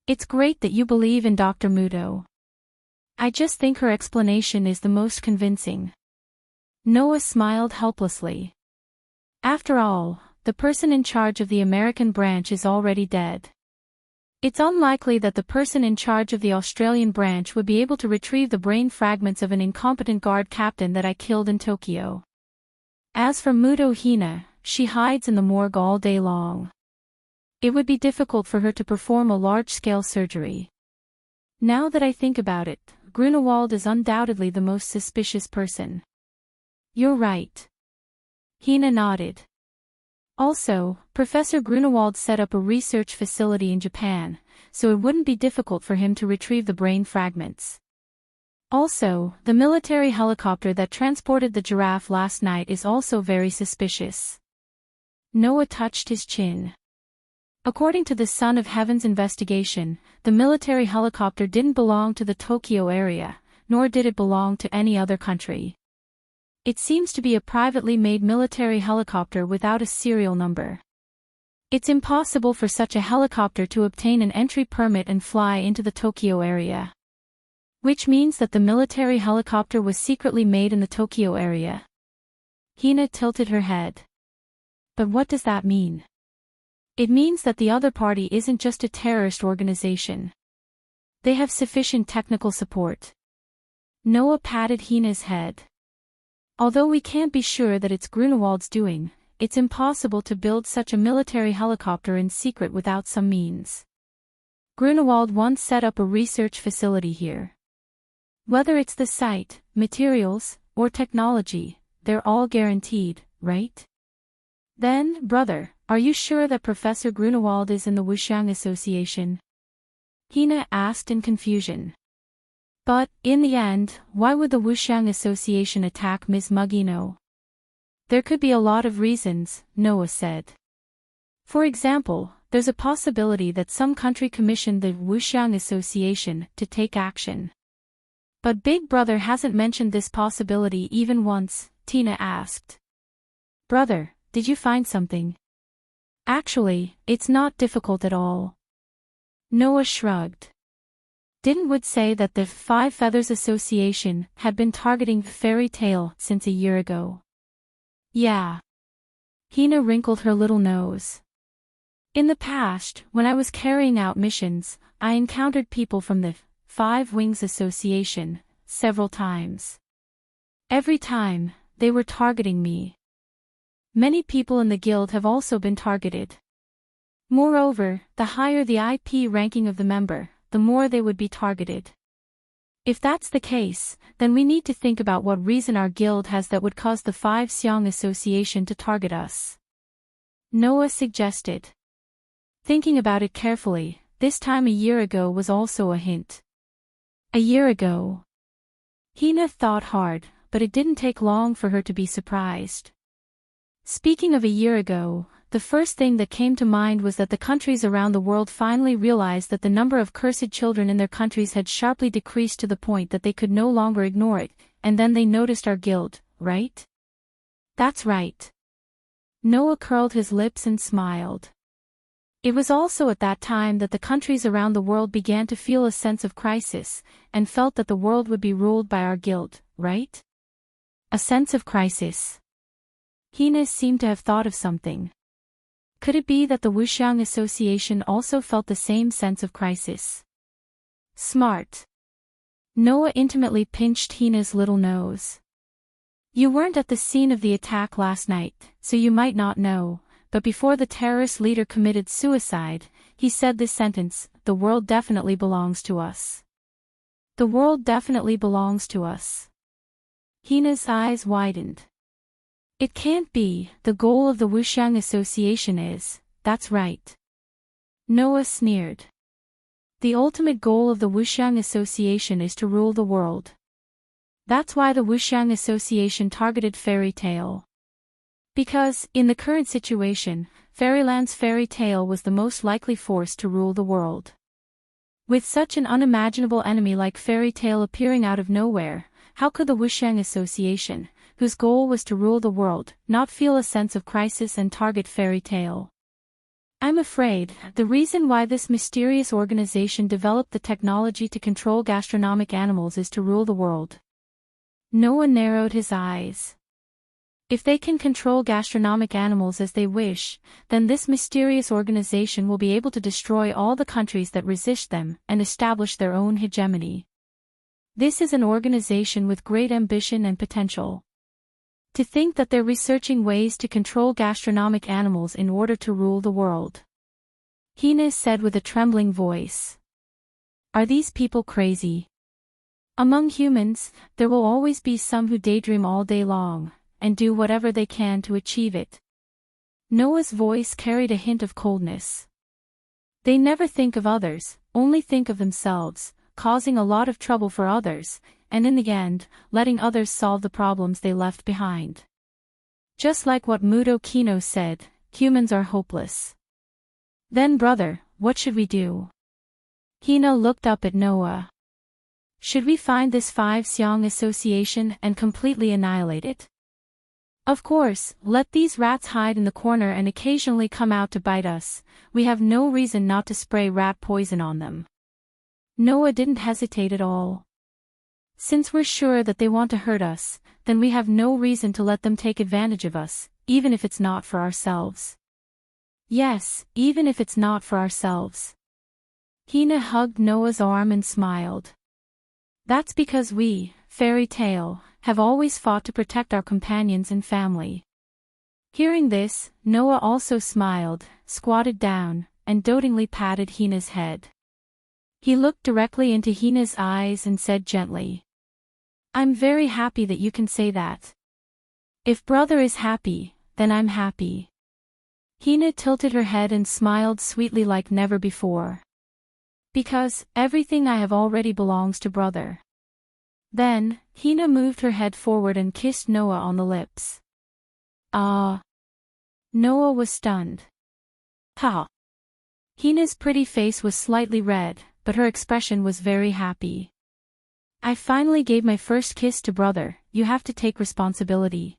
It's great that you believe in Dr. Muto. I just think her explanation is the most convincing. Noah smiled helplessly. After all, the person in charge of the American branch is already dead. It's unlikely that the person in charge of the Australian branch would be able to retrieve the brain fragments of an incompetent guard captain that I killed in Tokyo. As for Muto Hina, she hides in the morgue all day long. It would be difficult for her to perform a large-scale surgery. Now that I think about it, Grunewald is undoubtedly the most suspicious person. You're right. Hina nodded. Also, Professor Grunewald set up a research facility in Japan, so it wouldn't be difficult for him to retrieve the brain fragments. Also, the military helicopter that transported the giraffe last night is also very suspicious. Noah touched his chin. According to the Son of Heaven's investigation, the military helicopter didn't belong to the Tokyo area, nor did it belong to any other country. It seems to be a privately made military helicopter without a serial number. It's impossible for such a helicopter to obtain an entry permit and fly into the Tokyo area. Which means that the military helicopter was secretly made in the Tokyo area. Hina tilted her head. But what does that mean? It means that the other party isn't just a terrorist organization. They have sufficient technical support. Noah patted Hina's head. Although we can't be sure that it's Grunewald's doing, it's impossible to build such a military helicopter in secret without some means. Grunewald once set up a research facility here. Whether it's the site, materials, or technology, they're all guaranteed, right? Then, brother, are you sure that Professor Grunewald is in the Wuxiang Association? Hina asked in confusion. But, in the end, why would the Wuxiang Association attack Ms. Mugino? There could be a lot of reasons, Noah said. For example, there's a possibility that some country commissioned the Wuxiang Association to take action. But Big Brother hasn't mentioned this possibility even once, Tina asked. Brother, did you find something? Actually, it's not difficult at all. Noah shrugged. Didn't Wood say that the Five Feathers Association had been targeting Fairy Tale since a year ago? Yeah. Hina wrinkled her little nose. In the past, when I was carrying out missions, I encountered people from the Five Wings Association several times. Every time, they were targeting me. Many people in the guild have also been targeted. Moreover, the higher the IP ranking of the member, the more they would be targeted. If that's the case, then we need to think about what reason our guild has that would cause the Five Xiong Association to target us. Noah suggested. Thinking about it carefully, this time a year ago was also a hint. A year ago. Hina thought hard, but it didn't take long for her to be surprised. Speaking of a year ago, the first thing that came to mind was that the countries around the world finally realized that the number of cursed children in their countries had sharply decreased to the point that they could no longer ignore it, and then they noticed our guild, right? That's right. Noah curled his lips and smiled. It was also at that time that the countries around the world began to feel a sense of crisis, and felt that the world would be ruled by our guild, right? A sense of crisis. Hina seemed to have thought of something. Could it be that the Wuxiang Association also felt the same sense of crisis? Smart. Noah intimately pinched Hina's little nose. You weren't at the scene of the attack last night, so you might not know, but before the terrorist leader committed suicide, he said this sentence: "The world definitely belongs to us. The world definitely belongs to us." Hina's eyes widened. It can't be. The goal of the Wuxiang Association is. That's right. Noah sneered. The ultimate goal of the Wuxiang Association is to rule the world. That's why the Wuxiang Association targeted Fairy Tale. Because, in the current situation, Fairyland's Fairy Tale was the most likely force to rule the world. With such an unimaginable enemy like Fairy Tale appearing out of nowhere, how could the Wuxiang Association, whose goal was to rule the world, not feel a sense of crisis and target Fairy Tale? I'm afraid, the reason why this mysterious organization developed the technology to control gastronomic animals is to rule the world. Noah narrowed his eyes. If they can control gastronomic animals as they wish, then this mysterious organization will be able to destroy all the countries that resist them and establish their own hegemony. This is an organization with great ambition and potential. To think that they're researching ways to control gastronomic animals in order to rule the world. Hina said with a trembling voice. Are these people crazy? Among humans, there will always be some who daydream all day long, and do whatever they can to achieve it. Noah's voice carried a hint of coldness. They never think of others, only think of themselves, causing a lot of trouble for others, and in the end, letting others solve the problems they left behind. Just like what Muto Kino said, humans are hopeless. Then brother, what should we do? Hina looked up at Noah. Should we find this Five Xiang Association and completely annihilate it? Of course, let these rats hide in the corner and occasionally come out to bite us. We have no reason not to spray rat poison on them. Noah didn't hesitate at all. Since we're sure that they want to hurt us, then we have no reason to let them take advantage of us, even if it's not for ourselves. Yes, even if it's not for ourselves. Hina hugged Noah's arm and smiled. That's because we, Fairy Tale, have always fought to protect our companions and family. Hearing this, Noah also smiled, squatted down, and dotingly patted Hina's head. He looked directly into Hina's eyes and said gently, I'm very happy that you can say that. If brother is happy, then I'm happy. Hina tilted her head and smiled sweetly like never before. Because, everything I have already belongs to brother. Then, Hina moved her head forward and kissed Noah on the lips. Ah! Noah was stunned. Ha! Hina's pretty face was slightly red, but her expression was very happy. I finally gave my first kiss to brother, you have to take responsibility.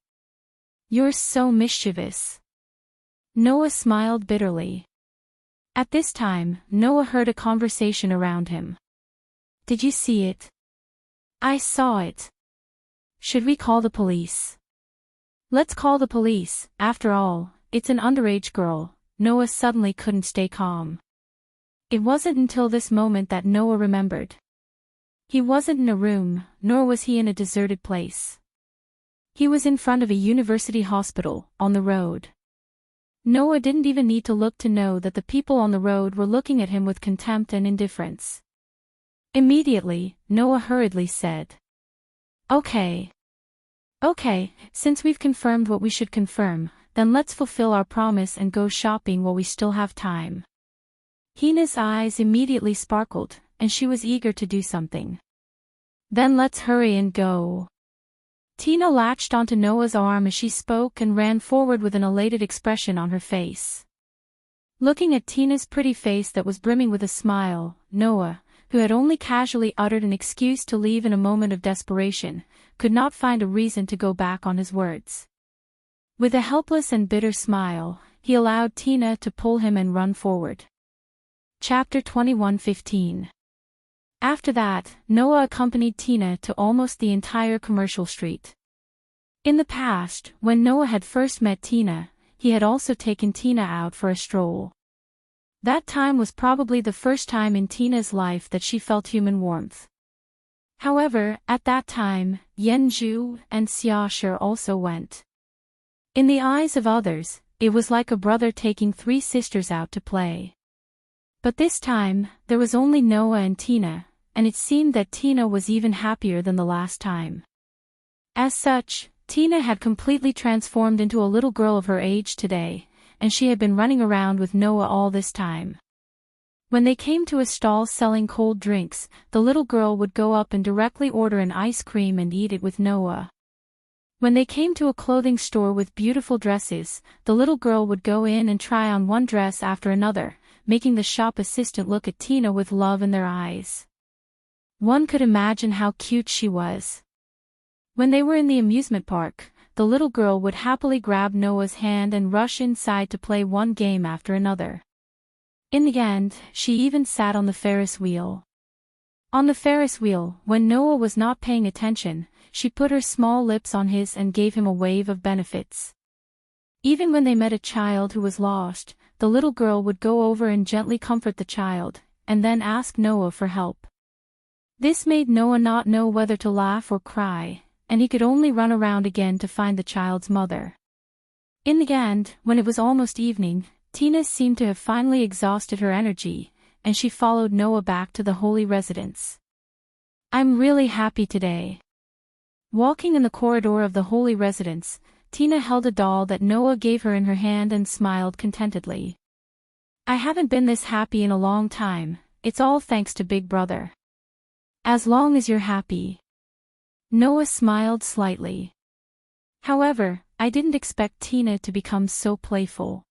You're so mischievous. Noah smiled bitterly. At this time, Noah heard a conversation around him. Did you see it? I saw it. Should we call the police? Let's call the police, after all, it's an underage girl. Noah suddenly couldn't stay calm. It wasn't until this moment that Noah remembered. He wasn't in a room, nor was he in a deserted place. He was in front of a university hospital, on the road. Noah didn't even need to look to know that the people on the road were looking at him with contempt and indifference. Immediately, Noah hurriedly said, Okay, since we've confirmed what we should confirm, then let's fulfill our promise and go shopping while we still have time. Hina's eyes immediately sparkled, and she was eager to do something. Then let's hurry and go. Tina latched onto Noah's arm as she spoke and ran forward with an elated expression on her face. Looking at Tina's pretty face that was brimming with a smile, Noah, who had only casually uttered an excuse to leave in a moment of desperation, could not find a reason to go back on his words. With a helpless and bitter smile, he allowed Tina to pull him and run forward. Chapter 21:15. After that, Noah accompanied Tina to almost the entire commercial street. In the past, when Noah had first met Tina, he had also taken Tina out for a stroll. That time was probably the first time in Tina's life that she felt human warmth. However, at that time, Yenju and Xiaoshi also went. In the eyes of others, it was like a brother taking three sisters out to play. But this time, there was only Noah and Tina, and it seemed that Tina was even happier than the last time. As such, Tina had completely transformed into a little girl of her age today, and she had been running around with Noah all this time. When they came to a stall selling cold drinks, the little girl would go up and directly order an ice cream and eat it with Noah. When they came to a clothing store with beautiful dresses, the little girl would go in and try on one dress after another, making the shop assistant look at Tina with love in their eyes. One could imagine how cute she was. When they were in the amusement park, the little girl would happily grab Noah's hand and rush inside to play one game after another. In the end, she even sat on the Ferris wheel. On the Ferris wheel, when Noah was not paying attention, she put her small lips on his and gave him a wave of benefits. Even when they met a child who was lost, the little girl would go over and gently comfort the child, and then ask Noah for help. This made Noah not know whether to laugh or cry, and he could only run around again to find the child's mother. In the end, when it was almost evening, Tina seemed to have finally exhausted her energy, and she followed Noah back to the holy residence. "I'm really happy today." Walking in the corridor of the holy residence, Tina held a doll that Noah gave her in her hand and smiled contentedly. "I haven't been this happy in a long time, it's all thanks to Big Brother." "As long as you're happy." Noah smiled slightly. However, I didn't expect Tina to become so playful.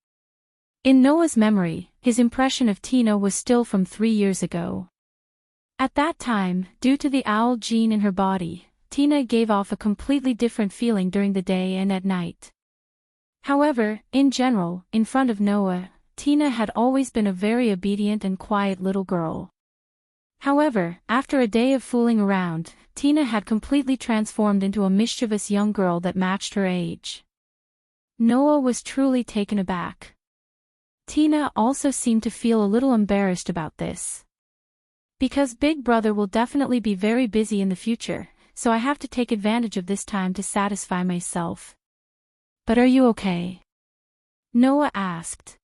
In Noah's memory, his impression of Tina was still from 3 years ago. At that time, due to the owl gene in her body, Tina gave off a completely different feeling during the day and at night. However, in general, in front of Noah, Tina had always been a very obedient and quiet little girl. However, after a day of fooling around, Tina had completely transformed into a mischievous young girl that matched her age. Noah was truly taken aback. Tina also seemed to feel a little embarrassed about this. Because Big Brother will definitely be very busy in the future, so I have to take advantage of this time to satisfy myself. "But are you okay?" Noah asked.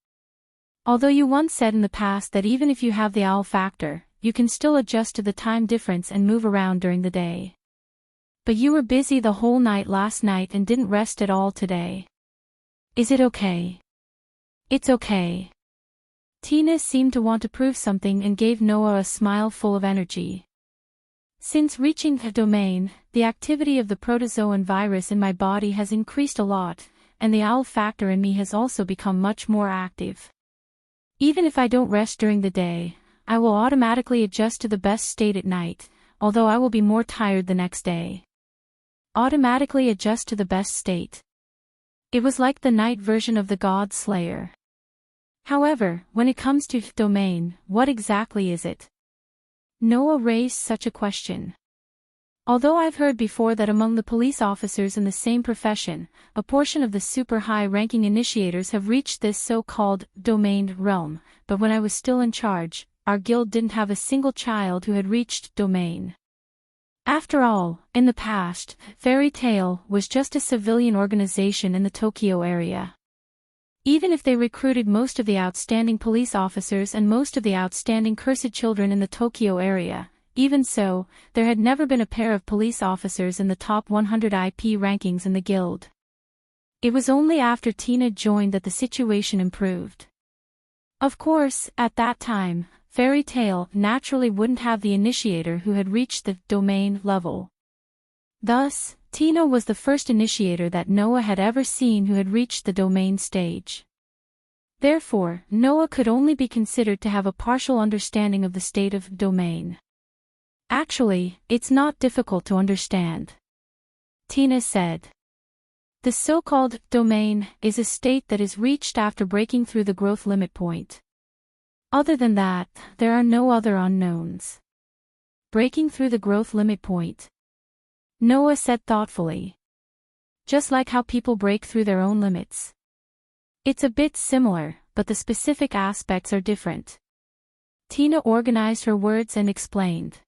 "Although you once said in the past that even if you have the owl factor, you can still adjust to the time difference and move around during the day. But you were busy the whole night last night and didn't rest at all today. Is it okay?" "It's okay." Tina seemed to want to prove something and gave Noah a smile full of energy. "Since reaching the domain, the activity of the protozoan virus in my body has increased a lot, and the owl factor in me has also become much more active. Even if I don't rest during the day, I will automatically adjust to the best state at night, although I will be more tired the next day." Automatically adjust to the best state. It was like the night version of the God Slayer. However, when it comes to domain, what exactly is it? Noah raised such a question. Although I've heard before that among the police officers in the same profession, a portion of the super high-ranking initiators have reached this so-called domained realm, but when I was still in charge, our guild didn't have a single child who had reached domain. After all, in the past, Fairy Tail was just a civilian organization in the Tokyo area. Even if they recruited most of the outstanding police officers and most of the outstanding cursed children in the Tokyo area, even so, there had never been a pair of police officers in the top 100 IP rankings in the guild. It was only after Tina joined that the situation improved. Of course, at that time, Fairy Tail naturally wouldn't have the initiator who had reached the domain level. Thus, Tina was the first initiator that Noah had ever seen who had reached the domain stage. Therefore, Noah could only be considered to have a partial understanding of the state of domain. "Actually, it's not difficult to understand," Tina said. "The so-called domain is a state that is reached after breaking through the growth limit point. Other than that, there are no other unknowns." Breaking through the growth limit point, Noah said thoughtfully. "Just like how people break through their own limits. It's a bit similar, but the specific aspects are different. Tina organized her words and explained.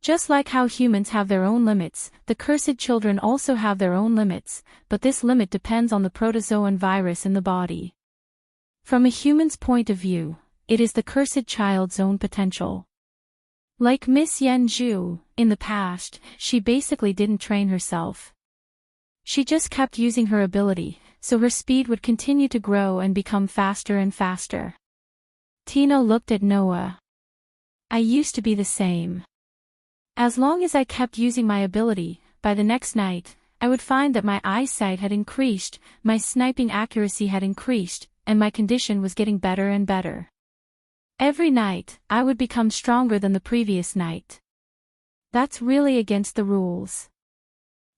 Just like how humans have their own limits, the cursed children also have their own limits, but this limit depends on the protozoan virus in the body. From a human's point of view, it is the cursed child's own potential. Like Miss Yenju, in the past, she basically didn't train herself. She just kept using her ability, so her speed would continue to grow and become faster and faster. Tina looked at Noah. I used to be the same. As long as I kept using my ability, by the next night, I would find that my eyesight had increased, my sniping accuracy had increased, and my condition was getting better and better. Every night, I would become stronger than the previous night. That's really against the rules.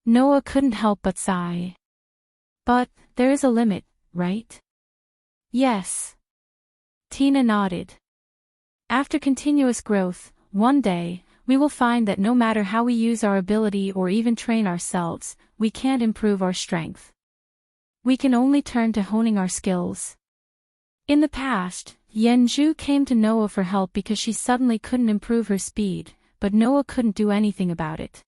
Noah couldn't help but sigh. But, there is a limit, right? Yes. Tina nodded. After continuous growth, one day, we will find that no matter how we use our ability or even train ourselves, we can't improve our strength. We can only turn to honing our skills. In the past, Yenju came to Noah for help because she suddenly couldn't improve her speed, but Noah couldn't do anything about it.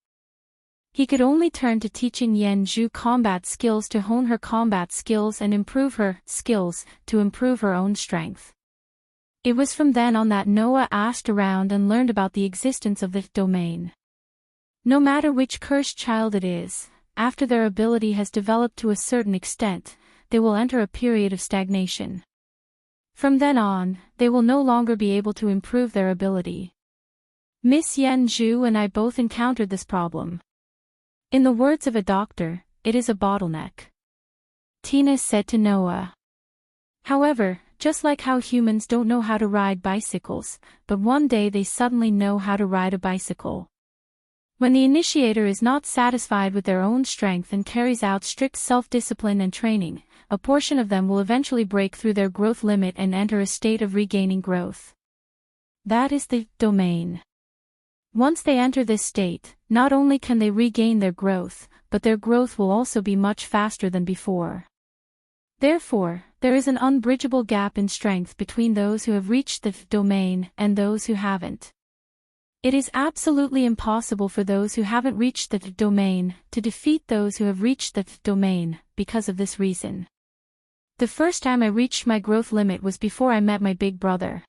He could only turn to teaching Yenju combat skills to hone her combat skills and improve her skills to improve her own strength. It was from then on that Noah asked around and learned about the existence of the domain. No matter which cursed child it is, after their ability has developed to a certain extent, they will enter a period of stagnation. From then on, they will no longer be able to improve their ability. Miss Yenju and I both encountered this problem. In the words of a doctor, it is a bottleneck. Tina said to Noah. However, just like how humans don't know how to ride bicycles, but one day they suddenly know how to ride a bicycle. When the initiator is not satisfied with their own strength and carries out strict self-discipline and training, a portion of them will eventually break through their growth limit and enter a state of regaining growth. That is the domain. Once they enter this state, not only can they regain their growth, but their growth will also be much faster than before. Therefore, there is an unbridgeable gap in strength between those who have reached the domain and those who haven't. It is absolutely impossible for those who haven't reached the domain to defeat those who have reached the domain because of this reason. The first time I reached my growth limit was before I met my big brother.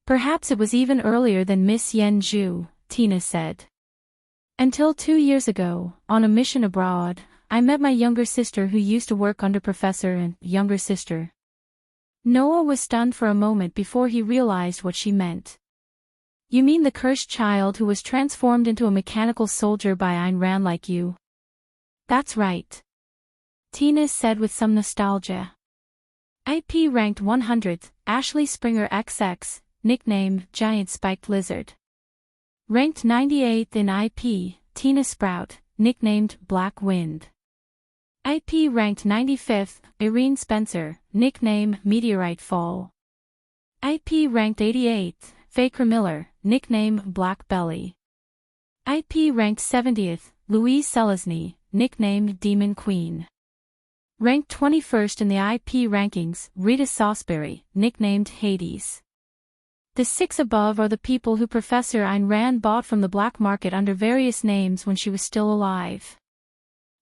Perhaps it was even earlier than Miss Yenju, Tina said. Until 2 years ago, on a mission abroad, I met my younger sister who used to work under Professor and younger sister. Noah was stunned for a moment before he realized what she meant. You mean the cursed child who was transformed into a mechanical soldier by Ayn Rand like you? That's right. Tina said with some nostalgia. IP ranked 100th, Ashley Springer XX, nickname Giant Spiked Lizard. Ranked 98th in IP, Tina Sprout, nicknamed Black Wind. IP ranked 95th, Irene Spencer, nickname Meteorite Fall. IP ranked 88th, Faker Miller, nickname Black Belly. IP ranked 70th, Louise Selesny, nickname Demon Queen. Ranked 21st in the IP rankings, Rita Salisbury, nicknamed Hades. The 6 above are the people who Professor Ayn Rand bought from the black market under various names when she was still alive.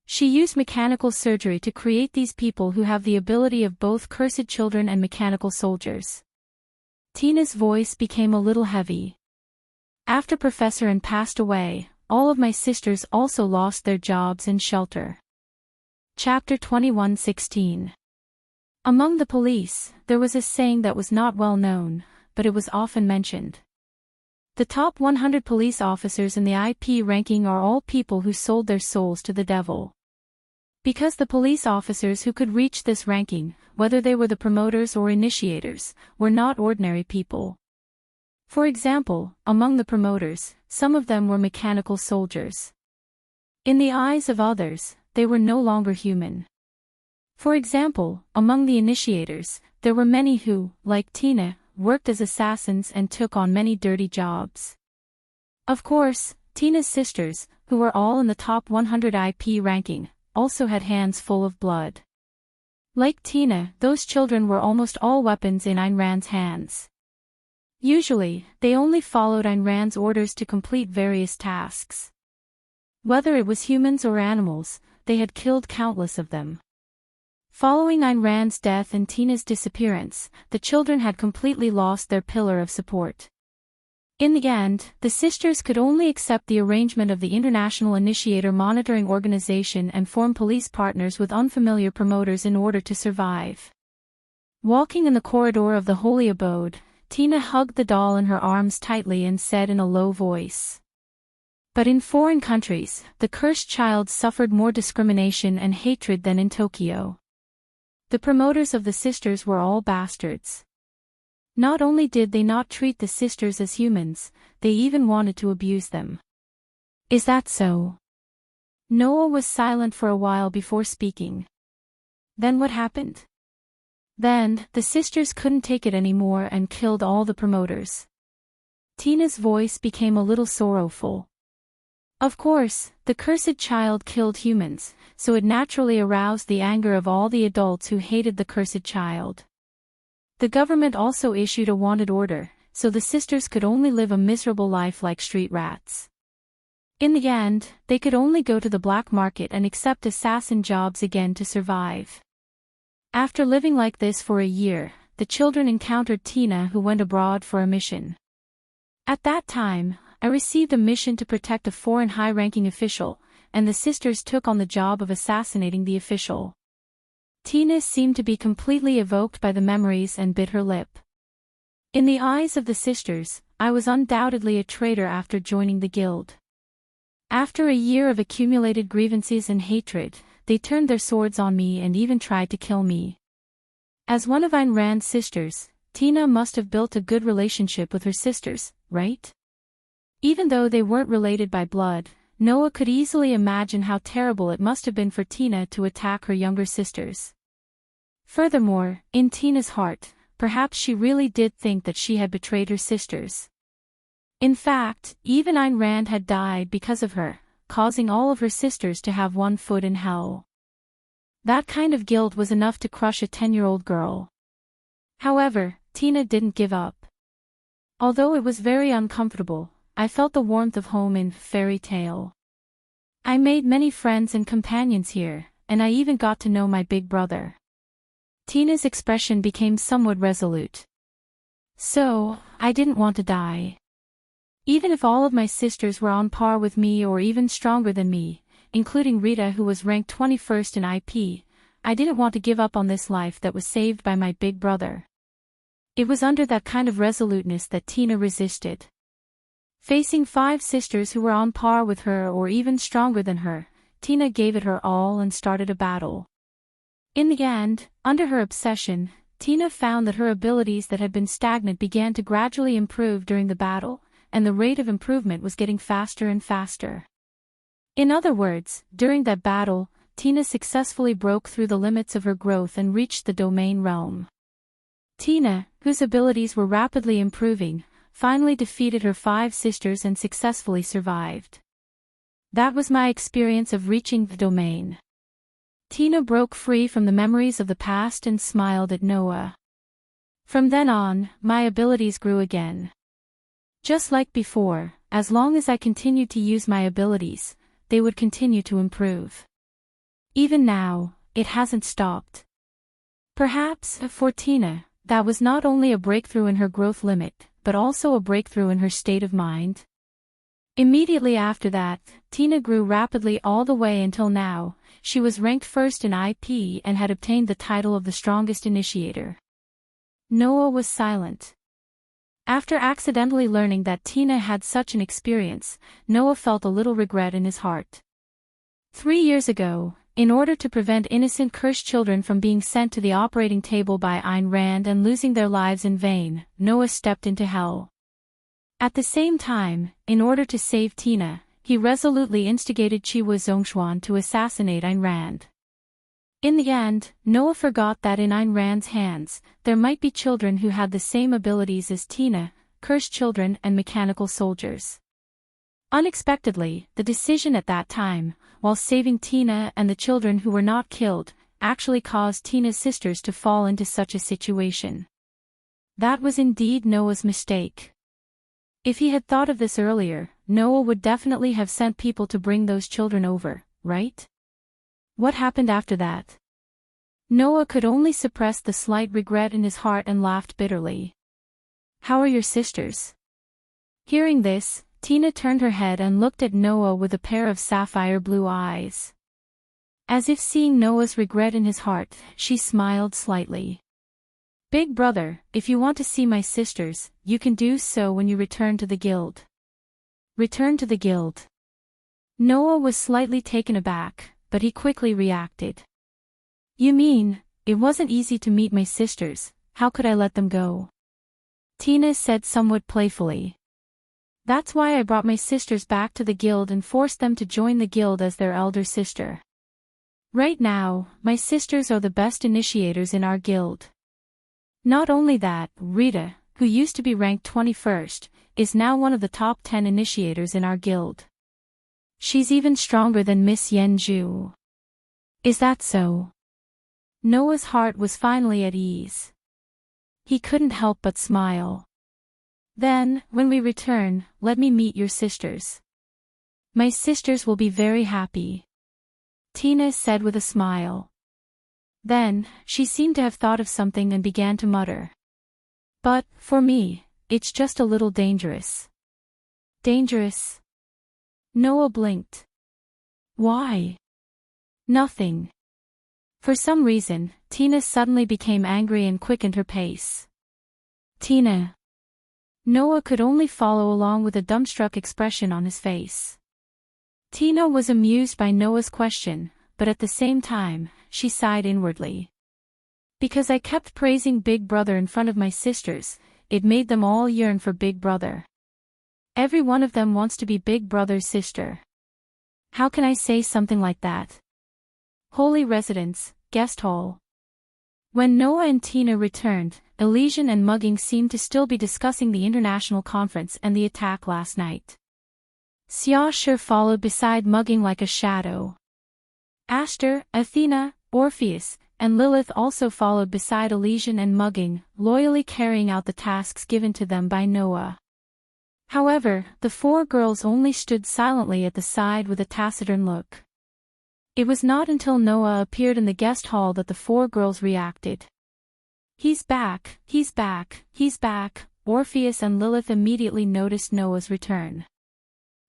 She used mechanical surgery to create these people who have the ability of both cursed children and mechanical soldiers. Tina's voice became a little heavy. After Professor Ayn passed away, all of my sisters also lost their jobs and shelter. Chapter 21:16. Among the police, there was a saying that was not well known, but it was often mentioned. The top 100 police officers in the IP ranking are all people who sold their souls to the devil. Because the police officers who could reach this ranking, whether they were the promoters or initiators, were not ordinary people. For example, among the promoters, some of them were mechanical soldiers. In the eyes of others, they were no longer human. For example, among the initiators, there were many who, like Tina, worked as assassins and took on many dirty jobs. Of course, Tina's sisters, who were all in the top 100 IP ranking, also had hands full of blood. Like Tina, those children were almost all weapons in Ayn Rand's hands. Usually, they only followed Ayn Rand's orders to complete various tasks. Whether it was humans or animals, they had killed countless of them. Following Ayn Rand's death and Tina's disappearance, the children had completely lost their pillar of support. In the end, the sisters could only accept the arrangement of the International Initiator Monitoring Organization and form police partners with unfamiliar promoters in order to survive. Walking in the corridor of the holy abode, Tina hugged the doll in her arms tightly and said in a low voice. But in foreign countries, the cursed child suffered more discrimination and hatred than in Tokyo. The promoters of the sisters were all bastards. Not only did they not treat the sisters as humans, they even wanted to abuse them. Is that so? Noah was silent for a while before speaking. Then what happened? Then, the sisters couldn't take it anymore and killed all the promoters. Tina's voice became a little sorrowful. Of course, the cursed child killed humans, so it naturally aroused the anger of all the adults who hated the cursed child. The government also issued a wanted order, so the sisters could only live a miserable life like street rats. In the end, they could only go to the black market and accept assassin jobs again to survive. After living like this for a year, the children encountered Tina, who went abroad for a mission. At that time, I received a mission to protect a foreign high-ranking official, and the sisters took on the job of assassinating the official. Tina seemed to be completely evoked by the memories and bit her lip. In the eyes of the sisters, I was undoubtedly a traitor after joining the guild. After a year of accumulated grievances and hatred, they turned their swords on me and even tried to kill me. As one of Ayn Rand's sisters, Tina must have built a good relationship with her sisters, right? Even though they weren't related by blood, Noah could easily imagine how terrible it must have been for Tina to attack her younger sisters. Furthermore, in Tina's heart, perhaps she really did think that she had betrayed her sisters. In fact, even Ayn Rand had died because of her, causing all of her sisters to have one foot in hell. That kind of guilt was enough to crush a 10-year-old girl. However, Tina didn't give up. Although it was very uncomfortable, I felt the warmth of home in Fairy Tale. I made many friends and companions here, and I even got to know my big brother. Tina's expression became somewhat resolute. So, I didn't want to die. Even if all of my sisters were on par with me or even stronger than me, including Rita, who was ranked 21st in IP, I didn't want to give up on this life that was saved by my big brother. It was under that kind of resoluteness that Tina resisted. Facing 5 sisters who were on par with her or even stronger than her, Tina gave it her all and started a battle. In the end, under her obsession, Tina found that her abilities that had been stagnant began to gradually improve during the battle, and the rate of improvement was getting faster and faster. In other words, during that battle, Tina successfully broke through the limits of her growth and reached the domain realm. Tina, whose abilities were rapidly improving, finally defeated her 5 sisters and successfully survived. That was my experience of reaching the domain. Tina broke free from the memories of the past and smiled at Noah. From then on, my abilities grew again. Just like before, as long as I continued to use my abilities, they would continue to improve. Even now, it hasn't stopped. Perhaps, for Tina, that was not only a breakthrough in her growth limit, but also a breakthrough in her state of mind. Immediately after that, Tina grew rapidly all the way until now. She was ranked first in IP and had obtained the title of the strongest initiator. Noah was silent. After accidentally learning that Tina had such an experience, Noah felt a little regret in his heart. 3 years ago, in order to prevent innocent cursed children from being sent to the operating table by Ayn Rand and losing their lives in vain, Noah stepped into hell. At the same time, in order to save Tina, he resolutely instigated Chiwa Zhongshuan to assassinate Ayn Rand. In the end, Noah forgot that in Ayn Rand's hands, there might be children who had the same abilities as Tina, cursed children and mechanical soldiers. Unexpectedly, the decision at that time, while saving Tina and the children who were not killed, actually caused Tina's sisters to fall into such a situation. That was indeed Noah's mistake. If he had thought of this earlier, Noah would definitely have sent people to bring those children over, right? What happened after that? Noah could only suppress the slight regret in his heart and laughed bitterly. How are your sisters? Hearing this, Tina turned her head and looked at Noah with a pair of sapphire blue eyes. As if seeing Noah's regret in his heart, she smiled slightly. Big brother, if you want to see my sisters, you can do so when you return to the guild. Return to the guild. Noah was slightly taken aback, but he quickly reacted. You mean, it wasn't easy to meet my sisters, how could I let them go? Tina said somewhat playfully. That's why I brought my sisters back to the guild and forced them to join the guild as their elder sister. Right now, my sisters are the best initiators in our guild. Not only that, Rita, who used to be ranked 21st, is now one of the top 10 initiators in our guild. She's even stronger than Miss Yenju. Is that so? Noah's heart was finally at ease. He couldn't help but smile. Then, when we return, let me meet your sisters. My sisters will be very happy. Tina said with a smile. Then, she seemed to have thought of something and began to mutter. But, for me, it's just a little dangerous. Dangerous? Noah blinked. Why? Nothing. For some reason, Tina suddenly became angry and quickened her pace. Tina. Noah could only follow along with a dumbstruck expression on his face. Tina was amused by Noah's question, but at the same time, she sighed inwardly. Because I kept praising Big Brother in front of my sisters, it made them all yearn for Big Brother. Every one of them wants to be Big Brother's sister. How can I say something like that? Holy Residence, Guest Hall. When Noah and Tina returned, Elysian and Mugging seemed to still be discussing the international conference and the attack last night. Xiaoshe followed beside Mugging like a shadow. Aster, Athena, Orpheus, and Lilith also followed beside Elysian and Mugging, loyally carrying out the tasks given to them by Noah. However, the four girls only stood silently at the side with a taciturn look. It was not until Noah appeared in the guest hall that the four girls reacted. He's back, he's back, he's back. Orpheus and Lilith immediately noticed Noah's return.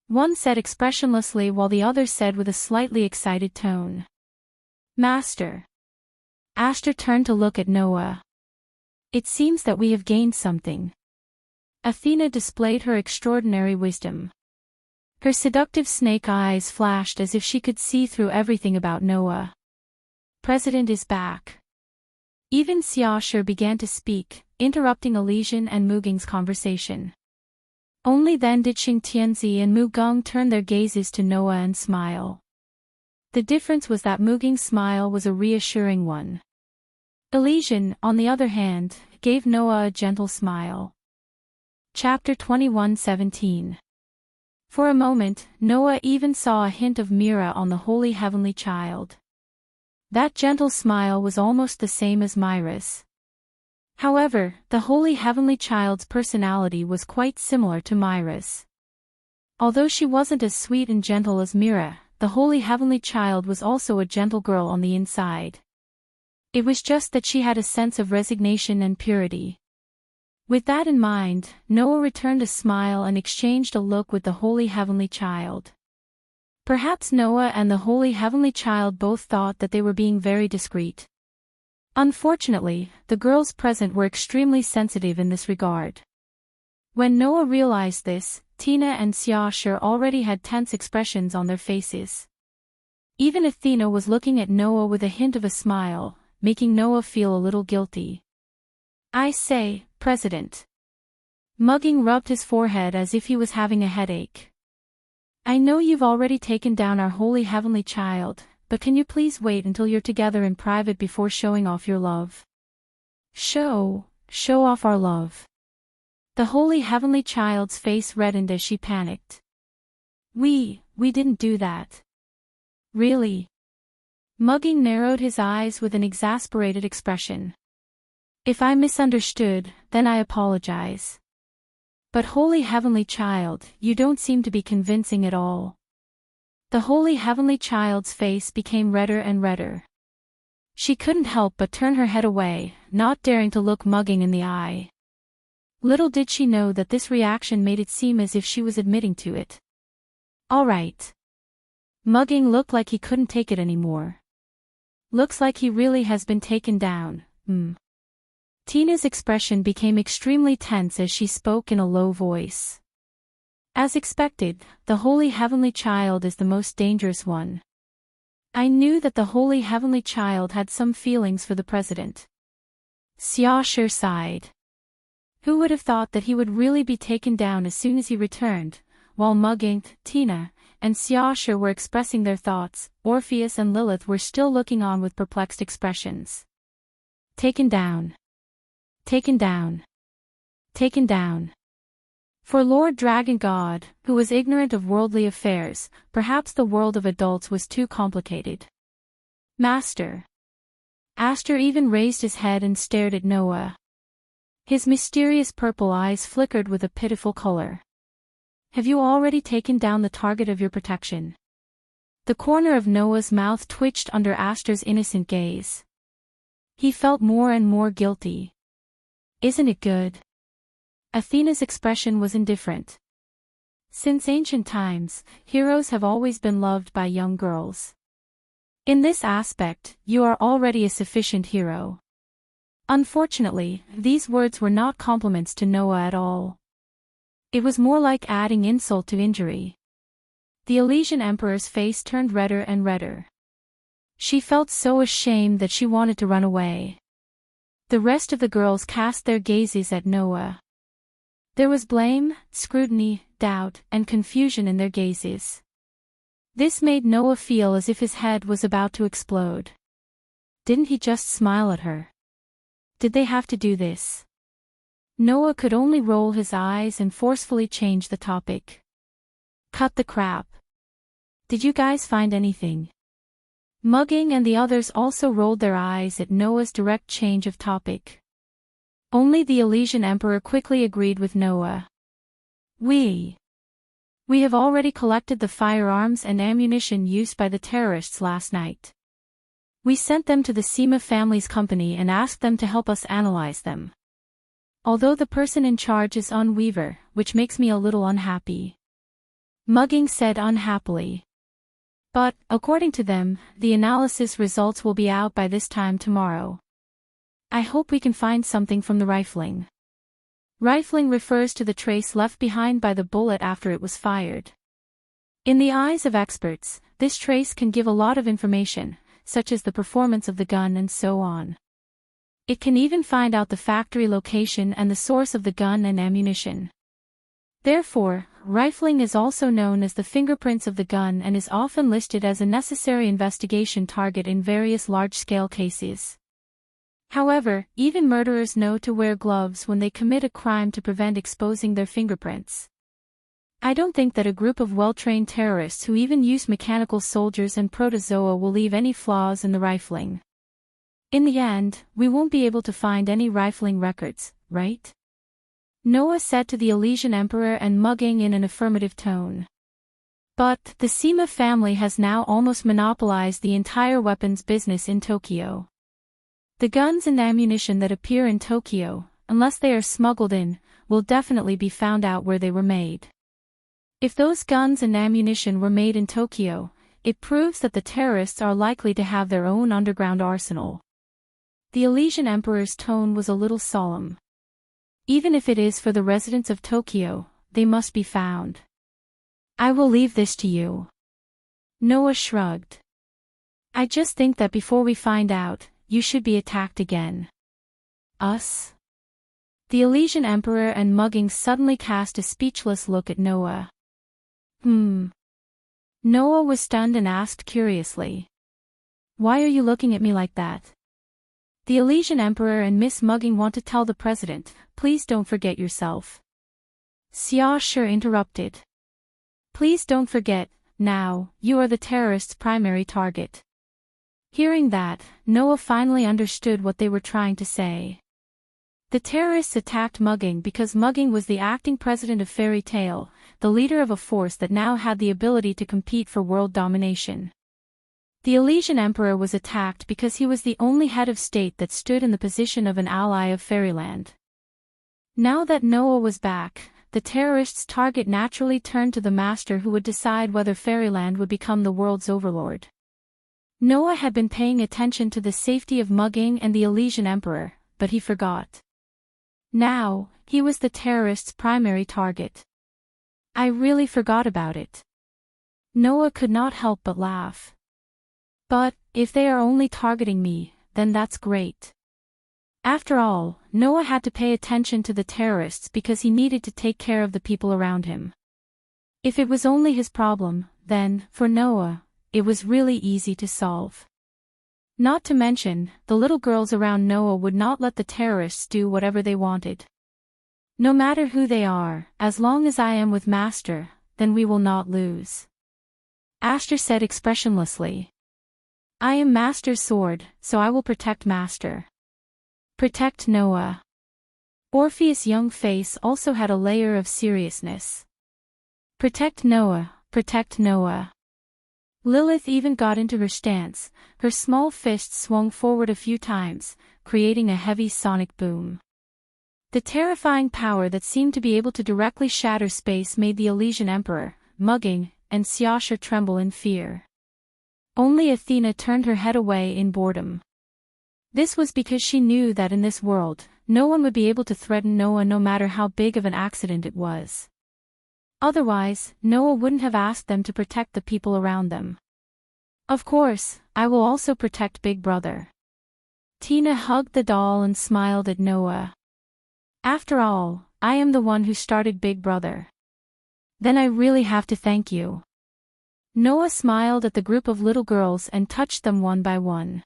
One said expressionlessly while the other said with a slightly excited tone. Master. Aster turned to look at Noah. It seems that we have gained something. Athena displayed her extraordinary wisdom. Her seductive snake eyes flashed as if she could see through everything about Noah. President is back. Even Xiaoshe began to speak, interrupting Elysian and Muging's conversation. Only then did Xingtianzi and Mugung turn their gazes to Noah and smile. The difference was that Muging's smile was a reassuring one. Elysian, on the other hand, gave Noah a gentle smile. Chapter 21:17. For a moment, Noah even saw a hint of Mira on the Holy Heavenly Child. That gentle smile was almost the same as Myra's. However, the Holy Heavenly Child's personality was quite similar to Myra's. Although she wasn't as sweet and gentle as Mira, the Holy Heavenly Child was also a gentle girl on the inside. It was just that she had a sense of resignation and purity. With that in mind, Noah returned a smile and exchanged a look with the Holy Heavenly Child. Perhaps Noah and the Holy Heavenly Child both thought that they were being very discreet. Unfortunately, the girls present were extremely sensitive in this regard. When Noah realized this, Tina and Xiaoshe already had tense expressions on their faces. Even Athena was looking at Noah with a hint of a smile, making Noah feel a little guilty. I say, President. Mugging rubbed his forehead as if he was having a headache. I know you've already taken down our Holy Heavenly Child, but can you please wait until you're together in private before showing off your love? Show off our love. The Holy Heavenly Child's face reddened as she panicked. We didn't do that. Really? Mugging narrowed his eyes with an exasperated expression. If I misunderstood, then I apologize. But Holy Heavenly Child, you don't seem to be convincing at all. The Holy Heavenly Child's face became redder and redder. She couldn't help but turn her head away, not daring to look Mugging in the eye. Little did she know that this reaction made it seem as if she was admitting to it. All right. Mugging looked like he couldn't take it anymore. Looks like he really has been taken down, Tina's expression became extremely tense as she spoke in a low voice. As expected, the Holy Heavenly Child is the most dangerous one. I knew that the Holy Heavenly Child had some feelings for the president. Xiaoshi sighed. Who would have thought that he would really be taken down as soon as he returned? While Mugging, Tina, and Xiaoshi were expressing their thoughts, Orpheus and Lilith were still looking on with perplexed expressions. Taken down. Taken down. Taken down. For Lord Dragon God, who was ignorant of worldly affairs, perhaps the world of adults was too complicated. Master. Aster even raised his head and stared at Noah. His mysterious purple eyes flickered with a pitiful color. Have you already taken down the target of your protection? The corner of Noah's mouth twitched under Aster's innocent gaze. He felt more and more guilty. Isn't it good? Athena's expression was indifferent. Since ancient times, heroes have always been loved by young girls. In this aspect, you are already a sufficient hero. Unfortunately, these words were not compliments to Noah at all. It was more like adding insult to injury. The Elysian Emperor's face turned redder and redder. She felt so ashamed that she wanted to run away. The rest of the girls cast their gazes at Noah. There was blame, scrutiny, doubt, and confusion in their gazes. This made Noah feel as if his head was about to explode. Didn't he just smile at her? Did they have to do this? Noah could only roll his eyes and forcefully change the topic. Cut the crap. Did you guys find anything? Mugging and the others also rolled their eyes at Noah's direct change of topic. Only the Elysian Emperor quickly agreed with Noah. We have already collected the firearms and ammunition used by the terrorists last night. We sent them to the Sima family's company and asked them to help us analyze them. Although the person in charge is Weaver, which makes me a little unhappy. Mugging said unhappily. But, according to them, the analysis results will be out by this time tomorrow. I hope we can find something from the rifling. Rifling refers to the trace left behind by the bullet after it was fired. In the eyes of experts, this trace can give a lot of information, such as the performance of the gun and so on. It can even find out the factory location and the source of the gun and ammunition. Therefore, rifling is also known as the fingerprints of the gun and is often listed as a necessary investigation target in various large-scale cases. However, even murderers know to wear gloves when they commit a crime to prevent exposing their fingerprints. I don't think that a group of well-trained terrorists who even use mechanical soldiers and protozoa will leave any flaws in the rifling. In the end, we won't be able to find any rifling records, right? Noah said to the Elysian Emperor and Mugging in an affirmative tone. But, the Sima family has now almost monopolized the entire weapons business in Tokyo. The guns and ammunition that appear in Tokyo, unless they are smuggled in, will definitely be found out where they were made. If those guns and ammunition were made in Tokyo, it proves that the terrorists are likely to have their own underground arsenal. The Elysian Emperor's tone was a little solemn. Even if it is for the residents of Tokyo, they must be found. I will leave this to you. Noah shrugged. I just think that before we find out, you should be attacked again. Us? The Elysian Emperor and Mugging suddenly cast a speechless look at Noah. Noah was stunned and asked curiously. Why are you looking at me like that? The Elysian Emperor and Miss Mugging want to tell the president, please don't forget yourself. Xiaoshi interrupted. Please don't forget, now, you are the terrorists' primary target. Hearing that, Noah finally understood what they were trying to say. The terrorists attacked Mugging because Mugging was the acting president of Fairy Tale, the leader of a force that now had the ability to compete for world domination. The Elysian Emperor was attacked because he was the only head of state that stood in the position of an ally of Fairyland. Now that Noah was back, the terrorists' target naturally turned to the master who would decide whether Fairyland would become the world's overlord. Noah had been paying attention to the safety of Mugging and the Elysian Emperor, but he forgot. Now, he was the terrorists' primary target. I really forgot about it. Noah could not help but laugh. But, if they are only targeting me, then that's great. After all, Noah had to pay attention to the terrorists because he needed to take care of the people around him. If it was only his problem, then, for Noah, it was really easy to solve. Not to mention, the little girls around Noah would not let the terrorists do whatever they wanted. No matter who they are, as long as I am with Master, then we will not lose. Aster said expressionlessly. I am Master's sword, so I will protect Master. Protect Noah. Orpheus' young face also had a layer of seriousness. Protect Noah, protect Noah. Lilith even got into her stance, her small fist swung forward a few times, creating a heavy sonic boom. The terrifying power that seemed to be able to directly shatter space made the Elysian Emperor, Mugging, and Xiaxia tremble in fear. Only Athena turned her head away in boredom. This was because she knew that in this world, no one would be able to threaten Noah no matter how big of an accident it was. Otherwise, Noah wouldn't have asked them to protect the people around them. Of course, I will also protect Big Brother. Tina hugged the doll and smiled at Noah. After all, I am the one who started Big Brother. Then I really have to thank you. Noah smiled at the group of little girls and touched them one by one.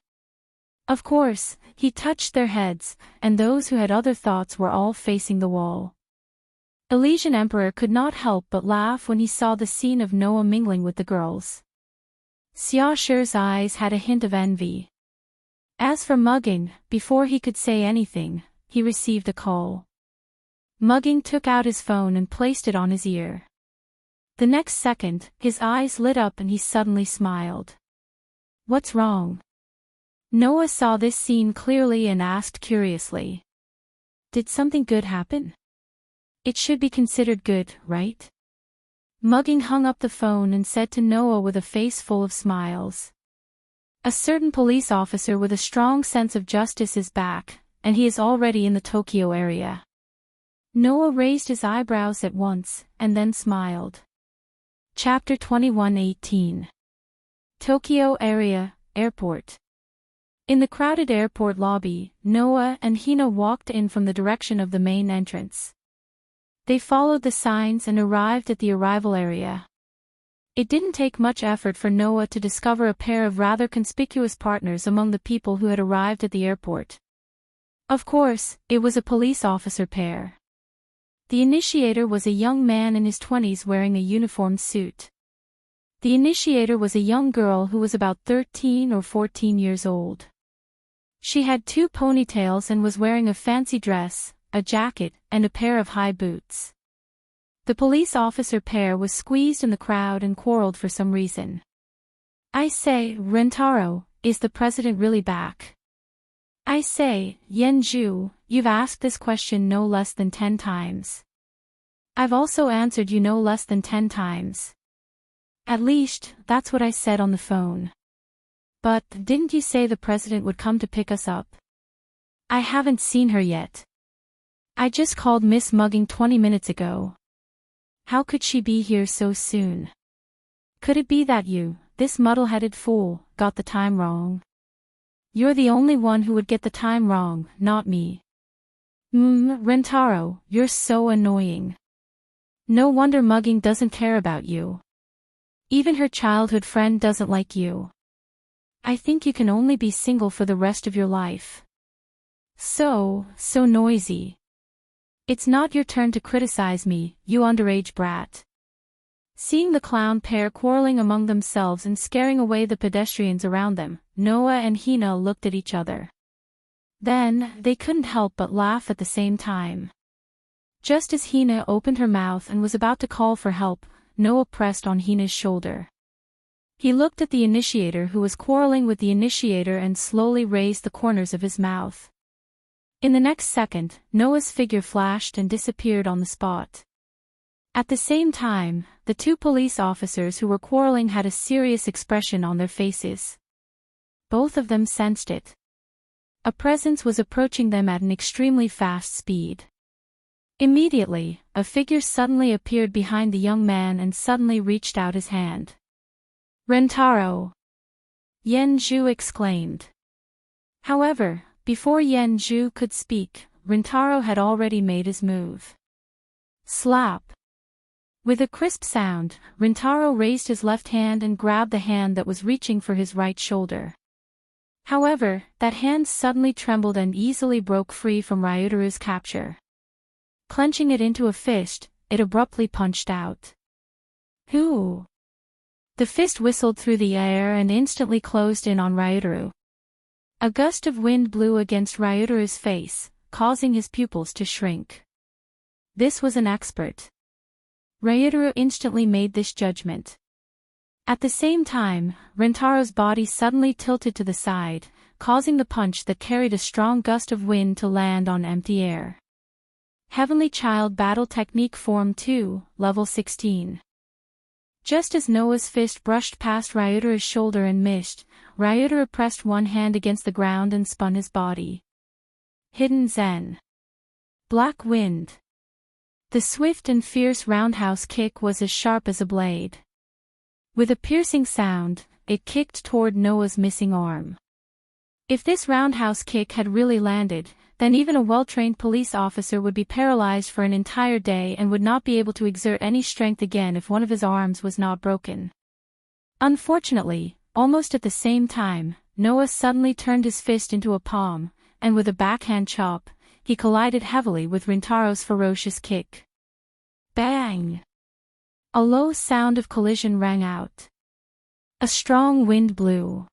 Of course, he touched their heads, and those who had other thoughts were all facing the wall. Elysian Emperor could not help but laugh when he saw the scene of Noah mingling with the girls. Xiaxia's eyes had a hint of envy. As for Mugging, before he could say anything, he received a call. Mugging took out his phone and placed it on his ear. The next second, his eyes lit up and he suddenly smiled. What's wrong? Noah saw this scene clearly and asked curiously. Did something good happen? It should be considered good, right? Mugging hung up the phone and said to Noah with a face full of smiles. A certain police officer with a strong sense of justice is back, and he is already in the Tokyo area. Noah raised his eyebrows at once, and then smiled. Chapter 21:18. Tokyo Area, Airport. In the crowded airport lobby, Noah and Hina walked in from the direction of the main entrance. They followed the signs and arrived at the arrival area. It didn't take much effort for Noah to discover a pair of rather conspicuous partners among the people who had arrived at the airport. Of course, it was a police officer pair. The initiator was a young man in his 20s wearing a uniformed suit. The initiator was a young girl who was about 13 or 14 years old. She had 2 ponytails and was wearing a fancy dress, a jacket, and a pair of high boots. The police officer pair was squeezed in the crowd and quarreled for some reason. I say, Rentaro, is the president really back? I say, Yenju, you've asked this question no less than 10 times. I've also answered you no less than 10 times. At least, that's what I said on the phone. But, didn't you say the president would come to pick us up? I haven't seen her yet. I just called Miss Mugging 20 minutes ago. How could she be here so soon? Could it be that you, this muddle-headed fool, got the time wrong? You're the only one who would get the time wrong, not me. Rentaro, you're so annoying. No wonder Mugging doesn't care about you. Even her childhood friend doesn't like you. I think you can only be single for the rest of your life. So noisy. It's not your turn to criticize me, you underage brat. Seeing the clown pair quarreling among themselves and scaring away the pedestrians around them, Noah and Hina looked at each other. Then, they couldn't help but laugh at the same time. Just as Hina opened her mouth and was about to call for help, Noah pressed on Hina's shoulder. He looked at the initiator who was quarreling with the initiator and slowly raised the corners of his mouth. In the next second, Noah's figure flashed and disappeared on the spot. At the same time, the two police officers who were quarreling had a serious expression on their faces. Both of them sensed it. A presence was approaching them at an extremely fast speed. Immediately, a figure suddenly appeared behind the young man and suddenly reached out his hand. "Rentaro!" Yen Zhu exclaimed. However, before Yen Zhu could speak, Rentaro had already made his move. Slap! With a crisp sound, Rentaro raised his left hand and grabbed the hand that was reaching for his right shoulder. However, that hand suddenly trembled and easily broke free from Ryutaru's capture. Clenching it into a fist, it abruptly punched out. "Who?" The fist whistled through the air and instantly closed in on Ryutaru. A gust of wind blew against Ryutaru's face, causing his pupils to shrink. This was an expert. Ryutaru instantly made this judgment. At the same time, Rentaro's body suddenly tilted to the side, causing the punch that carried a strong gust of wind to land on empty air. Heavenly Child Battle Technique Form 2, Level 16. Just as Noah's fist brushed past Ryutaru's shoulder and missed, Ryutaru pressed one hand against the ground and spun his body. Hidden Zen. Black Wind. The swift and fierce roundhouse kick was as sharp as a blade. With a piercing sound, it kicked toward Noah's missing arm. If this roundhouse kick had really landed, then even a well-trained police officer would be paralyzed for an entire day and would not be able to exert any strength again if one of his arms was not broken. Unfortunately, almost at the same time, Noah suddenly turned his fist into a palm, and with a backhand chop, he collided heavily with Rentaro's ferocious kick. Bang! A low sound of collision rang out. A strong wind blew.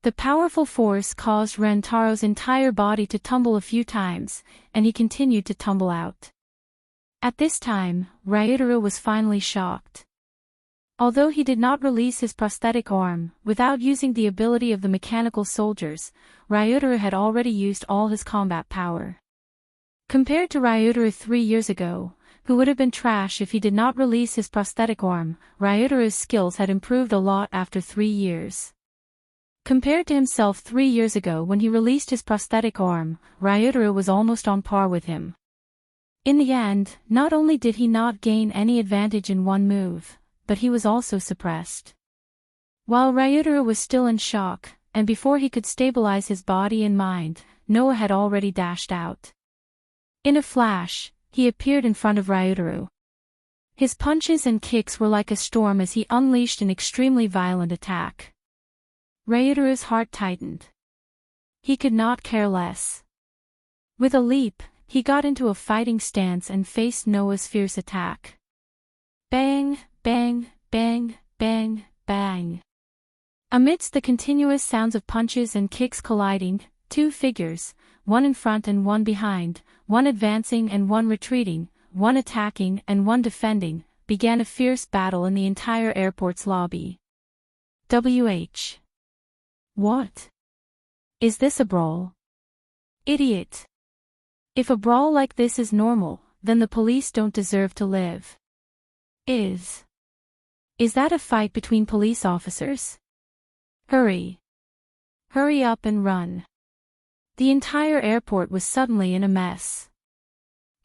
The powerful force caused Rentaro's entire body to tumble a few times, and he continued to tumble out. At this time, Ryutaru was finally shocked. Although he did not release his prosthetic arm, without using the ability of the mechanical soldiers, Ryutaru had already used all his combat power. Compared to Ryutaru 3 years ago, who would have been trash if he did not release his prosthetic arm, Ryutaru's skills had improved a lot after 3 years. Compared to himself 3 years ago when he released his prosthetic arm, Ryutaru was almost on par with him. In the end, not only did he not gain any advantage in one move, but he was also suppressed. While Ryutaru was still in shock, and before he could stabilize his body and mind, Noah had already dashed out. In a flash, he appeared in front of Ryutaru. His punches and kicks were like a storm as he unleashed an extremely violent attack. Ryutaru's heart tightened. He could not care less. With a leap, he got into a fighting stance and faced Noah's fierce attack. Bang, bang, bang, bang, bang. Amidst the continuous sounds of punches and kicks colliding, two figures, one in front and one behind, one advancing and one retreating, one attacking and one defending, began a fierce battle in the entire airport's lobby. WH. What? Is this a brawl? Idiot. If a brawl like this is normal, then the police don't deserve to live. Is that a fight between police officers? Hurry. Hurry up and run. The entire airport was suddenly in a mess.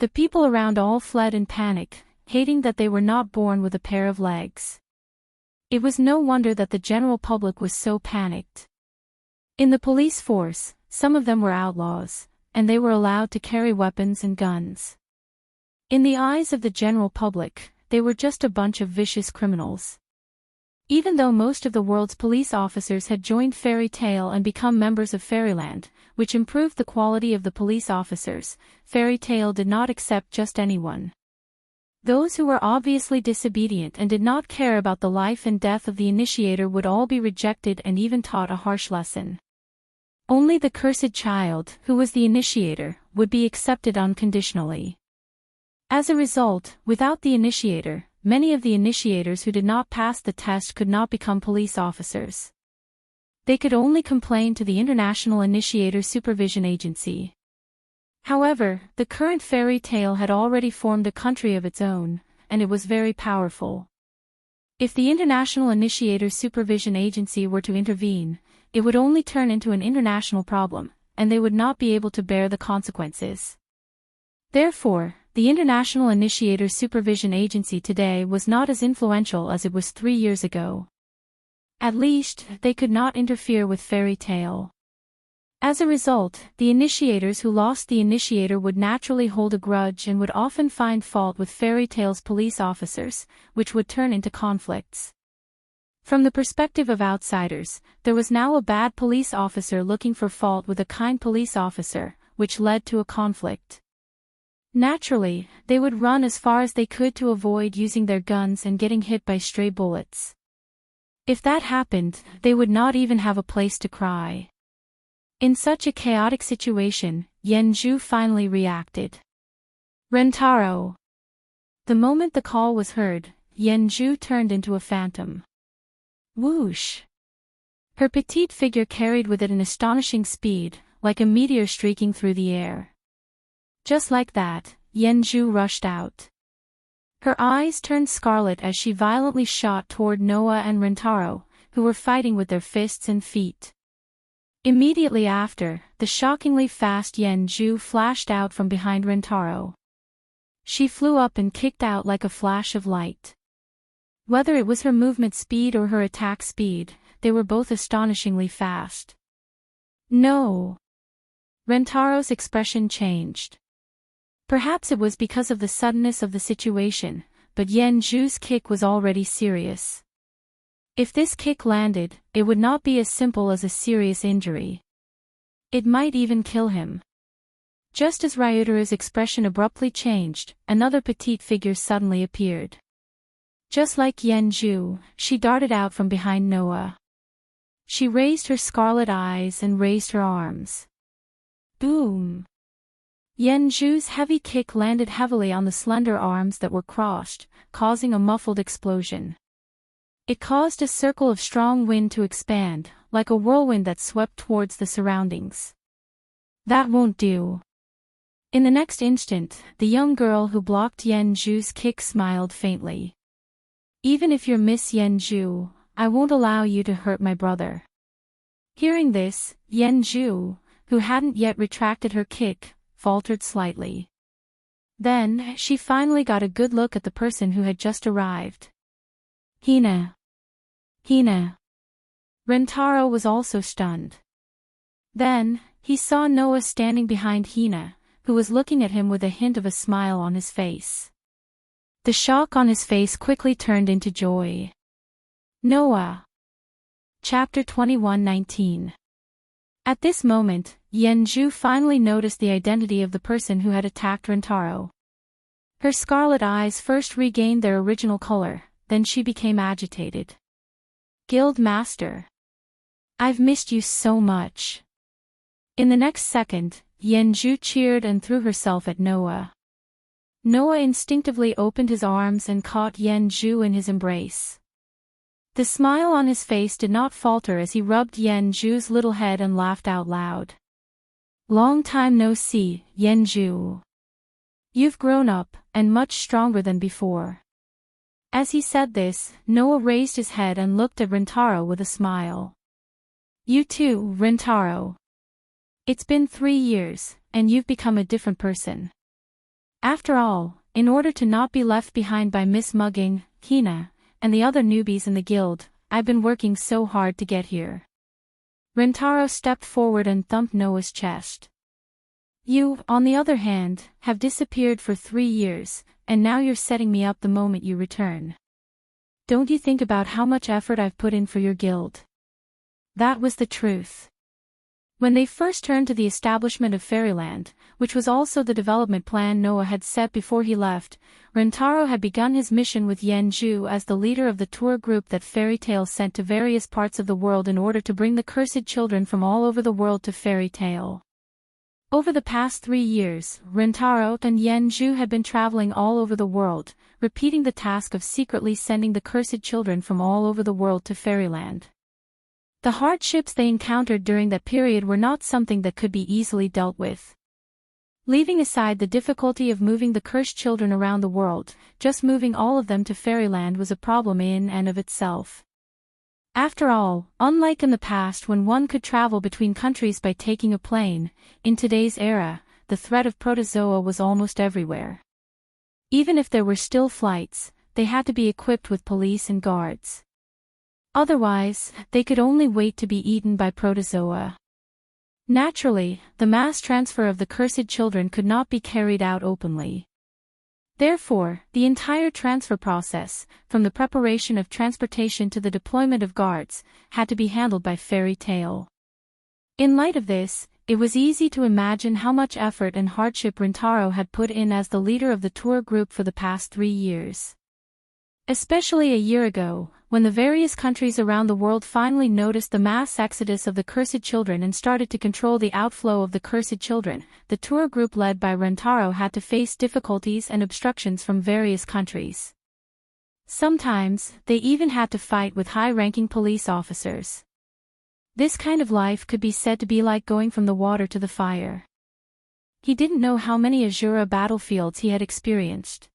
The people around all fled in panic, hating that they were not born with a pair of legs. It was no wonder that the general public was so panicked. In the police force, some of them were outlaws, and they were allowed to carry weapons and guns. In the eyes of the general public, they were just a bunch of vicious criminals. Even though most of the world's police officers had joined Fairy Tail and become members of Fairyland, which improved the quality of the police officers, Fairy Tail did not accept just anyone. Those who were obviously disobedient and did not care about the life and death of the initiator would all be rejected and even taught a harsh lesson. Only the cursed child, who was the initiator, would be accepted unconditionally. As a result, without the initiator, many of the initiators who did not pass the test could not become police officers. They could only complain to the International Initiator Supervision Agency. However, the current fairy tale had already formed a country of its own, and it was very powerful. If the International Initiator Supervision Agency were to intervene, it would only turn into an international problem, and they would not be able to bear the consequences. Therefore, the International Initiator Supervision Agency today was not as influential as it was 3 years ago. At least, they could not interfere with fairy tale. As a result, the initiators who lost the initiator would naturally hold a grudge and would often find fault with fairy tale's police officers, which would turn into conflicts. From the perspective of outsiders, there was now a bad police officer looking for fault with a kind police officer, which led to a conflict. Naturally, they would run as far as they could to avoid using their guns and getting hit by stray bullets. If that happened, they would not even have a place to cry. In such a chaotic situation, Yenju finally reacted. Rentaro. The moment the call was heard, Yenju turned into a phantom. Whoosh! Her petite figure carried with it an astonishing speed, like a meteor streaking through the air. Just like that, Yenju rushed out. Her eyes turned scarlet as she violently shot toward Noah and Rentaro, who were fighting with their fists and feet. Immediately after, the shockingly fast Yenju flashed out from behind Rentaro. She flew up and kicked out like a flash of light. Whether it was her movement speed or her attack speed, they were both astonishingly fast. No! Rentaro's expression changed. Perhaps it was because of the suddenness of the situation, but Yenju's kick was already serious. If this kick landed, it would not be as simple as a serious injury. It might even kill him. Just as Ryutaru's expression abruptly changed, another petite figure suddenly appeared. Just like Yenju, she darted out from behind Noah. She raised her scarlet eyes and raised her arms. Boom! Yenju's heavy kick landed heavily on the slender arms that were crossed, causing a muffled explosion. It caused a circle of strong wind to expand, like a whirlwind that swept towards the surroundings. That won't do. In the next instant, the young girl who blocked Yenju's kick smiled faintly. Even if you're Miss Yenju, I won't allow you to hurt my brother. Hearing this, Yenju, who hadn't yet retracted her kick, faltered slightly. Then, she finally got a good look at the person who had just arrived. Hina. Hina. Rentaro was also stunned. Then, he saw Noah standing behind Hina, who was looking at him with a hint of a smile on his face. The shock on his face quickly turned into joy. Noah. Chapter 21:19. At this moment, Yenju finally noticed the identity of the person who had attacked Rentaro. Her scarlet eyes first regained their original color, then she became agitated. Guild Master. I've missed you so much. In the next second, Yenju cheered and threw herself at Noah. Noah instinctively opened his arms and caught Yenju in his embrace. The smile on his face did not falter as he rubbed Yenju's little head and laughed out loud. Long time no see, Yenju. You've grown up, and much stronger than before. As he said this, Noah raised his head and looked at Rentaro with a smile. You too, Rentaro. It's been 3 years, and you've become a different person. After all, in order to not be left behind by Miss Mugging, Hina, and the other newbies in the guild, I've been working so hard to get here. Rentaro stepped forward and thumped Noah's chest. You, on the other hand, have disappeared for 3 years, and now you're setting me up the moment you return. Don't you think about how much effort I've put in for your guild? That was the truth. When they first turned to the establishment of Fairyland, which was also the development plan Noah had set before he left, Rentaro had begun his mission with Yenju as the leader of the tour group that Fairy Tail sent to various parts of the world in order to bring the cursed children from all over the world to Fairy Tail. Over the past 3 years, Rentaro and Yenju had been traveling all over the world, repeating the task of secretly sending the cursed children from all over the world to Fairyland. The hardships they encountered during that period were not something that could be easily dealt with. Leaving aside the difficulty of moving the cursed children around the world, just moving all of them to Fairyland was a problem in and of itself. After all, unlike in the past when one could travel between countries by taking a plane, in today's era, the threat of protozoa was almost everywhere. Even if there were still flights, they had to be equipped with police and guards. Otherwise, they could only wait to be eaten by protozoa. Naturally, the mass transfer of the cursed children could not be carried out openly. Therefore, the entire transfer process, from the preparation of transportation to the deployment of guards, had to be handled by Fairy Tail. In light of this, it was easy to imagine how much effort and hardship Rentaro had put in as the leader of the tour group for the past 3 years. Especially a year ago, when the various countries around the world finally noticed the mass exodus of the cursed children and started to control the outflow of the cursed children, the tour group led by Rentaro had to face difficulties and obstructions from various countries. Sometimes, they even had to fight with high-ranking police officers. This kind of life could be said to be like going from the water to the fire. He didn't know how many Azura battlefields he had experienced.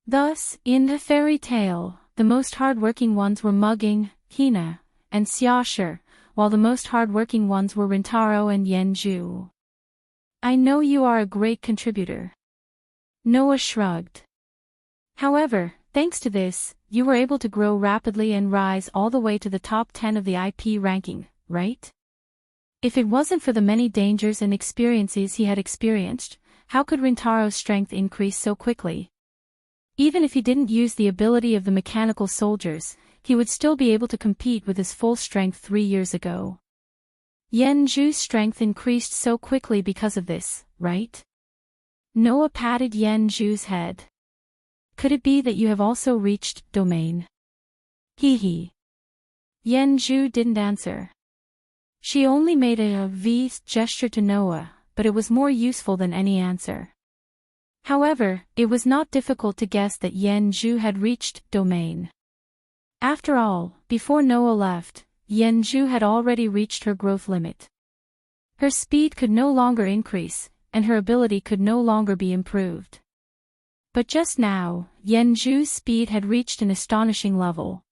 Thus, in the Fairy Tail, the most hard-working ones were Mugging, Hina, and Xiaoshi, while the most hard-working ones were Rentaro and Yenju. I know you are a great contributor. Noah shrugged. However, thanks to this, you were able to grow rapidly and rise all the way to the top 10 of the IP ranking, right? If it wasn't for the many dangers and experiences he had experienced, how could Rentaro's strength increase so quickly? Even if he didn't use the ability of the mechanical soldiers, he would still be able to compete with his full strength 3 years ago. Yenju's strength increased so quickly because of this, right? Noah patted Yenju's head. Could it be that you have also reached domain? Hee. Yenju didn't answer. She only made a V gesture to Noah, but it was more useful than any answer. However, it was not difficult to guess that Yenju had reached domain. After all, before Noah left, Yenju had already reached her growth limit. Her speed could no longer increase, and her ability could no longer be improved. But just now, Yenju's speed had reached an astonishing level.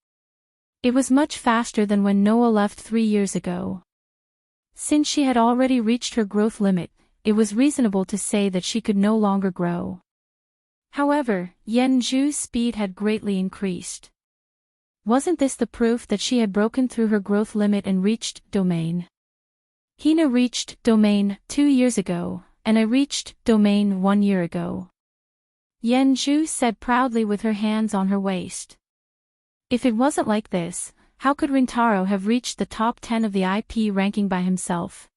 It was much faster than when Noah left 3 years ago. Since she had already reached her growth limit, it was reasonable to say that she could no longer grow. However, Yenju's speed had greatly increased. Wasn't this the proof that she had broken through her growth limit and reached domain? Hina reached domain 2 years ago, and I reached domain 1 year ago. Yenju said proudly with her hands on her waist. If it wasn't like this, how could Rentaro have reached the top 10 of the IP ranking by himself?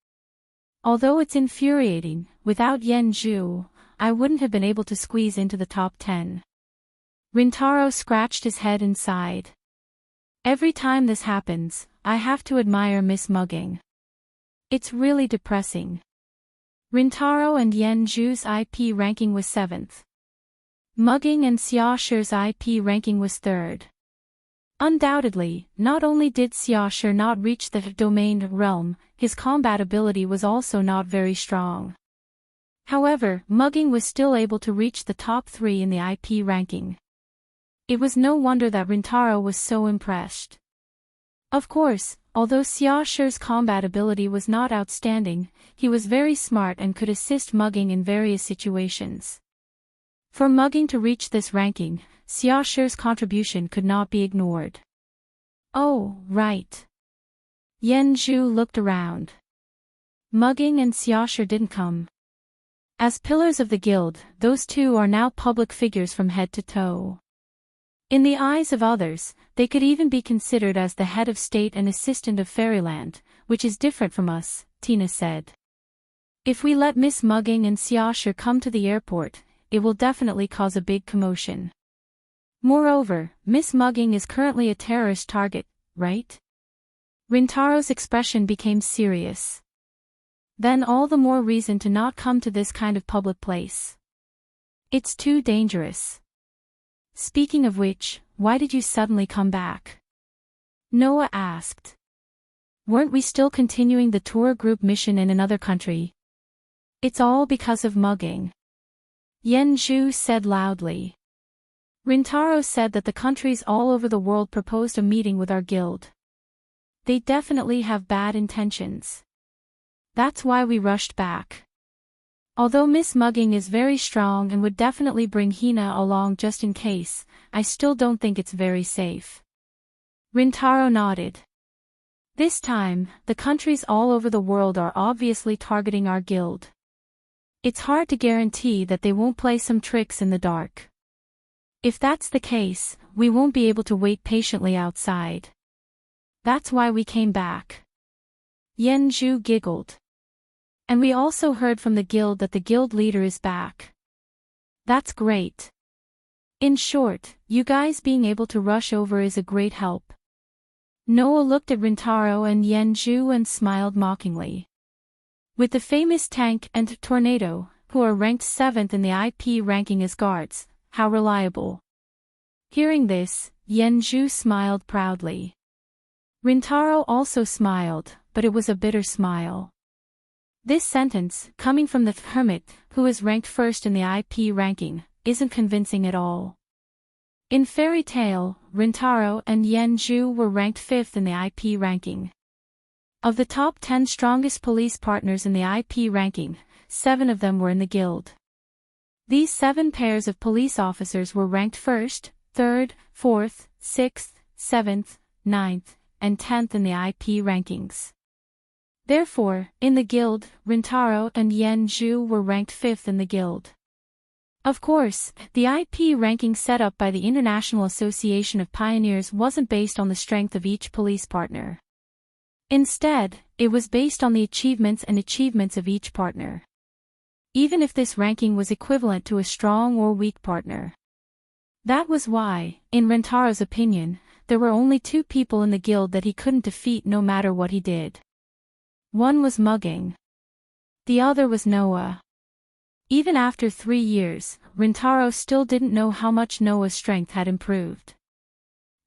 Although it's infuriating, without Yenju, I wouldn't have been able to squeeze into the top 10. Rentaro scratched his head and sighed. Every time this happens, I have to admire Miss Mugging. It's really depressing. Rentaro and Yenju's IP ranking was 7th. Mugging and Xiaoshi's IP ranking was 3rd. Undoubtedly, not only did Xiaoshi not reach the domain realm, his combat ability was also not very strong. However, Mugging was still able to reach the top 3 in the IP ranking. It was no wonder that Rentaro was so impressed. Of course, although Xiaoshi's combat ability was not outstanding, he was very smart and could assist Mugging in various situations. For Mugging to reach this ranking, Xiaoshi's contribution could not be ignored. Oh, right. Yenju looked around. Mugging and Xiaoshi didn't come. As pillars of the guild, those two are now public figures from head to toe. In the eyes of others, they could even be considered as the head of state and assistant of fairyland, which is different from us, Tina said. If we let Miss Mugging and Xiaoshu come to the airport, it will definitely cause a big commotion. Moreover, Miss Mugging is currently a terrorist target, right? Rintaro's expression became serious. Then all the more reason to not come to this kind of public place. It's too dangerous. Speaking of which, why did you suddenly come back? Noah asked. Weren't we still continuing the tour group mission in another country? It's all because of Mugging. Yenju said loudly. Rintaro said that the countries all over the world proposed a meeting with our guild. They definitely have bad intentions. That's why we rushed back. Although Miss Mugging is very strong and would definitely bring Hina along just in case, I still don't think it's very safe. Rintaro nodded. This time, the countries all over the world are obviously targeting our guild. It's hard to guarantee that they won't play some tricks in the dark. If that's the case, we won't be able to wait patiently outside. That's why we came back. Yenju giggled. And we also heard from the guild that the guild leader is back. That's great. In short, you guys being able to rush over is a great help. Noah looked at Rintaro and Yenju and smiled mockingly. With the famous Tank and Tornado, who are ranked 7th in the IP ranking as guards, how reliable. Hearing this, Yenju smiled proudly. Rintaro also smiled, but it was a bitter smile. This sentence, coming from the hermit, who is ranked 1st in the IP ranking, isn't convincing at all. In Fairy Tail, Rintaro and Yenju were ranked 5th in the IP ranking. Of the top 10 strongest police partners in the IP ranking, 7 of them were in the guild. These 7 pairs of police officers were ranked 1st, 3rd, 4th, 6th, 7th, 9th, and 10th in the IP rankings. Therefore, in the guild, Rintaro and Yenju were ranked 5th in the guild. Of course, the IP ranking set up by the International Association of Pioneers wasn't based on the strength of each police partner. Instead, it was based on the achievements of each partner. Even if this ranking was equivalent to a strong or weak partner. That was why, in Rintaro's opinion, there were only 2 people in the guild that he couldn't defeat no matter what he did. One was Mugging. The other was Noah. Even after 3 years, Rintaro still didn't know how much Noah's strength had improved.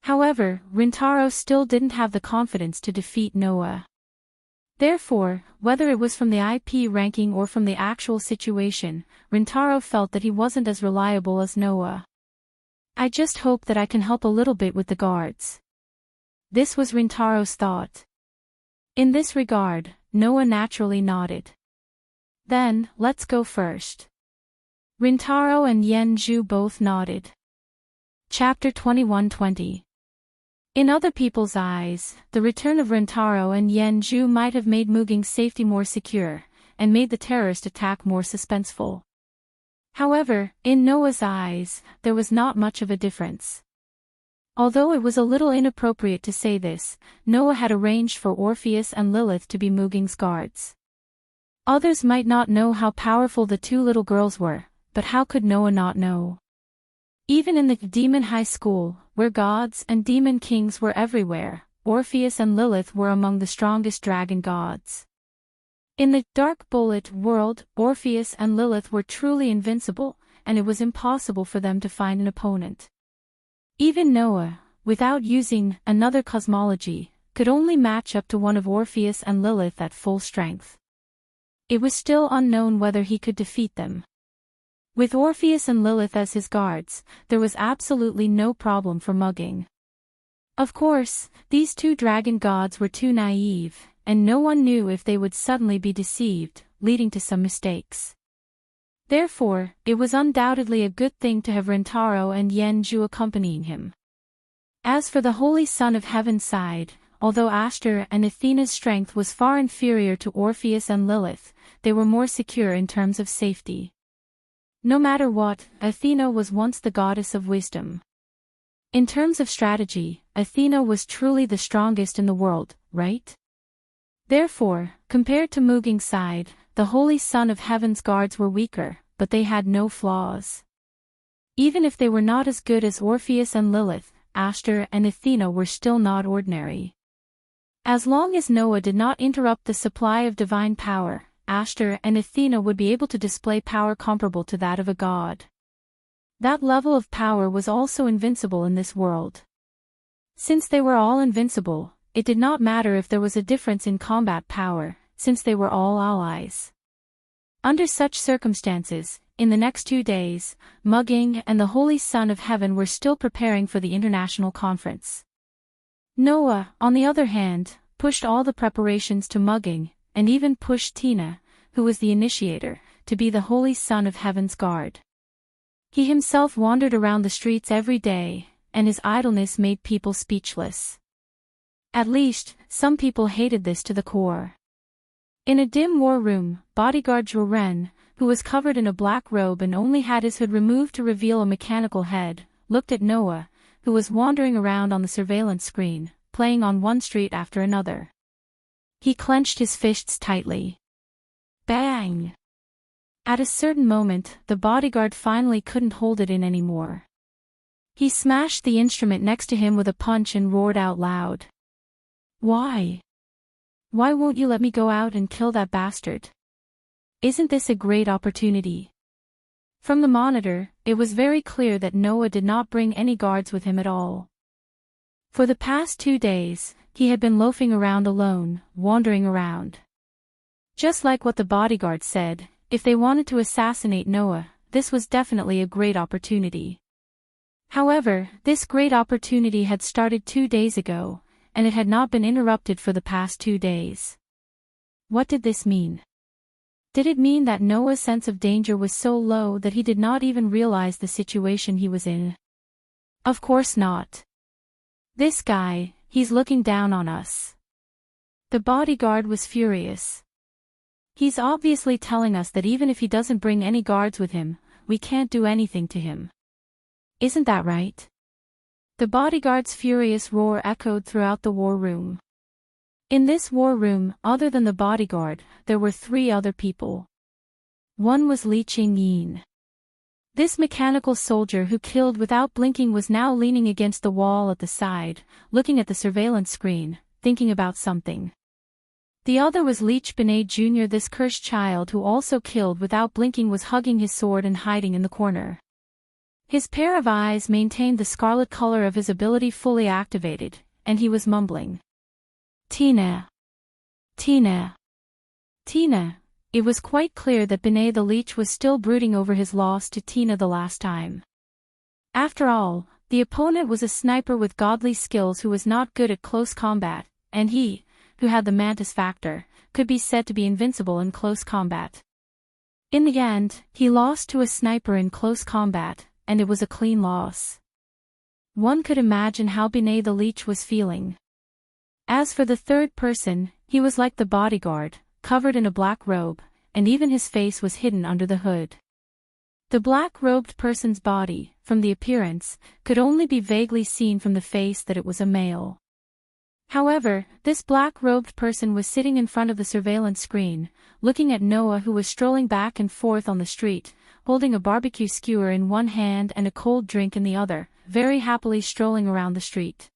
However, Rintaro still didn't have the confidence to defeat Noah. Therefore, whether it was from the IP ranking or from the actual situation, Rintaro felt that he wasn't as reliable as Noah. I just hope that I can help a little bit with the guards. This was Rintaro's thought. In this regard, Noah naturally nodded. Then, let's go first. Rintaro and Yenju both nodded. Chapter 21-20. In other people's eyes, the return of Rintaro and Yenju might have made Mugging's safety more secure, and made the terrorist attack more suspenseful. However, in Noah's eyes, there was not much of a difference. Although it was a little inappropriate to say this, Noah had arranged for Orpheus and Lilith to be Mugging's guards. Others might not know how powerful the 2 little girls were, but how could Noah not know? Even in the demon high school, where gods and demon kings were everywhere, Orpheus and Lilith were among the strongest dragon gods. In the Dark Bullet world, Orpheus and Lilith were truly invincible, and it was impossible for them to find an opponent. Even Noah, without using another cosmology, could only match up to one of Orpheus and Lilith at full strength. It was still unknown whether he could defeat them. With Orpheus and Lilith as his guards, there was absolutely no problem for Mugging. Of course, these 2 dragon gods were too naive, and no one knew if they would suddenly be deceived, leading to some mistakes. Therefore, it was undoubtedly a good thing to have Rintaro and Yenju accompanying him. As for the Holy Son of Heaven's side, although Ashtar and Athena's strength was far inferior to Orpheus and Lilith, they were more secure in terms of safety. No matter what, Athena was once the goddess of wisdom. In terms of strategy, Athena was truly the strongest in the world, right? Therefore, compared to Muging's side, the Holy Son of Heaven's guards were weaker, but they had no flaws. Even if they were not as good as Orpheus and Lilith, Ashtar and Athena were still not ordinary. As long as Noah did not interrupt the supply of divine power, Ashtar and Athena would be able to display power comparable to that of a god. That level of power was also invincible in this world. Since they were all invincible, it did not matter if there was a difference in combat power, since they were all allies. Under such circumstances, in the next 2 days, Muging and the Holy Son of Heaven were still preparing for the international conference. Noah, on the other hand, pushed all the preparations to Muging, and even pushed Tina, who was the initiator, to be the Holy Son of Heaven's guard. He himself wandered around the streets every day, and his idleness made people speechless. At least, some people hated this to the core. In a dim war room, bodyguard Joren, who was covered in a black robe and only had his hood removed to reveal a mechanical head, looked at Noah, who was wandering around on the surveillance screen, playing on one street after another. He clenched his fists tightly. Bang! At a certain moment, the bodyguard finally couldn't hold it in anymore. He smashed the instrument next to him with a punch and roared out loud. Why? Why won't you let me go out and kill that bastard? Isn't this a great opportunity? From the monitor, it was very clear that Noah did not bring any guards with him at all. For the past 2 days, he had been loafing around alone, wandering around. Just like what the bodyguard said, if they wanted to assassinate Noah, this was definitely a great opportunity. However, this great opportunity had started 2 days ago, and it had not been interrupted for the past 2 days. What did this mean? Did it mean that Noah's sense of danger was so low that he did not even realize the situation he was in? Of course not. This guy, he's looking down on us. The bodyguard was furious. He's obviously telling us that even if he doesn't bring any guards with him, we can't do anything to him. Isn't that right? The bodyguard's furious roar echoed throughout the war room. In this war room, other than the bodyguard, there were 3 other people. One was Li Qingyin. This mechanical soldier who killed without blinking was now leaning against the wall at the side, looking at the surveillance screen, thinking about something. The other was Leech Benet Jr. This cursed child who also killed without blinking was hugging his sword and hiding in the corner. His pair of eyes maintained the scarlet color of his ability fully activated, and he was mumbling. Tina. Tina. Tina. It was quite clear that Benet the Leech was still brooding over his loss to Tina the last time. After all, the opponent was a sniper with godly skills who was not good at close combat, and he, who had the mantis factor, could be said to be invincible in close combat. In the end, he lost to a sniper in close combat, and it was a clean loss. One could imagine how Benet the Leech was feeling. As for the third person, he was like the bodyguard, covered in a black robe, and even his face was hidden under the hood. The black-robed person's body, from the appearance, could only be vaguely seen from the face that it was a male. However, this black-robed person was sitting in front of the surveillance screen, looking at Noah who was strolling back and forth on the street, holding a barbecue skewer in one hand and a cold drink in the other, very happily strolling around the street.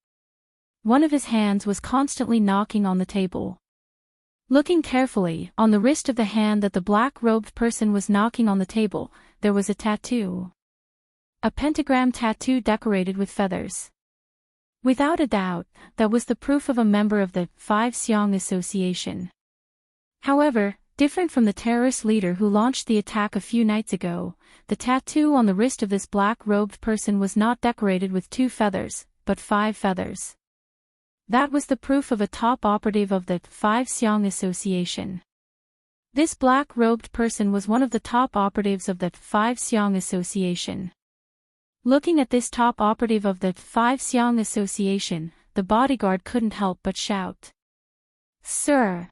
One of his hands was constantly knocking on the table. Looking carefully, on the wrist of the hand that the black-robed person was knocking on the table, there was a tattoo. A pentagram tattoo decorated with feathers. Without a doubt, that was the proof of a member of the Five Xiong Association. However, different from the terrorist leader who launched the attack a few nights ago, the tattoo on the wrist of this black-robed person was not decorated with 2 feathers, but 5 feathers. That was the proof of a top operative of the Five Xiong Association. This black-robed person was one of the top operatives of the Five Xiong Association. Looking at this top operative of the Five Xiong Association, the bodyguard couldn't help but shout. Sir!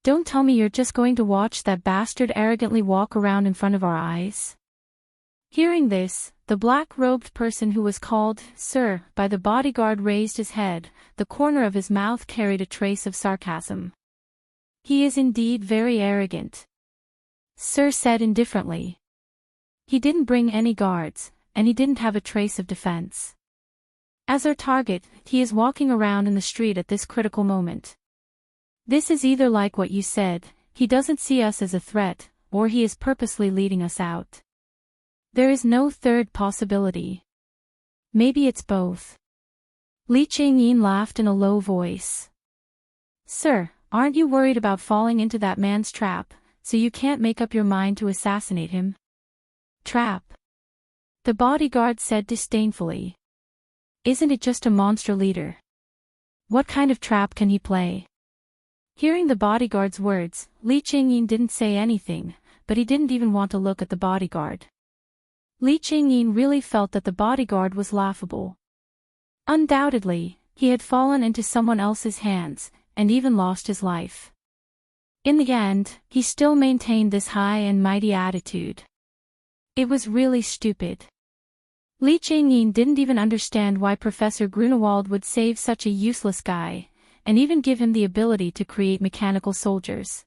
Don't tell me you're just going to watch that bastard arrogantly walk around in front of our eyes? Hearing this, the black-robed person who was called Sir by the bodyguard raised his head. The corner of his mouth carried a trace of sarcasm. He is indeed very arrogant, Sir said indifferently. He didn't bring any guards, and he didn't have a trace of defense. As our target, he is walking around in the street at this critical moment. This is either like what you said, he doesn't see us as a threat, or he is purposely leading us out. There is no third possibility. Maybe it's both. Li Changyin laughed in a low voice. Sir, aren't you worried about falling into that man's trap, so you can't make up your mind to assassinate him? Trap? The bodyguard said disdainfully. Isn't it just a monster leader? What kind of trap can he play? Hearing the bodyguard's words, Li Changyin didn't say anything, but he didn't even want to look at the bodyguard. Li Changyin really felt that the bodyguard was laughable. Undoubtedly, he had fallen into someone else's hands, and even lost his life. In the end, he still maintained this high and mighty attitude. It was really stupid. Li Changyin didn't even understand why Professor Grunewald would save such a useless guy, and even give him the ability to create mechanical soldiers.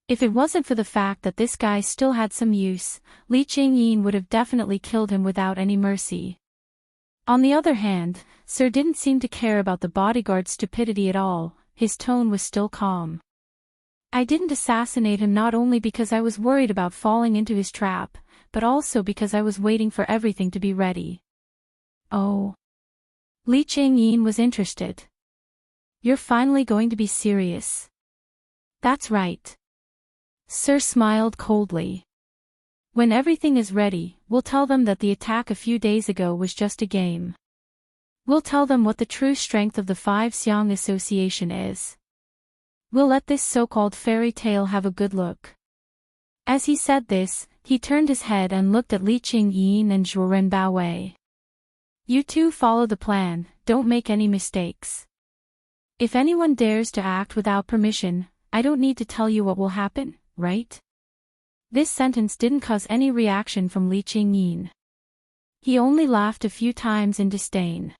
If it wasn't for the fact that this guy still had some use, Li Changyin would have definitely killed him without any mercy. On the other hand, Sir didn't seem to care about the bodyguard's stupidity at all. His tone was still calm. I didn't assassinate him not only because I was worried about falling into his trap, but also because I was waiting for everything to be ready. Oh. Li Changyin was interested. You're finally going to be serious. That's right. Sir smiled coldly. When everything is ready, we'll tell them that the attack a few days ago was just a game. We'll tell them what the true strength of the Five Xiang Association is. We'll let this so-called fairy tale have a good look. As he said this, he turned his head and looked at Li Changyin and Zhuoren Baowei. You two follow the plan, don't make any mistakes. If anyone dares to act without permission, I don't need to tell you what will happen, right? This sentence didn't cause any reaction from Li Changyin. He only laughed a few times in disdain.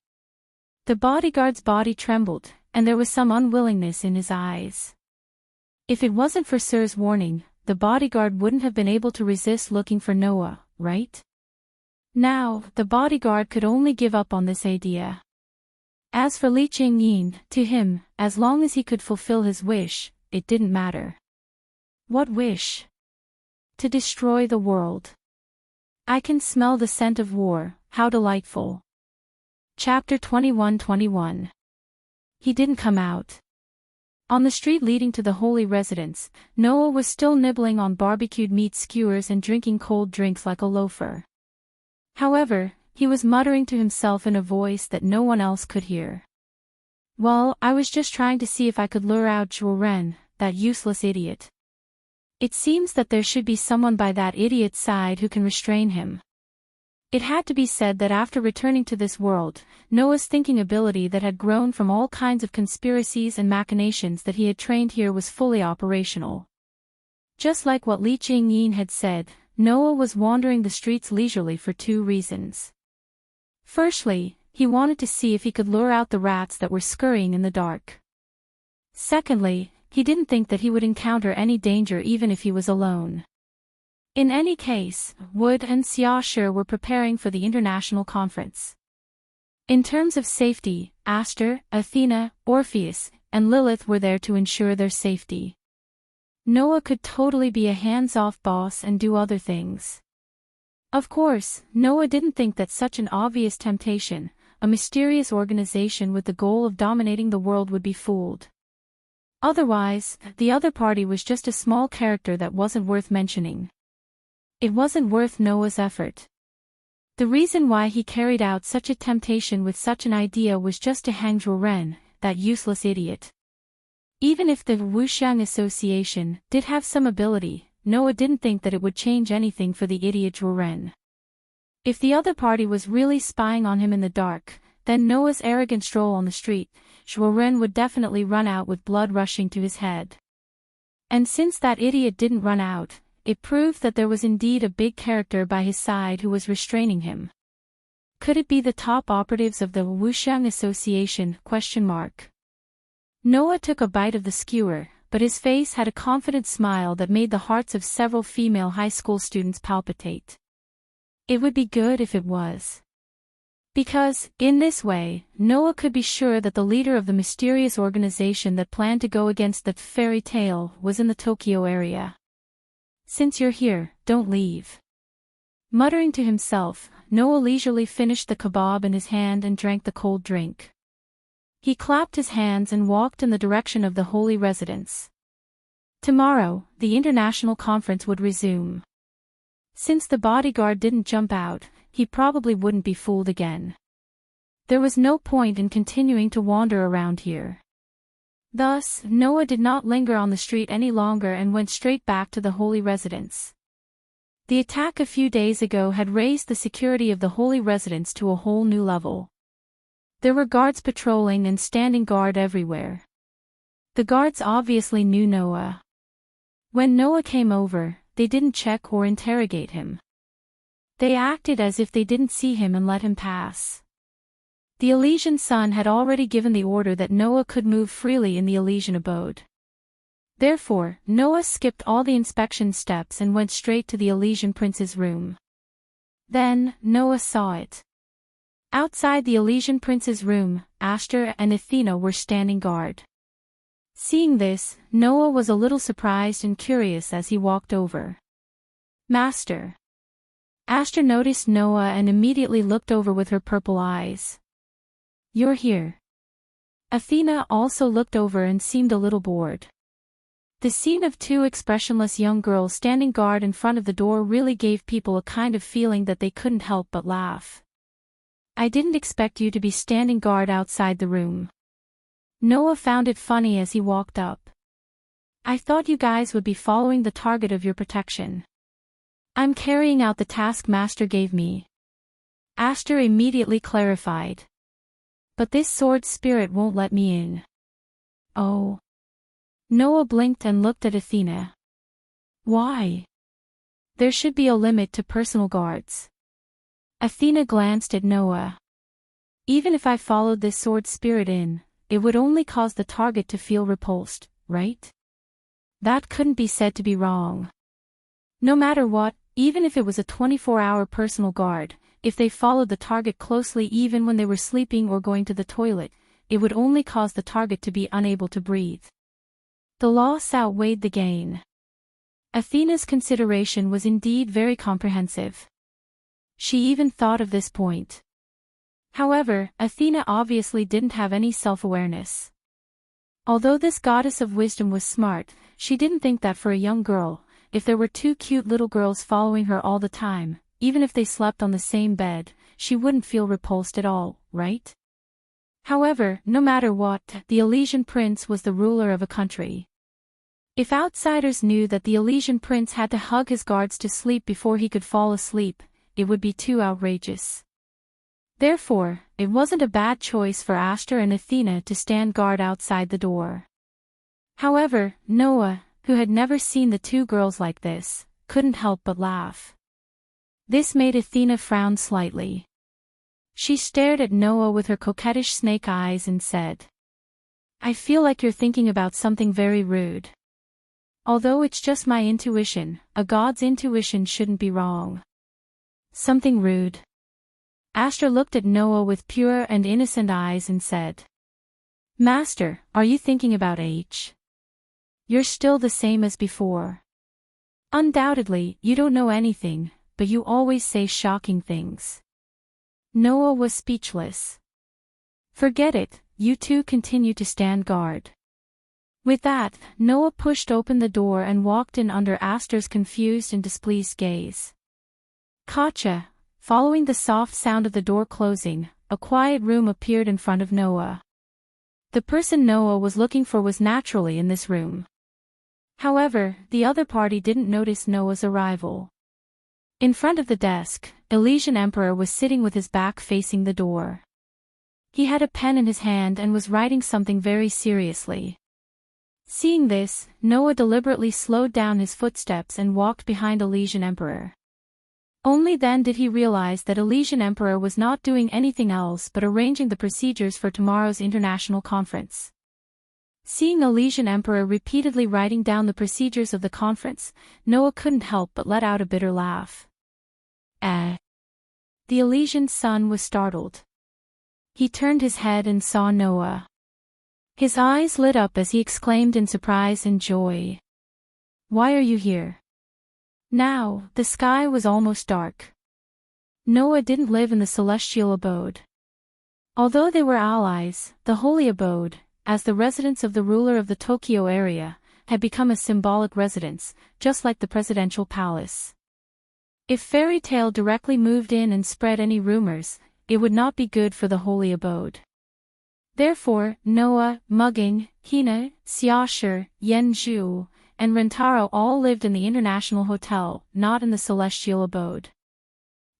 The bodyguard's body trembled, and there was some unwillingness in his eyes. If it wasn't for Sir's warning, the bodyguard wouldn't have been able to resist looking for Noah, right? Now, the bodyguard could only give up on this idea. As for Li Changyin, to him, as long as he could fulfill his wish, it didn't matter. What wish? To destroy the world. I can smell the scent of war, how delightful. Chapter 21-21. He didn't come out. On the street leading to the holy residence, Noah was still nibbling on barbecued meat skewers and drinking cold drinks like a loafer. However, he was muttering to himself in a voice that no one else could hear. Well, I was just trying to see if I could lure out Zhuoren, that useless idiot. It seems that there should be someone by that idiot's side who can restrain him. It had to be said that after returning to this world, Noah's thinking ability that had grown from all kinds of conspiracies and machinations that he had trained here was fully operational. Just like what Li Changyin had said, Noah was wandering the streets leisurely for two reasons. Firstly, he wanted to see if he could lure out the rats that were scurrying in the dark. Secondly, he didn't think that he would encounter any danger even if he was alone. In any case, Wood and Xiaoshi were preparing for the international conference. In terms of safety, Aster, Athena, Orpheus, and Lilith were there to ensure their safety. Noah could totally be a hands-off boss and do other things. Of course, Noah didn't think that such an obvious temptation, a mysterious organization with the goal of dominating the world, would be fooled. Otherwise, the other party was just a small character that wasn't worth mentioning. It wasn't worth Noah's effort. The reason why he carried out such a temptation with such an idea was just to hang Zhuoren, that useless idiot. Even if the Wuxiang Association did have some ability, Noah didn't think that it would change anything for the idiot Zhuoren. If the other party was really spying on him in the dark, then Noah's arrogant stroll on the street, Zhuoren would definitely run out with blood rushing to his head. And since that idiot didn't run out, it proved that there was indeed a big character by his side who was restraining him. Could it be the top operatives of the Wuxiang Association? Noah took a bite of the skewer, but his face had a confident smile that made the hearts of several female high school students palpitate. It would be good if it was. Because, in this way, Noah could be sure that the leader of the mysterious organization that planned to go against the fairy tale was in the Tokyo area. Since you're here, don't leave. Muttering to himself, Noah leisurely finished the kebab in his hand and drank the cold drink. He clapped his hands and walked in the direction of the holy residence. Tomorrow, the international conference would resume. Since the bodyguard didn't jump out, he probably wouldn't be fooled again. There was no point in continuing to wander around here. Thus, Noah did not linger on the street any longer and went straight back to the holy residence. The attack a few days ago had raised the security of the holy residence to a whole new level. There were guards patrolling and standing guard everywhere. The guards obviously knew Noah. When Noah came over, they didn't check or interrogate him. They acted as if they didn't see him and let him pass. The Elysian sun had already given the order that Noah could move freely in the Elysian abode. Therefore, Noah skipped all the inspection steps and went straight to the Elysian prince's room. Then, Noah saw it. Outside the Elysian prince's room, Aster and Athena were standing guard. Seeing this, Noah was a little surprised and curious as he walked over. "Master." Aster noticed Noah and immediately looked over with her purple eyes. "You're here." Athena also looked over and seemed a little bored. The scene of two expressionless young girls standing guard in front of the door really gave people a kind of feeling that they couldn't help but laugh. "I didn't expect you to be standing guard outside the room." Noah found it funny as he walked up. "I thought you guys would be following the target of your protection." "I'm carrying out the task Master gave me." Aster immediately clarified. "But this sword spirit won't let me in." "Oh." Noah blinked and looked at Athena. "Why?" "There should be a limit to personal guards." Athena glanced at Noah. "Even if I followed this sword spirit in, it would only cause the target to feel repulsed, right?" That couldn't be said to be wrong. No matter what, even if it was a 24-hour personal guard, if they followed the target closely even when they were sleeping or going to the toilet, it would only cause the target to be unable to breathe. The loss outweighed the gain. Athena's consideration was indeed very comprehensive. She even thought of this point. However, Athena obviously didn't have any self-awareness. Although this goddess of wisdom was smart, she didn't think that for a young girl, if there were two cute little girls following her all the time, even if they slept on the same bed, she wouldn't feel repulsed at all, right? However, no matter what, the Elysian prince was the ruler of a country. If outsiders knew that the Elysian prince had to hug his guards to sleep before he could fall asleep, it would be too outrageous. Therefore, it wasn't a bad choice for Aster and Athena to stand guard outside the door. However, Noah, who had never seen the two girls like this, couldn't help but laugh. This made Athena frown slightly. She stared at Noah with her coquettish snake eyes and said, "I feel like you're thinking about something very rude." "Although it's just my intuition, a god's intuition shouldn't be wrong." "Something rude?" Aster looked at Noah with pure and innocent eyes and said, "Master, are you thinking about H? You're still the same as before. Undoubtedly, you don't know anything, but you always say shocking things." Noah was speechless. "Forget it, you two continue to stand guard." With that, Noah pushed open the door and walked in under Aster's confused and displeased gaze. Gotcha. Following the soft sound of the door closing, a quiet room appeared in front of Noah. The person Noah was looking for was naturally in this room. However, the other party didn't notice Noah's arrival. In front of the desk, Elysian Emperor was sitting with his back facing the door. He had a pen in his hand and was writing something very seriously. Seeing this, Noah deliberately slowed down his footsteps and walked behind Elysian Emperor. Only then did he realize that Elysian Emperor was not doing anything else but arranging the procedures for tomorrow's international conference. Seeing Elysian Emperor repeatedly writing down the procedures of the conference, Noah couldn't help but let out a bitter laugh. The Elysian son was startled. He turned his head and saw Noah. His eyes lit up as he exclaimed in surprise and joy. "Why are you here?" Now, the sky was almost dark. Noah didn't live in the celestial abode. Although they were allies, the holy abode, as the residence of the ruler of the Tokyo area, had become a symbolic residence, just like the presidential palace. If Fairy Tale directly moved in and spread any rumors, it would not be good for the holy abode. Therefore, Noah, Mugging, Hina, Xiaoshi, Yanzhu, and Rentaro all lived in the International Hotel, not in the celestial abode.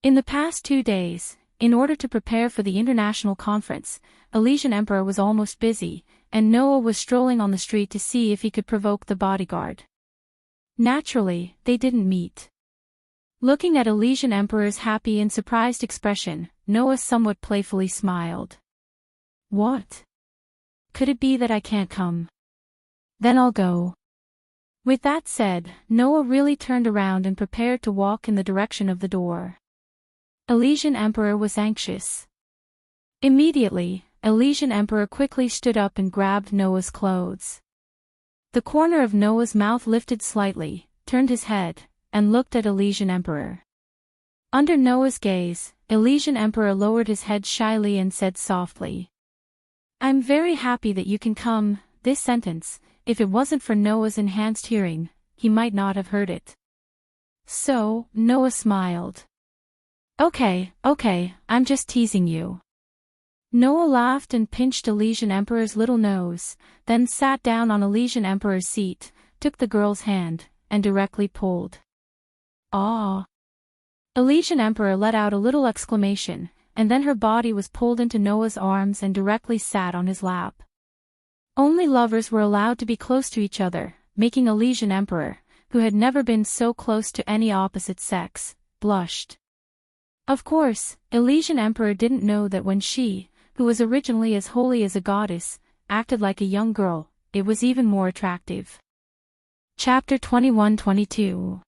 In the past 2 days, in order to prepare for the international conference, Elysian Emperor was almost busy, and Noah was strolling on the street to see if he could provoke the bodyguard. Naturally, they didn't meet. Looking at Elysian Emperor's happy and surprised expression, Noah somewhat playfully smiled. "What? Could it be that I can't come? Then I'll go." With that said, Noah really turned around and prepared to walk in the direction of the door. Elysian Emperor was anxious. Immediately, Elysian Emperor quickly stood up and grabbed Noah's clothes. The corner of Noah's mouth lifted slightly, turned his head, and looked at Elysian Emperor. Under Noah's gaze, Elysian Emperor lowered his head shyly and said softly, "I'm very happy that you can come." This sentence, if it wasn't for Noah's enhanced hearing, he might not have heard it. So, Noah smiled. Okay, I'm just teasing you." Noah laughed and pinched Elysian Emperor's little nose, then sat down on Elysian Emperor's seat, took the girl's hand, and directly pulled. "Ah!" Elysian Emperor let out a little exclamation, and then her body was pulled into Noah's arms and directly sat on his lap. Only lovers were allowed to be close to each other, making Elysian Emperor, who had never been so close to any opposite sex, blushed. Of course, Elysian Emperor didn't know that when she, who was originally as holy as a goddess, acted like a young girl, it was even more attractive. Chapter 21-22.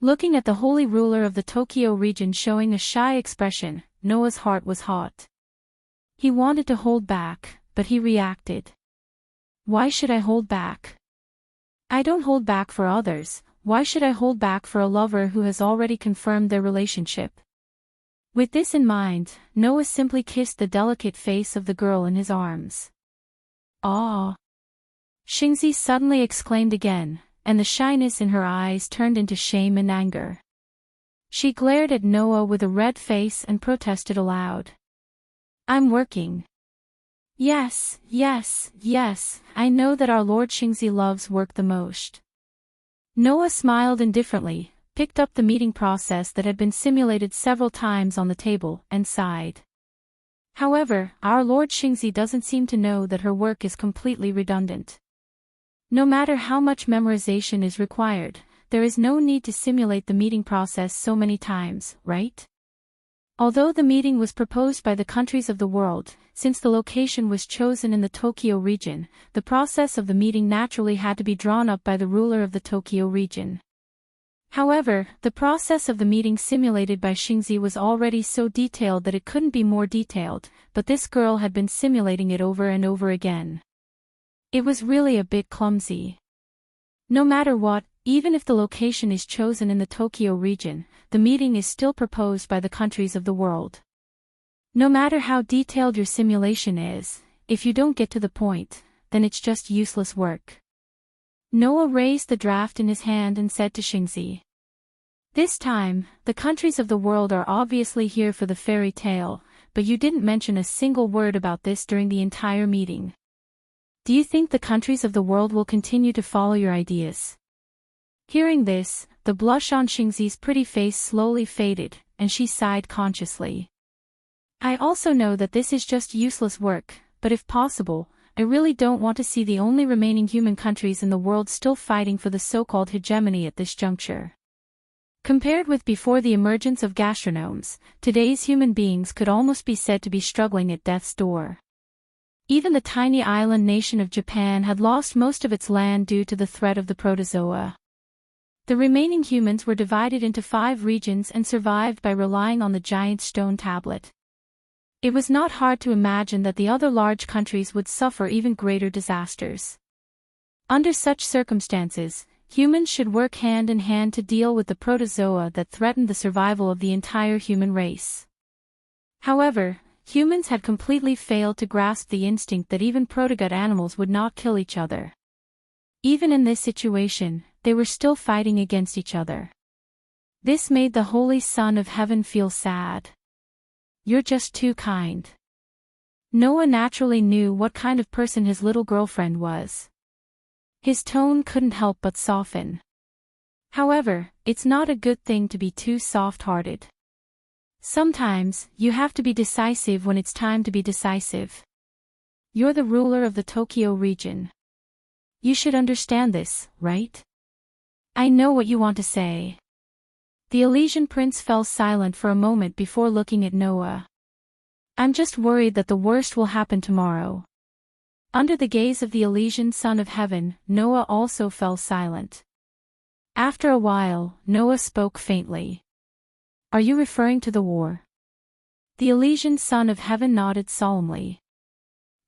Looking at the holy ruler of the Tokyo region showing a shy expression, Noah's heart was hot. He wanted to hold back, but he reacted. "Why should I hold back? I don't hold back for others. Why should I hold back for a lover who has already confirmed their relationship?" With this in mind, Noah simply kissed the delicate face of the girl in his arms. "Ah!" Xingzi suddenly exclaimed again, and the shyness in her eyes turned into shame and anger. She glared at Noah with a red face and protested aloud. "I'm working." Yes, I know that our Lord Xingzi loves work the most." Noah smiled indifferently, picked up the meeting process that had been simulated several times on the table, and sighed. However, our Lord Xingzi doesn't seem to know that her work is completely redundant. No matter how much memorization is required, there is no need to simulate the meeting process so many times, right? Although the meeting was proposed by the countries of the world, since the location was chosen in the Tokyo region, the process of the meeting naturally had to be drawn up by the ruler of the Tokyo region. However, the process of the meeting simulated by Xingzi was already so detailed that it couldn't be more detailed, but this girl had been simulating it over and over again. It was really a bit clumsy. No matter what, even if the location is chosen in the Tokyo region, the meeting is still proposed by the countries of the world. No matter how detailed your simulation is, if you don't get to the point, then it's just useless work. Noah raised the draft in his hand and said to Xingzi, "This time, the countries of the world are obviously here for the fairy tale, but you didn't mention a single word about this during the entire meeting. Do you think the countries of the world will continue to follow your ideas?" Hearing this, the blush on Xingzi's pretty face slowly faded, and she sighed consciously. "I also know that this is just useless work, but if possible, I really don't want to see the only remaining human countries in the world still fighting for the so-called hegemony at this juncture. Compared with before the emergence of gastronomes, today's human beings could almost be said to be struggling at death's door. Even the tiny island nation of Japan had lost most of its land due to the threat of the protozoa. The remaining humans were divided into 5 regions and survived by relying on the giant stone tablet. It was not hard to imagine that the other large countries would suffer even greater disasters. Under such circumstances, humans should work hand in hand to deal with the protozoa that threatened the survival of the entire human race. However, humans had completely failed to grasp the instinct that even protogut animals would not kill each other. Even in this situation, they were still fighting against each other. This made the Holy Son of Heaven feel sad. "You're just too kind." Noah naturally knew what kind of person his little girlfriend was. His tone couldn't help but soften. However, it's not a good thing to be too soft-hearted. Sometimes, you have to be decisive when it's time to be decisive. You're the ruler of the Tokyo region. You should understand this, right? I know what you want to say. The Elysian prince fell silent for a moment before looking at Noah. I'm just worried that the worst will happen tomorrow. Under the gaze of the Elysian Son of Heaven, Noah also fell silent. After a while, Noah spoke faintly. Are you referring to the war? The Elysian Son of Heaven nodded solemnly.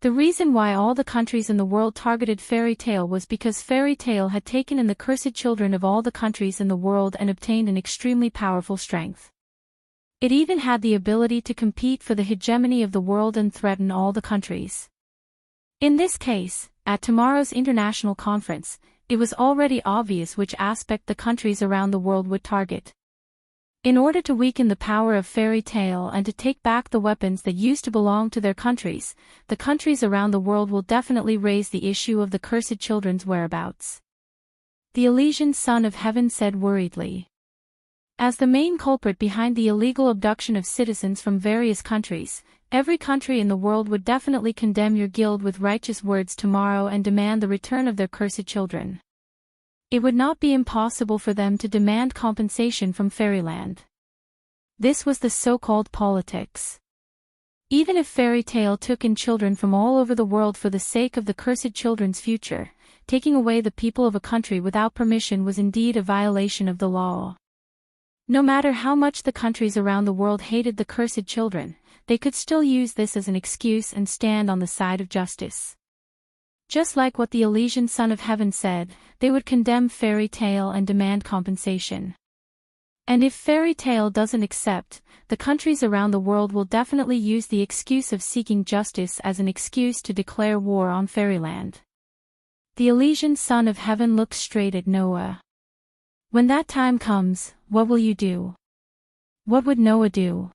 The reason why all the countries in the world targeted Fairy Tale was because Fairy Tale had taken in the cursed children of all the countries in the world and obtained an extremely powerful strength. It even had the ability to compete for the hegemony of the world and threaten all the countries. In this case, at tomorrow's international conference, it was already obvious which aspect the countries around the world would target. In order to weaken the power of Fairy Tale and to take back the weapons that used to belong to their countries, the countries around the world will definitely raise the issue of the cursed children's whereabouts. The Elysian Son of Heaven said worriedly. As the main culprit behind the illegal abduction of citizens from various countries, every country in the world would definitely condemn your guild with righteous words tomorrow and demand the return of their cursed children. It would not be impossible for them to demand compensation from Fairyland. This was the so-called politics. Even if Fairy Tale took in children from all over the world for the sake of the cursed children's future, taking away the people of a country without permission was indeed a violation of the law. No matter how much the countries around the world hated the cursed children, they could still use this as an excuse and stand on the side of justice. Just like what the Elysian Son of Heaven said, they would condemn Fairy Tale and demand compensation. And if Fairy Tale doesn't accept, the countries around the world will definitely use the excuse of seeking justice as an excuse to declare war on Fairyland. The Elysian Son of Heaven looked straight at Noah. When that time comes, what will you do? What would Noah do?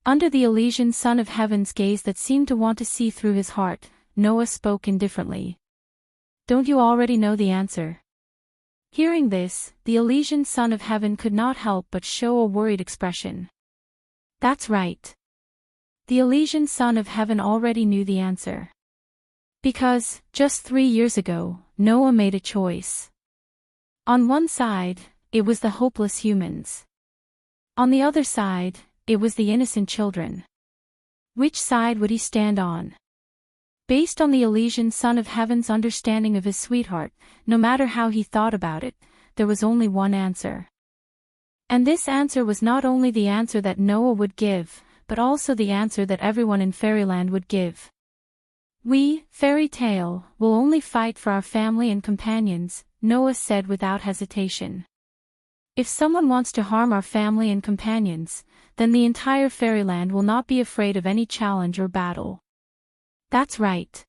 Under the Elysian Son of Heaven's gaze that seemed to want to see through his heart, Noah spoke indifferently. Don't you already know the answer? Hearing this, the Elysian Son of Heaven could not help but show a worried expression. That's right. The Elysian Son of Heaven already knew the answer. Because, just 3 years ago, Noah made a choice. On one side, it was the hopeless humans. On the other side, it was the innocent children. Which side would he stand on? Based on the Elysian Son of Heaven's understanding of his sweetheart, no matter how he thought about it, there was only one answer. And this answer was not only the answer that Noah would give, but also the answer that everyone in Fairyland would give. We, Fairy Tale, will only fight for our family and companions, Noah said without hesitation. If someone wants to harm our family and companions, then the entire Fairyland will not be afraid of any challenge or battle. That's right.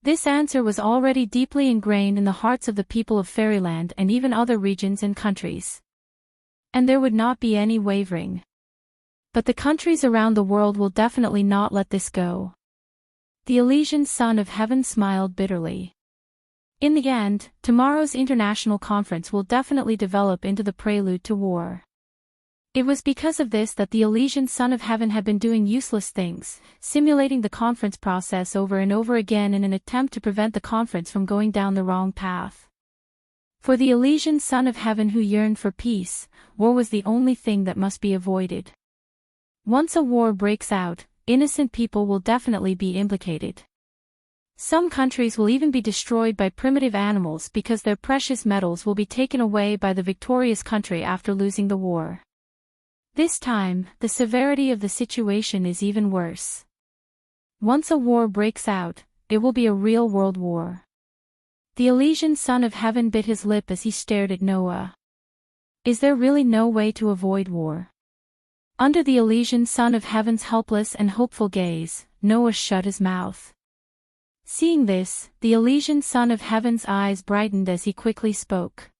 This answer was already deeply ingrained in the hearts of the people of Fairyland and even other regions and countries. And there would not be any wavering. But the countries around the world will definitely not let this go. The Elysian Son of Heaven smiled bitterly. In the end, tomorrow's international conference will definitely develop into the prelude to war. It was because of this that the Elysian Son of Heaven had been doing useless things, simulating the conference process over and over again in an attempt to prevent the conference from going down the wrong path. For the Elysian Son of Heaven who yearned for peace, war was the only thing that must be avoided. Once a war breaks out, innocent people will definitely be implicated. Some countries will even be destroyed by primitive animals because their precious metals will be taken away by the victorious country after losing the war. This time, the severity of the situation is even worse. Once a war breaks out, it will be a real world war. The Elysian Son of Heaven bit his lip as he stared at Noah. Is there really no way to avoid war? Under the Elysian Son of Heaven's helpless and hopeful gaze, Noah shut his mouth. Seeing this, the Elysian Son of Heaven's eyes brightened as he quickly spoke.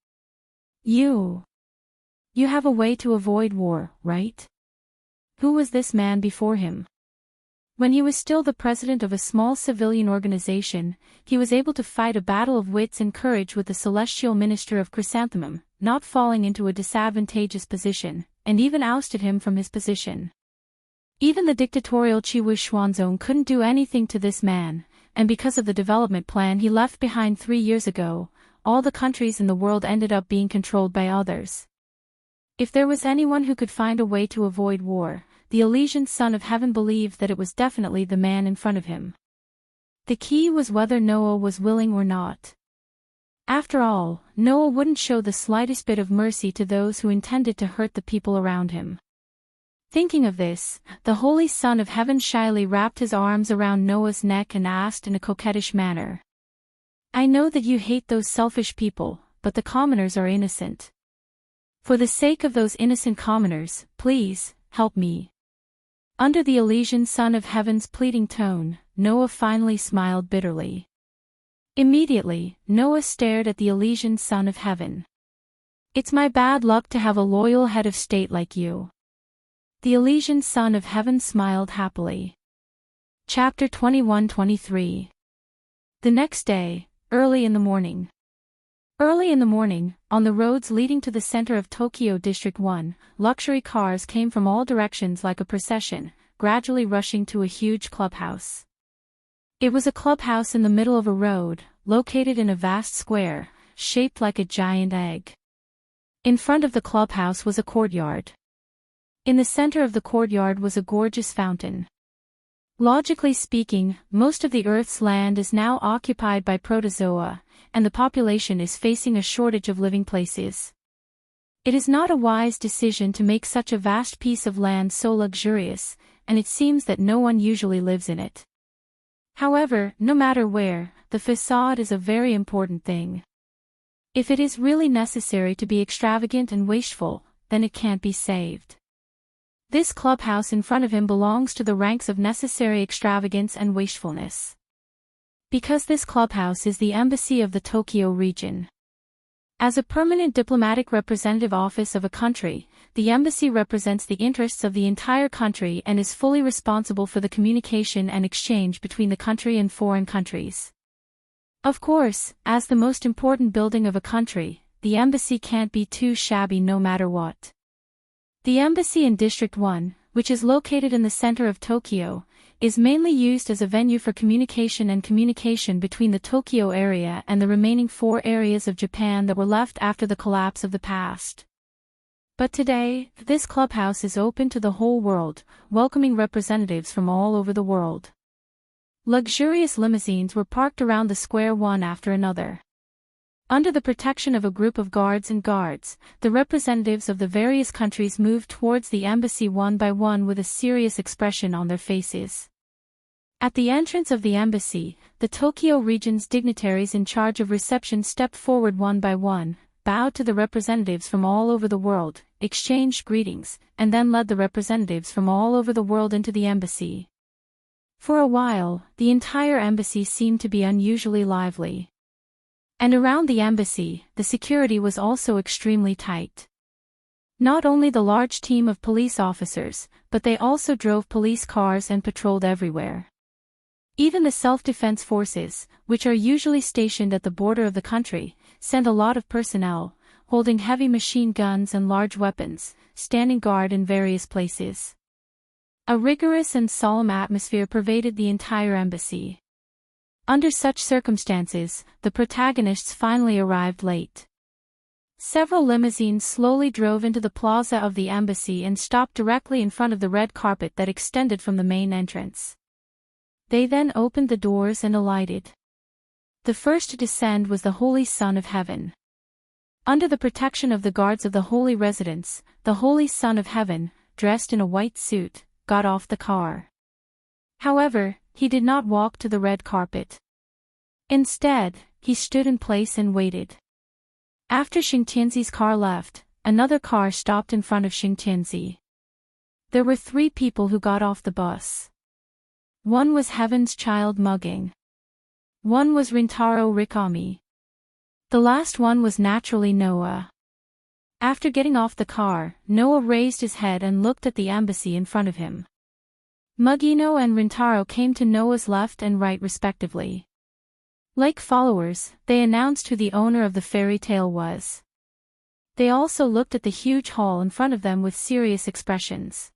You have a way to avoid war, right? Who was this man before him? When he was still the president of a small civilian organization, he was able to fight a battle of wits and courage with the celestial minister of Chrysanthemum, not falling into a disadvantageous position, and even ousted him from his position. Even the dictatorial Chiwu Xuanzong couldn't do anything to this man, and because of the development plan he left behind 3 years ago, all the countries in the world ended up being controlled by others. If there was anyone who could find a way to avoid war, the Elysian Son of Heaven believed that it was definitely the man in front of him. The key was whether Noah was willing or not. After all, Noah wouldn't show the slightest bit of mercy to those who intended to hurt the people around him. Thinking of this, the Holy Son of Heaven shyly wrapped his arms around Noah's neck and asked in a coquettish manner. I know that you hate those selfish people, but the commoners are innocent. For the sake of those innocent commoners, please, help me. Under the Elysian Son of Heaven's pleading tone, Noah finally smiled bitterly. Immediately, Noah stared at the Elysian Son of Heaven. It's my bad luck to have a loyal head of state like you. The Elysian Son of Heaven smiled happily. Chapter 21-23. The next day, early in the morning. Early in the morning, on the roads leading to the center of Tokyo District 1, luxury cars came from all directions like a procession, gradually rushing to a huge clubhouse. It was a clubhouse in the middle of a road, located in a vast square, shaped like a giant egg. In front of the clubhouse was a courtyard. In the center of the courtyard was a gorgeous fountain. Logically speaking, most of the Earth's land is now occupied by protozoa, and the population is facing a shortage of living places. It is not a wise decision to make such a vast piece of land so luxurious, and it seems that no one usually lives in it. However, no matter where, the facade is a very important thing. If it is really necessary to be extravagant and wasteful, then it can't be saved. This clubhouse in front of him belongs to the ranks of necessary extravagance and wastefulness. Because this clubhouse is the embassy of the Tokyo region. As a permanent diplomatic representative office of a country, the embassy represents the interests of the entire country and is fully responsible for the communication and exchange between the country and foreign countries. Of course, as the most important building of a country, the embassy can't be too shabby no matter what. The embassy in District 1, which is located in the center of Tokyo, is mainly used as a venue for communication between the Tokyo area and the remaining 4 areas of Japan that were left after the collapse of the past. But today, this clubhouse is open to the whole world, welcoming representatives from all over the world. Luxurious limousines were parked around the square one after another. Under the protection of a group of guards, the representatives of the various countries moved towards the embassy one by one with a serious expression on their faces. At the entrance of the embassy, the Tokyo region's dignitaries in charge of reception stepped forward one by one, bowed to the representatives from all over the world, exchanged greetings, and then led the representatives from all over the world into the embassy. For a while, the entire embassy seemed to be unusually lively. And around the embassy, the security was also extremely tight. Not only the large team of police officers, but they also drove police cars and patrolled everywhere. Even the self-defense forces, which are usually stationed at the border of the country, sent a lot of personnel, holding heavy machine guns and large weapons, standing guard in various places. A rigorous and solemn atmosphere pervaded the entire embassy. Under such circumstances, the protagonists finally arrived late. Several limousines slowly drove into the plaza of the embassy and stopped directly in front of the red carpet that extended from the main entrance. They then opened the doors and alighted. The first to descend was the Holy Son of Heaven. Under the protection of the guards of the holy residence, the Holy Son of Heaven, dressed in a white suit, got off the car. However, he did not walk to the red carpet. Instead, he stood in place and waited. After Xingtianzi's car left, another car stopped in front of Xingtianzi. There were 3 people who got off the bus. One was Heaven's Child Mugging. One was Rintaro Rikami. The last one was naturally Noah. After getting off the car, Noah raised his head and looked at the embassy in front of him. Mugino and Rintaro came to Noah's left and right respectively. Like followers, they announced who the owner of the fairy tale was. They also looked at the huge hall in front of them with serious expressions.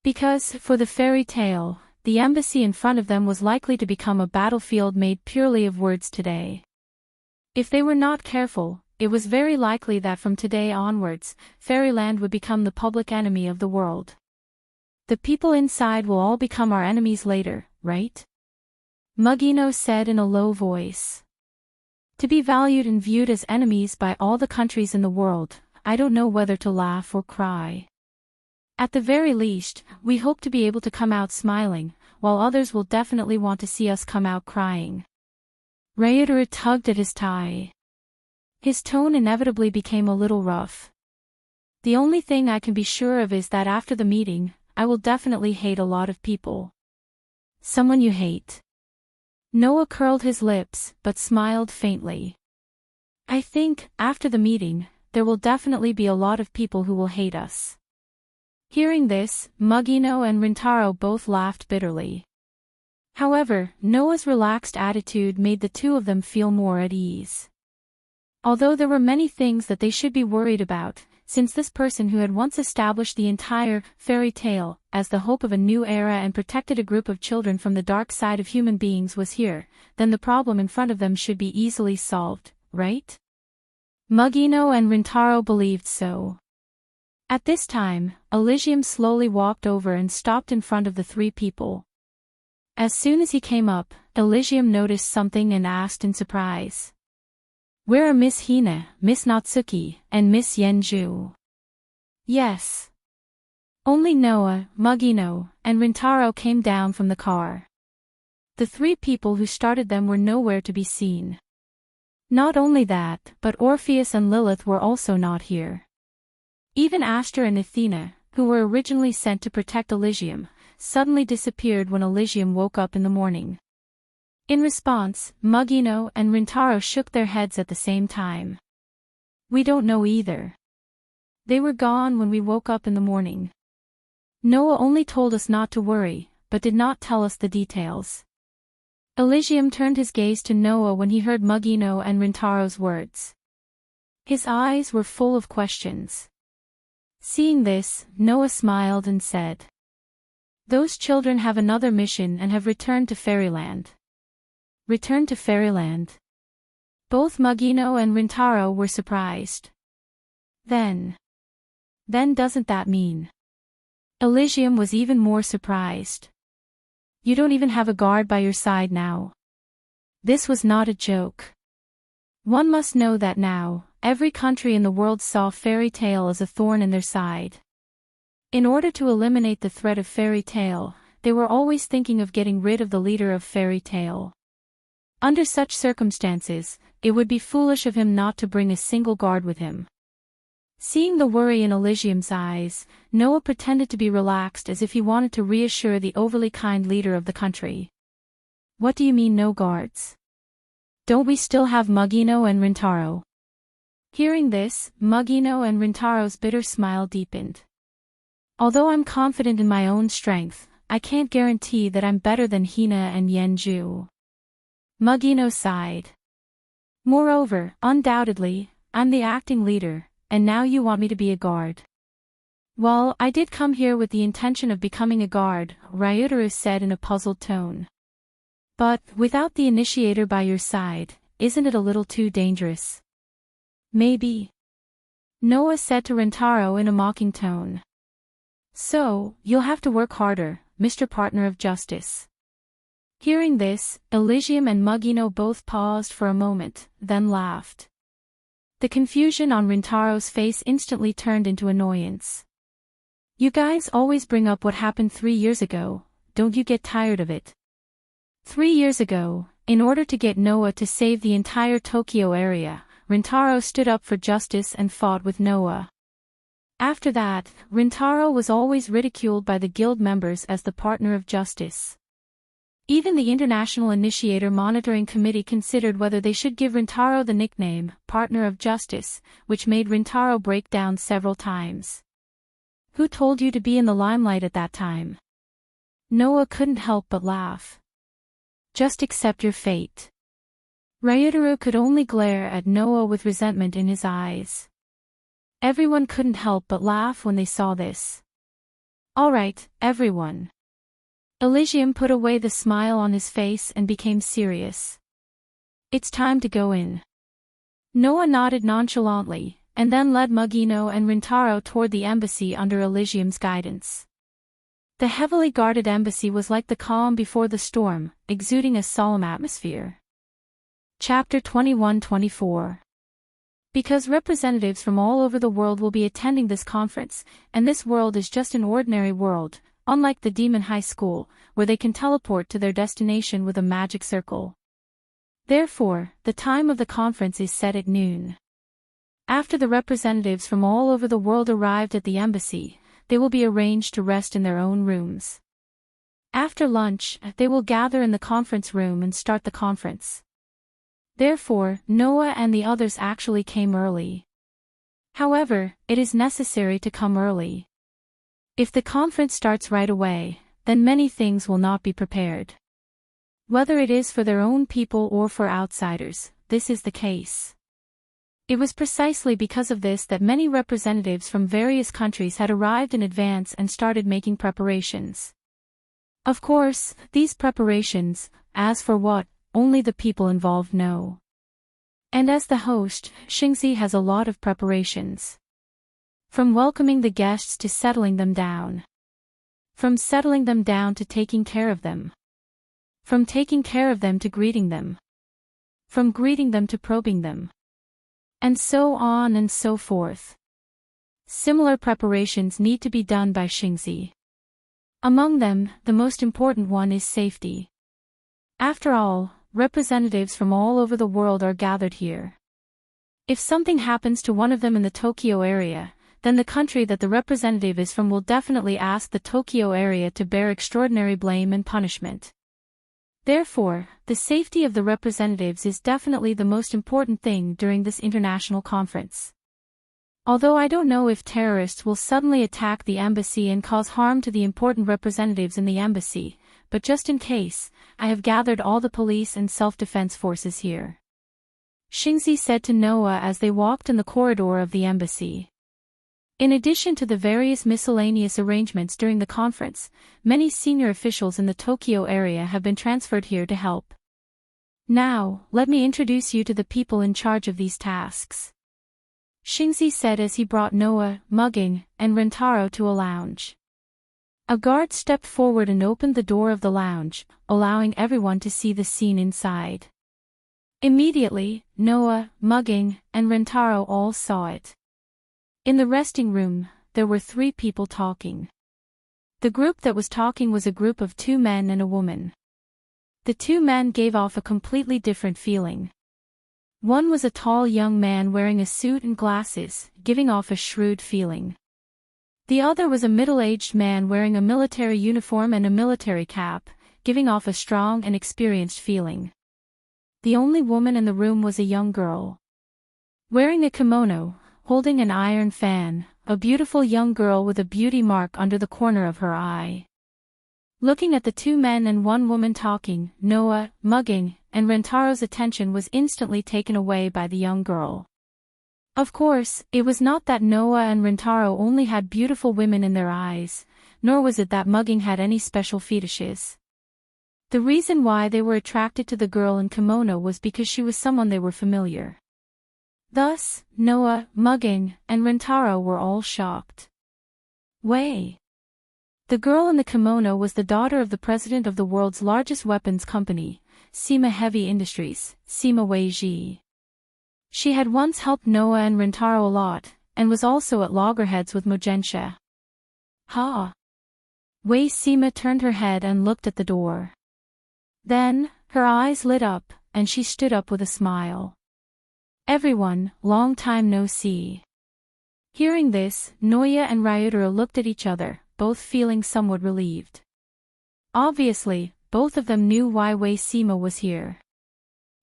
Because, for the fairy tale, the embassy in front of them was likely to become a battlefield made purely of words today. If they were not careful, it was very likely that from today onwards, Fairyland would become the public enemy of the world. The people inside will all become our enemies later, right? Mugino said in a low voice. To be valued and viewed as enemies by all the countries in the world, I don't know whether to laugh or cry. At the very least, we hope to be able to come out smiling, while others will definitely want to see us come out crying. Rayador tugged at his tie. His tone inevitably became a little rough. The only thing I can be sure of is that after the meeting, I will definitely hate a lot of people. Someone you hate. Noah curled his lips, but smiled faintly. I think, after the meeting, there will definitely be a lot of people who will hate us. Hearing this, Mugino and Rintaro both laughed bitterly. However, Noah's relaxed attitude made the two of them feel more at ease. Although there were many things that they should be worried about, since this person who had once established the entire fairy tale as the hope of a new era and protected a group of children from the dark side of human beings was here, then the problem in front of them should be easily solved, right? Mugino and Rintaro believed so. At this time, Elysium slowly walked over and stopped in front of the 3 people. As soon as he came up, Elysium noticed something and asked in surprise. Where are Miss Hina, Miss Natsuki, and Miss Yenju? Yes. Only Noah, Mugino, and Rintaro came down from the car. The 3 people who started them were nowhere to be seen. Not only that, but Orpheus and Lilith were also not here. Even Aster and Athena, who were originally sent to protect Elysium, suddenly disappeared when Elysium woke up in the morning. In response, Mugino and Rintaro shook their heads at the same time. We don't know either. They were gone when we woke up in the morning. Noah only told us not to worry, but did not tell us the details. Elysium turned his gaze to Noah when he heard Mugino and Rintaro's words. His eyes were full of questions. Seeing this, Noah smiled and said, Those children have another mission and have returned to Fairyland. Return to Fairyland. Both Mugino and Rintaro were surprised. Then doesn't that mean? Elysium was even more surprised. You don't even have a guard by your side now. This was not a joke. One must know that now, every country in the world saw fairy tale as a thorn in their side. In order to eliminate the threat of fairy tale, they were always thinking of getting rid of the leader of fairy tale. Under such circumstances, it would be foolish of him not to bring a single guard with him. Seeing the worry in Elysium's eyes, Noah pretended to be relaxed as if he wanted to reassure the overly kind leader of the country. What do you mean no guards? Don't we still have Mugino and Rintaro? Hearing this, Mugino and Rintaro's bitter smile deepened. Although I'm confident in my own strength, I can't guarantee that I'm better than Hina and Yenju. Mugino sighed. Moreover, undoubtedly, I'm the acting leader, and now you want me to be a guard. Well, I did come here with the intention of becoming a guard, Ryutaru said in a puzzled tone. But, without the initiator by your side, isn't it a little too dangerous? Maybe. Noah said to Rintaro in a mocking tone. So, you'll have to work harder, Mr. Partner of Justice. Hearing this, Elysium and Mugino both paused for a moment, then laughed. The confusion on Rintaro's face instantly turned into annoyance. You guys always bring up what happened 3 years ago, don't you get tired of it? 3 years ago, in order to get Noah to save the entire Tokyo area, Rintaro stood up for justice and fought with Noah. After that, Rintaro was always ridiculed by the guild members as the partner of justice. Even the International Initiator Monitoring Committee considered whether they should give Rintaro the nickname, Partner of Justice, which made Rintaro break down several times. Who told you to be in the limelight at that time? Noah couldn't help but laugh. Just accept your fate. Ryutaru could only glare at Noah with resentment in his eyes. Everyone couldn't help but laugh when they saw this. All right, everyone. Elysium put away the smile on his face and became serious. It's time to go in. Noah nodded nonchalantly, and then led Mugino and Rintaro toward the embassy under Elysium's guidance. The heavily guarded embassy was like the calm before the storm, exuding a solemn atmosphere. Chapter 21-24. Because representatives from all over the world will be attending this conference, and this world is just an ordinary world, unlike the Demon High School, where they can teleport to their destination with a magic circle. Therefore, the time of the conference is set at noon. After the representatives from all over the world arrived at the embassy, they will be arranged to rest in their own rooms. After lunch, they will gather in the conference room and start the conference. Therefore, Noah and the others actually came early. However, it is necessary to come early. If the conference starts right away, then many things will not be prepared. Whether it is for their own people or for outsiders, this is the case. It was precisely because of this that many representatives from various countries had arrived in advance and started making preparations. Of course, these preparations, as for what, only the people involved know. And as the host, Xingzi has a lot of preparations. From welcoming the guests to settling them down. From settling them down to taking care of them. From taking care of them to greeting them. From greeting them to probing them. And so on and so forth. Similar preparations need to be done by Xingzi. Among them, the most important one is safety. After all, representatives from all over the world are gathered here. If something happens to one of them in the Tokyo area, then the country that the representative is from will definitely ask the Tokyo area to bear extraordinary blame and punishment. Therefore, the safety of the representatives is definitely the most important thing during this international conference. Although I don't know if terrorists will suddenly attack the embassy and cause harm to the important representatives in the embassy, but just in case, I have gathered all the police and self-defense forces here. Xingzi said to Noah as they walked in the corridor of the embassy. In addition to the various miscellaneous arrangements during the conference, many senior officials in the Tokyo area have been transferred here to help. Now, let me introduce you to the people in charge of these tasks. Xingzi said as he brought Noah, Mugging, and Rintaro to a lounge. A guard stepped forward and opened the door of the lounge, allowing everyone to see the scene inside. Immediately, Noah, Mugging, and Rintaro all saw it. In the resting room, there were 3 people talking. The group that was talking was a group of 2 men and a woman. The 2 men gave off a completely different feeling. One was a tall young man wearing a suit and glasses, giving off a shrewd feeling. The other was a middle-aged man wearing a military uniform and a military cap, giving off a strong and experienced feeling. The only woman in the room was a young girl. Wearing a kimono, holding an iron fan, a beautiful young girl with a beauty mark under the corner of her eye. Looking at the 2 men and 1 woman talking, Noah, Mugging, and Rentaro's attention was instantly taken away by the young girl. Of course, it was not that Noah and Rintaro only had beautiful women in their eyes, nor was it that mugging had any special fetishes. The reason why they were attracted to the girl in kimono was because she was someone they were familiar. Thus, Noah, mugging, and Rintaro were all shocked. Wei. The girl in the kimono was the daughter of the president of the world's largest weapons company, Sima Heavy Industries, Sima Weiji. She had once helped Noah and Rintaro a lot, and was also at loggerheads with Mogensha. Ha! Wei Sima turned her head and looked at the door. Then, her eyes lit up, and she stood up with a smile. Everyone, long time no see. Hearing this, Noya and Ryutaro looked at each other, both feeling somewhat relieved. Obviously, both of them knew why Wei Sima was here.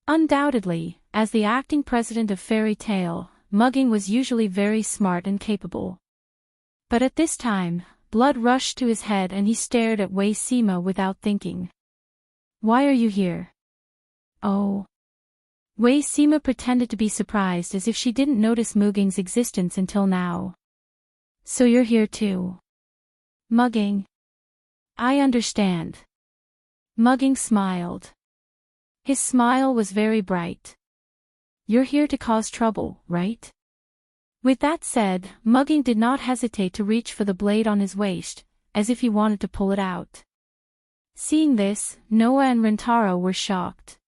Undoubtedly, as the acting president of Fairy Tail, mugging was usually very smart and capable. But at this time, blood rushed to his head and he stared at Wei Sima without thinking. Why are you here? Oh. Wei Sima pretended to be surprised as if she didn't notice Mugging's existence until now. So you're here too. Mugging. I understand. Mugging smiled. His smile was very bright. You're here to cause trouble, right? With that said, Mugging did not hesitate to reach for the blade on his waist, as if he wanted to pull it out. Seeing this, Noah and Rintaro were shocked.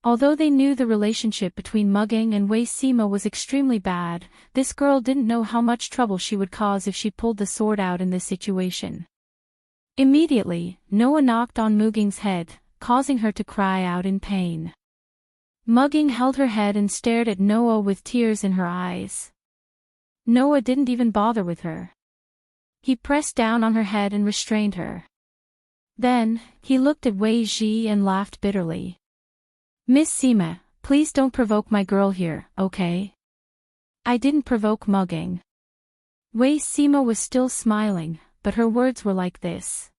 Although they knew the relationship between Mugging and Wei Sima was extremely bad, this girl didn't know how much trouble she would cause if she pulled the sword out in this situation. Immediately, Noah knocked on Mugging's head, causing her to cry out in pain. Mugging held her head and stared at Noah with tears in her eyes. Noah didn't even bother with her. He pressed down on her head and restrained her. Then, he looked at Wei Ji and laughed bitterly. Miss Sima, please don't provoke my girl here, okay? I didn't provoke Mugging. Wei Sima was still smiling, but her words were like this.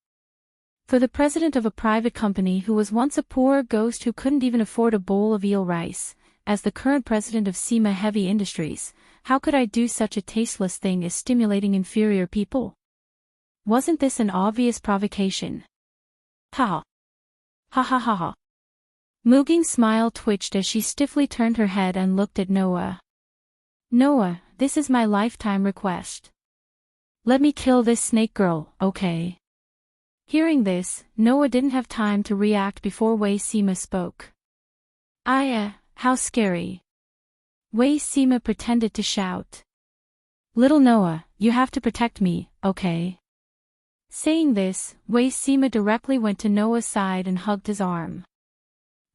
For the president of a private company who was once a poor ghost who couldn't even afford a bowl of eel rice, as the current president of Sima Heavy Industries, how could I do such a tasteless thing as stimulating inferior people? Wasn't this an obvious provocation? Ha! Ha ha ha ha! Mugging's smile twitched as she stiffly turned her head and looked at Noah. Noah, this is my lifetime request. Let me kill this snake girl, okay? Hearing this, Noah didn't have time to react before Wei Sima spoke. How scary. Wei Sima pretended to shout. Little Noah, you have to protect me, okay? Saying this, Wei Sima directly went to Noah's side and hugged his arm.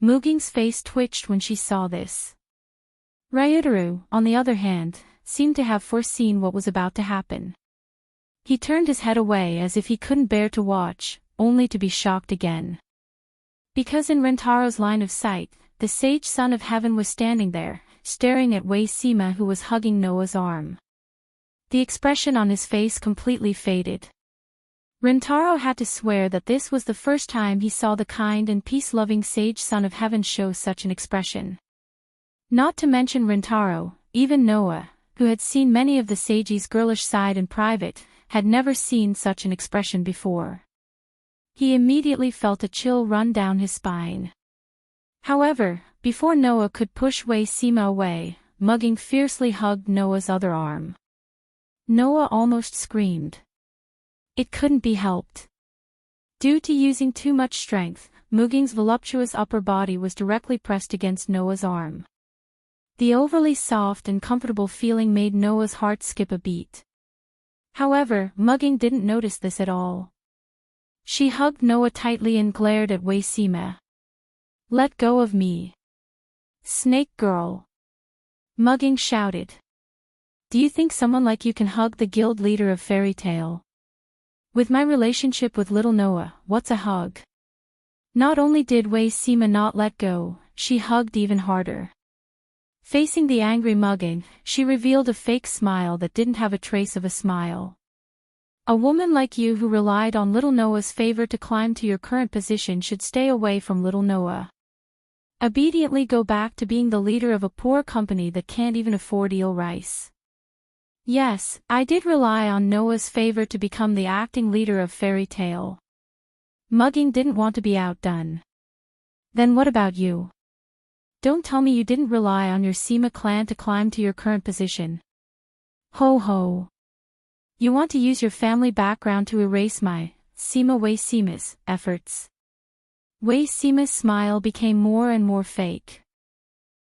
Mugging's face twitched when she saw this. Ryutaro, on the other hand, seemed to have foreseen what was about to happen. He turned his head away as if he couldn't bear to watch, only to be shocked again. Because in Rintaro's line of sight, the sage son of heaven was standing there, staring at Wei Sima who was hugging Noah's arm. The expression on his face completely faded. Rintaro had to swear that this was the first time he saw the kind and peace-loving sage son of heaven show such an expression. Not to mention Rintaro, even Noah, who had seen many of the sage's girlish side in private, had never seen such an expression before. He immediately felt a chill run down his spine. However, before Noah could push Wei Sima away, Mugging fiercely hugged Noah's other arm. Noah almost screamed. It couldn't be helped. Due to using too much strength, Mugging's voluptuous upper body was directly pressed against Noah's arm. The overly soft and comfortable feeling made Noah's heart skip a beat. However, Mugging didn't notice this at all. She hugged Noah tightly and glared at Wei Sima. Let go of me. Snake girl. Mugging shouted. Do you think someone like you can hug the guild leader of Fairy Tail? With my relationship with little Noah, what's a hug? Not only did Wei Sima not let go, she hugged even harder. Facing the angry Mugging, she revealed a fake smile that didn't have a trace of a smile. A woman like you who relied on little Noah's favor to climb to your current position should stay away from little Noah. Obediently go back to being the leader of a poor company that can't even afford eel rice. Yes, I did rely on Noah's favor to become the acting leader of Fairy Tale. Mugging didn't want to be outdone. Then what about you? Don't tell me you didn't rely on your Sema clan to climb to your current position. Ho ho. You want to use your family background to erase my, Sema Wei Sema's, efforts. Wei Sema's smile became more and more fake.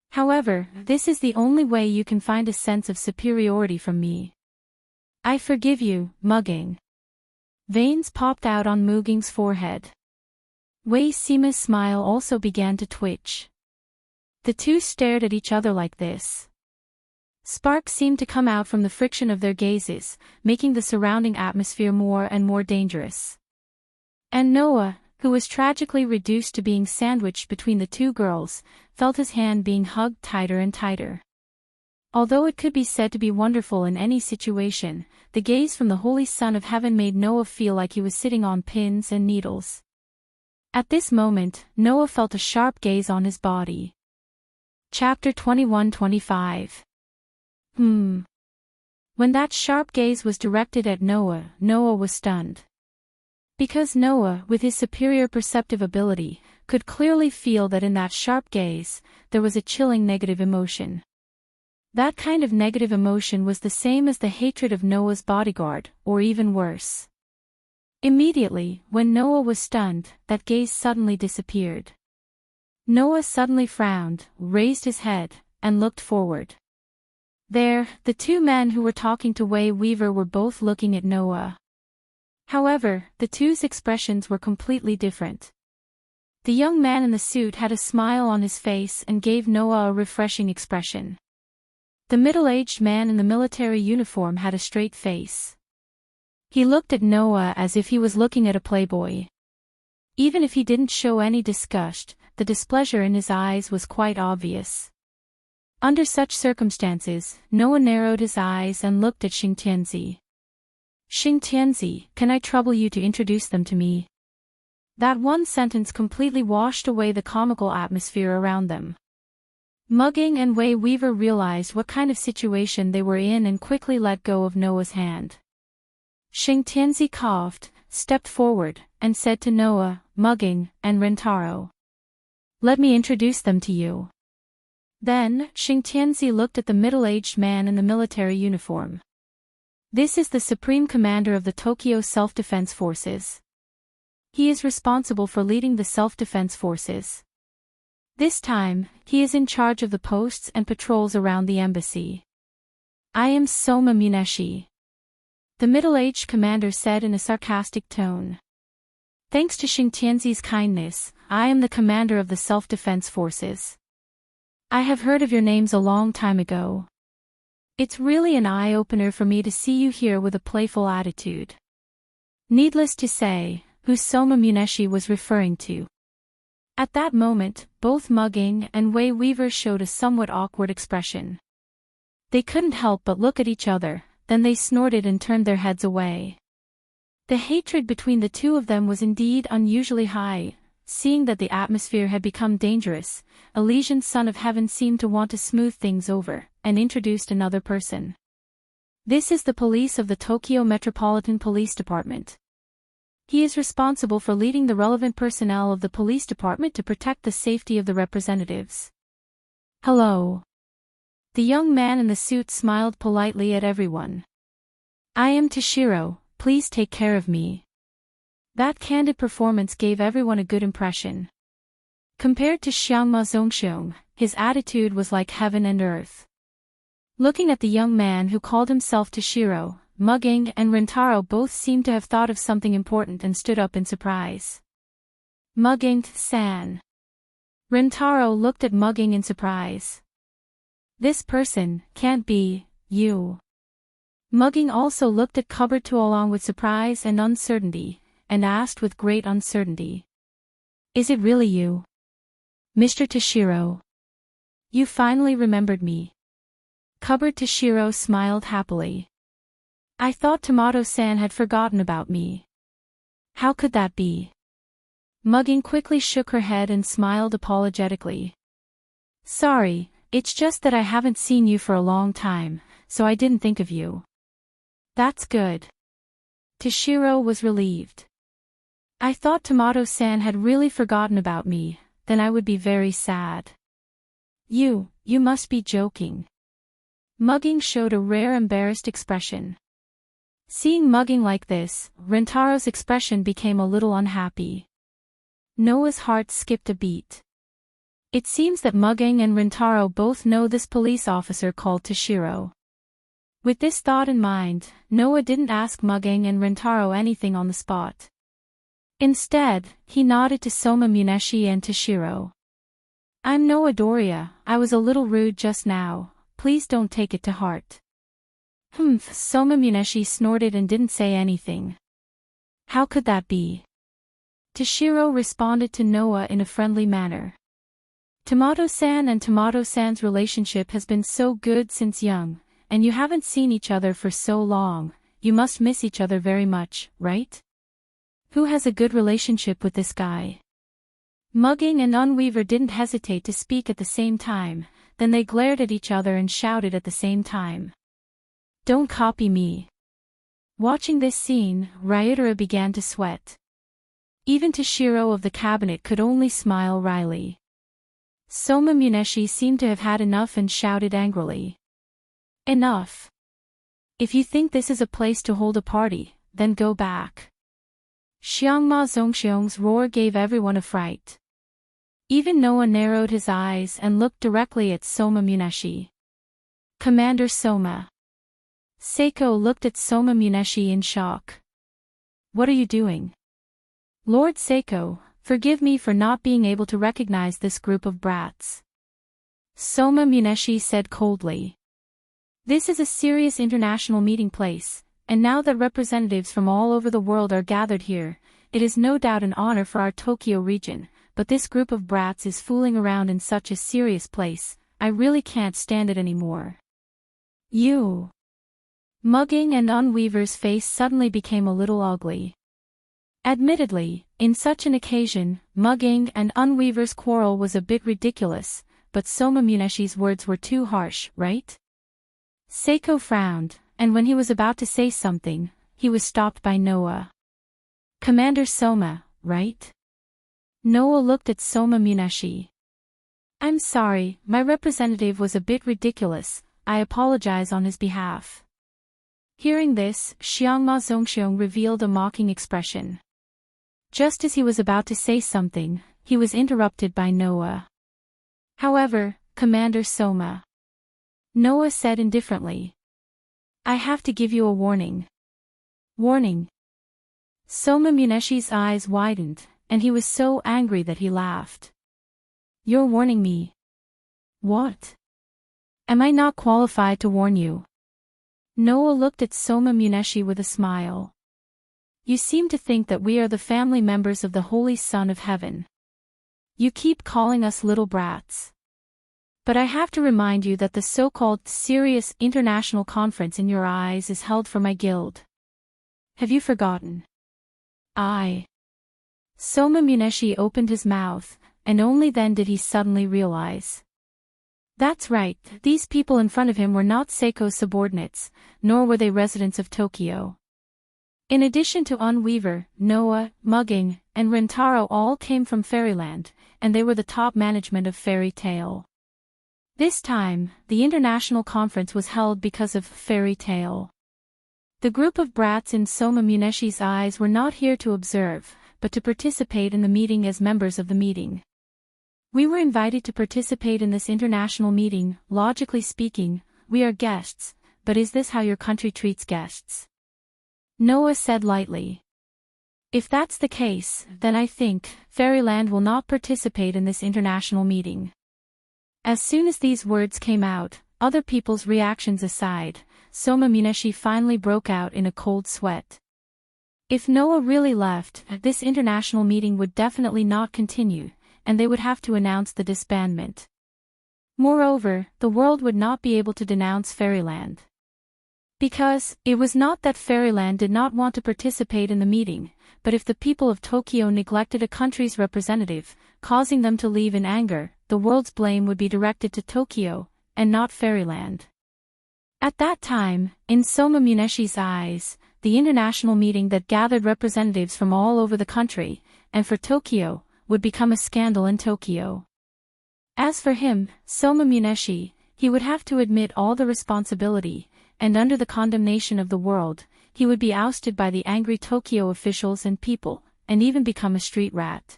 However, this is the only way you can find a sense of superiority from me. I forgive you, Mugging. Veins popped out on Mugging's forehead. Wei Sema's smile also began to twitch. The two stared at each other like this. Sparks seemed to come out from the friction of their gazes, making the surrounding atmosphere more and more dangerous. And Noah, who was tragically reduced to being sandwiched between the two girls, felt his hand being hugged tighter and tighter. Although it could be said to be wonderful in any situation, the gaze from the Holy Son of Heaven made Noah feel like he was sitting on pins and needles. At this moment, Noah felt a sharp gaze on his body. Chapter 21-25. When that sharp gaze was directed at Noah, Noah was stunned. Because Noah, with his superior perceptive ability, could clearly feel that in that sharp gaze, there was a chilling negative emotion. That kind of negative emotion was the same as the hatred of Noah's bodyguard, or even worse. Immediately, when Noah was stunned, that gaze suddenly disappeared. Noah suddenly frowned, raised his head, and looked forward. There, the two men who were talking to Wei Weaver were both looking at Noah. However, the two's expressions were completely different. The young man in the suit had a smile on his face and gave Noah a refreshing expression. The middle-aged man in the military uniform had a straight face. He looked at Noah as if he was looking at a playboy. Even if he didn't show any disgust, the displeasure in his eyes was quite obvious. Under such circumstances, Noah narrowed his eyes and looked at Xingtianzi. Xingtianzi, can I trouble you to introduce them to me? That one sentence completely washed away the comical atmosphere around them. Mugging and Wei Weaver realized what kind of situation they were in and quickly let go of Noah's hand. Xingtianzi coughed, stepped forward, and said to Noah, Mugging, and Rentaro. Let me introduce them to you. Then, Xingtianzi looked at the middle-aged man in the military uniform. This is the Supreme Commander of the Tokyo Self-Defense Forces. He is responsible for leading the self-defense forces. This time, he is in charge of the posts and patrols around the embassy. I am Soma Muneshi. The middle-aged commander said in a sarcastic tone. Thanks to Xingtianzi's kindness, I am the commander of the self-defense forces. I have heard of your names a long time ago. It's really an eye-opener for me to see you here with a playful attitude. Needless to say, who Soma Muneshi was referring to. At that moment, both Mugging and Wei Weaver showed a somewhat awkward expression. They couldn't help but look at each other, then they snorted and turned their heads away. The hatred between the two of them was indeed unusually high. Seeing that the atmosphere had become dangerous, Elysian Son of Heaven seemed to want to smooth things over, and introduced another person. This is the police of the Tokyo Metropolitan Police Department. He is responsible for leading the relevant personnel of the police department to protect the safety of the representatives. Hello. The young man in the suit smiled politely at everyone. I am Toshiro, please take care of me. That candid performance gave everyone a good impression. Compared to Xiangma Zongxiong, his attitude was like heaven and earth. Looking at the young man who called himself Toshiro, Mugging and Rentaro both seemed to have thought of something important and stood up in surprise. Mugging-san. Rentaro looked at Mugging in surprise. This person can't be you. Mugging also looked at Cupboard along with surprise and uncertainty, and asked with great uncertainty. Is it really you? Mr. Toshiro. You finally remembered me. Cupboard Toshiro smiled happily. I thought Tomato-san had forgotten about me. How could that be? Mugging quickly shook her head and smiled apologetically. Sorry, it's just that I haven't seen you for a long time, so I didn't think of you. That's good. Toshiro was relieved. I thought Tomato-san had really forgotten about me, then I would be very sad. You must be joking. Mugging showed a rare embarrassed expression. Seeing Mugging like this, Rintaro's expression became a little unhappy. Noah's heart skipped a beat. It seems that Mugging and Rintaro both know this police officer called Toshiro. With this thought in mind, Noah didn't ask Mugging and Rintaro anything on the spot. Instead, he nodded to Soma Muneshi and Toshiro. I'm Noah Doria, I was a little rude just now, please don't take it to heart. Soma Muneshi snorted and didn't say anything. How could that be? Toshiro responded to Noah in a friendly manner. Tomato-san and Tomato-san's relationship has been so good since young, and you haven't seen each other for so long, you must miss each other very much, right? Who has a good relationship with this guy? Mugging and Unweaver didn't hesitate to speak at the same time, then they glared at each other and shouted at the same time. Don't copy me. Watching this scene, Ryutara began to sweat. Even Toshiro of the cabinet could only smile wryly. Soma Muneshi seemed to have had enough and shouted angrily. Enough. If you think this is a place to hold a party, then go back. Xiangma Zongxiong's roar gave everyone a fright. Even Noah narrowed his eyes and looked directly at Soma Muneshi. Commander Soma. Seiko looked at Soma Muneshi in shock. What are you doing? Lord Seiko, forgive me for not being able to recognize this group of brats. Soma Muneshi said coldly. This is a serious international meeting place, and now that representatives from all over the world are gathered here, it is no doubt an honor for our Tokyo region, but this group of brats is fooling around in such a serious place, I really can't stand it anymore. You. Mugging and Unweaver's face suddenly became a little ugly. Admittedly, in such an occasion, Mugging and Unweaver's quarrel was a bit ridiculous, but Soma Muneshi's words were too harsh, right? Seiko frowned, and when he was about to say something, he was stopped by Noah. Commander Soma, right? Noah looked at Soma Muneshi. I'm sorry, my representative was a bit ridiculous, I apologize on his behalf. Hearing this, Xiangma Zongxiong revealed a mocking expression. Just as he was about to say something, he was interrupted by Noah. However, Commander Soma. Noah said indifferently. I have to give you a warning. Warning. Soma Muneshi's eyes widened, and he was so angry that he laughed. You're warning me? What? Am I not qualified to warn you? Noah looked at Soma Muneshi with a smile. You seem to think that we are the family members of the Holy Son of Heaven. You keep calling us little brats. But I have to remind you that the so-called serious international conference in your eyes is held for my guild. Have you forgotten? Soma Muneshi opened his mouth, and only then did he suddenly realize. That's right, these people in front of him were not Seiko's subordinates, nor were they residents of Tokyo. In addition to Unweaver, Noah, Mugging, and Rintaro all came from Fairyland, and they were the top management of Fairy Tail. This time, the international conference was held because of Fairy Tail. The group of brats in Soma Muneshi's eyes were not here to observe, but to participate in the meeting as members of the meeting. We were invited to participate in this international meeting, logically speaking, we are guests, but is this how your country treats guests? Noah said lightly. If that's the case, then I think, Fairyland will not participate in this international meeting. As soon as these words came out, other people's reactions aside, Soma Muneshi finally broke out in a cold sweat. If Noah really left, this international meeting would definitely not continue, and they would have to announce the disbandment. Moreover, the world would not be able to denounce Fairyland. Because, it was not that Fairyland did not want to participate in the meeting, but if the people of Tokyo neglected a country's representative, causing them to leave in anger, the world's blame would be directed to Tokyo, and not Fairyland. At that time, in Soma Muneshi's eyes, the international meeting that gathered representatives from all over the country, and for Tokyo, would become a scandal in Tokyo. As for him, Soma Muneshi, he would have to admit all the responsibility, and under the condemnation of the world, he would be ousted by the angry Tokyo officials and people, and even become a street rat.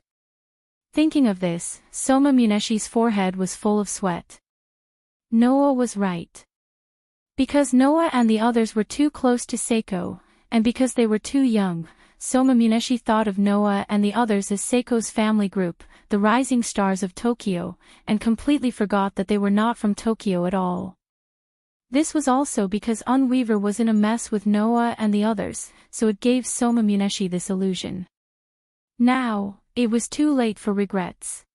Thinking of this, Soma Muneshi's forehead was full of sweat. Noah was right. Because Noah and the others were too close to Seiko, and because they were too young, Soma Muneshi thought of Noah and the others as Seiko's family group, the rising stars of Tokyo, and completely forgot that they were not from Tokyo at all. This was also because Unweaver was in a mess with Noah and the others, so it gave Soma Muneshi this illusion. Now, it was too late for regrets.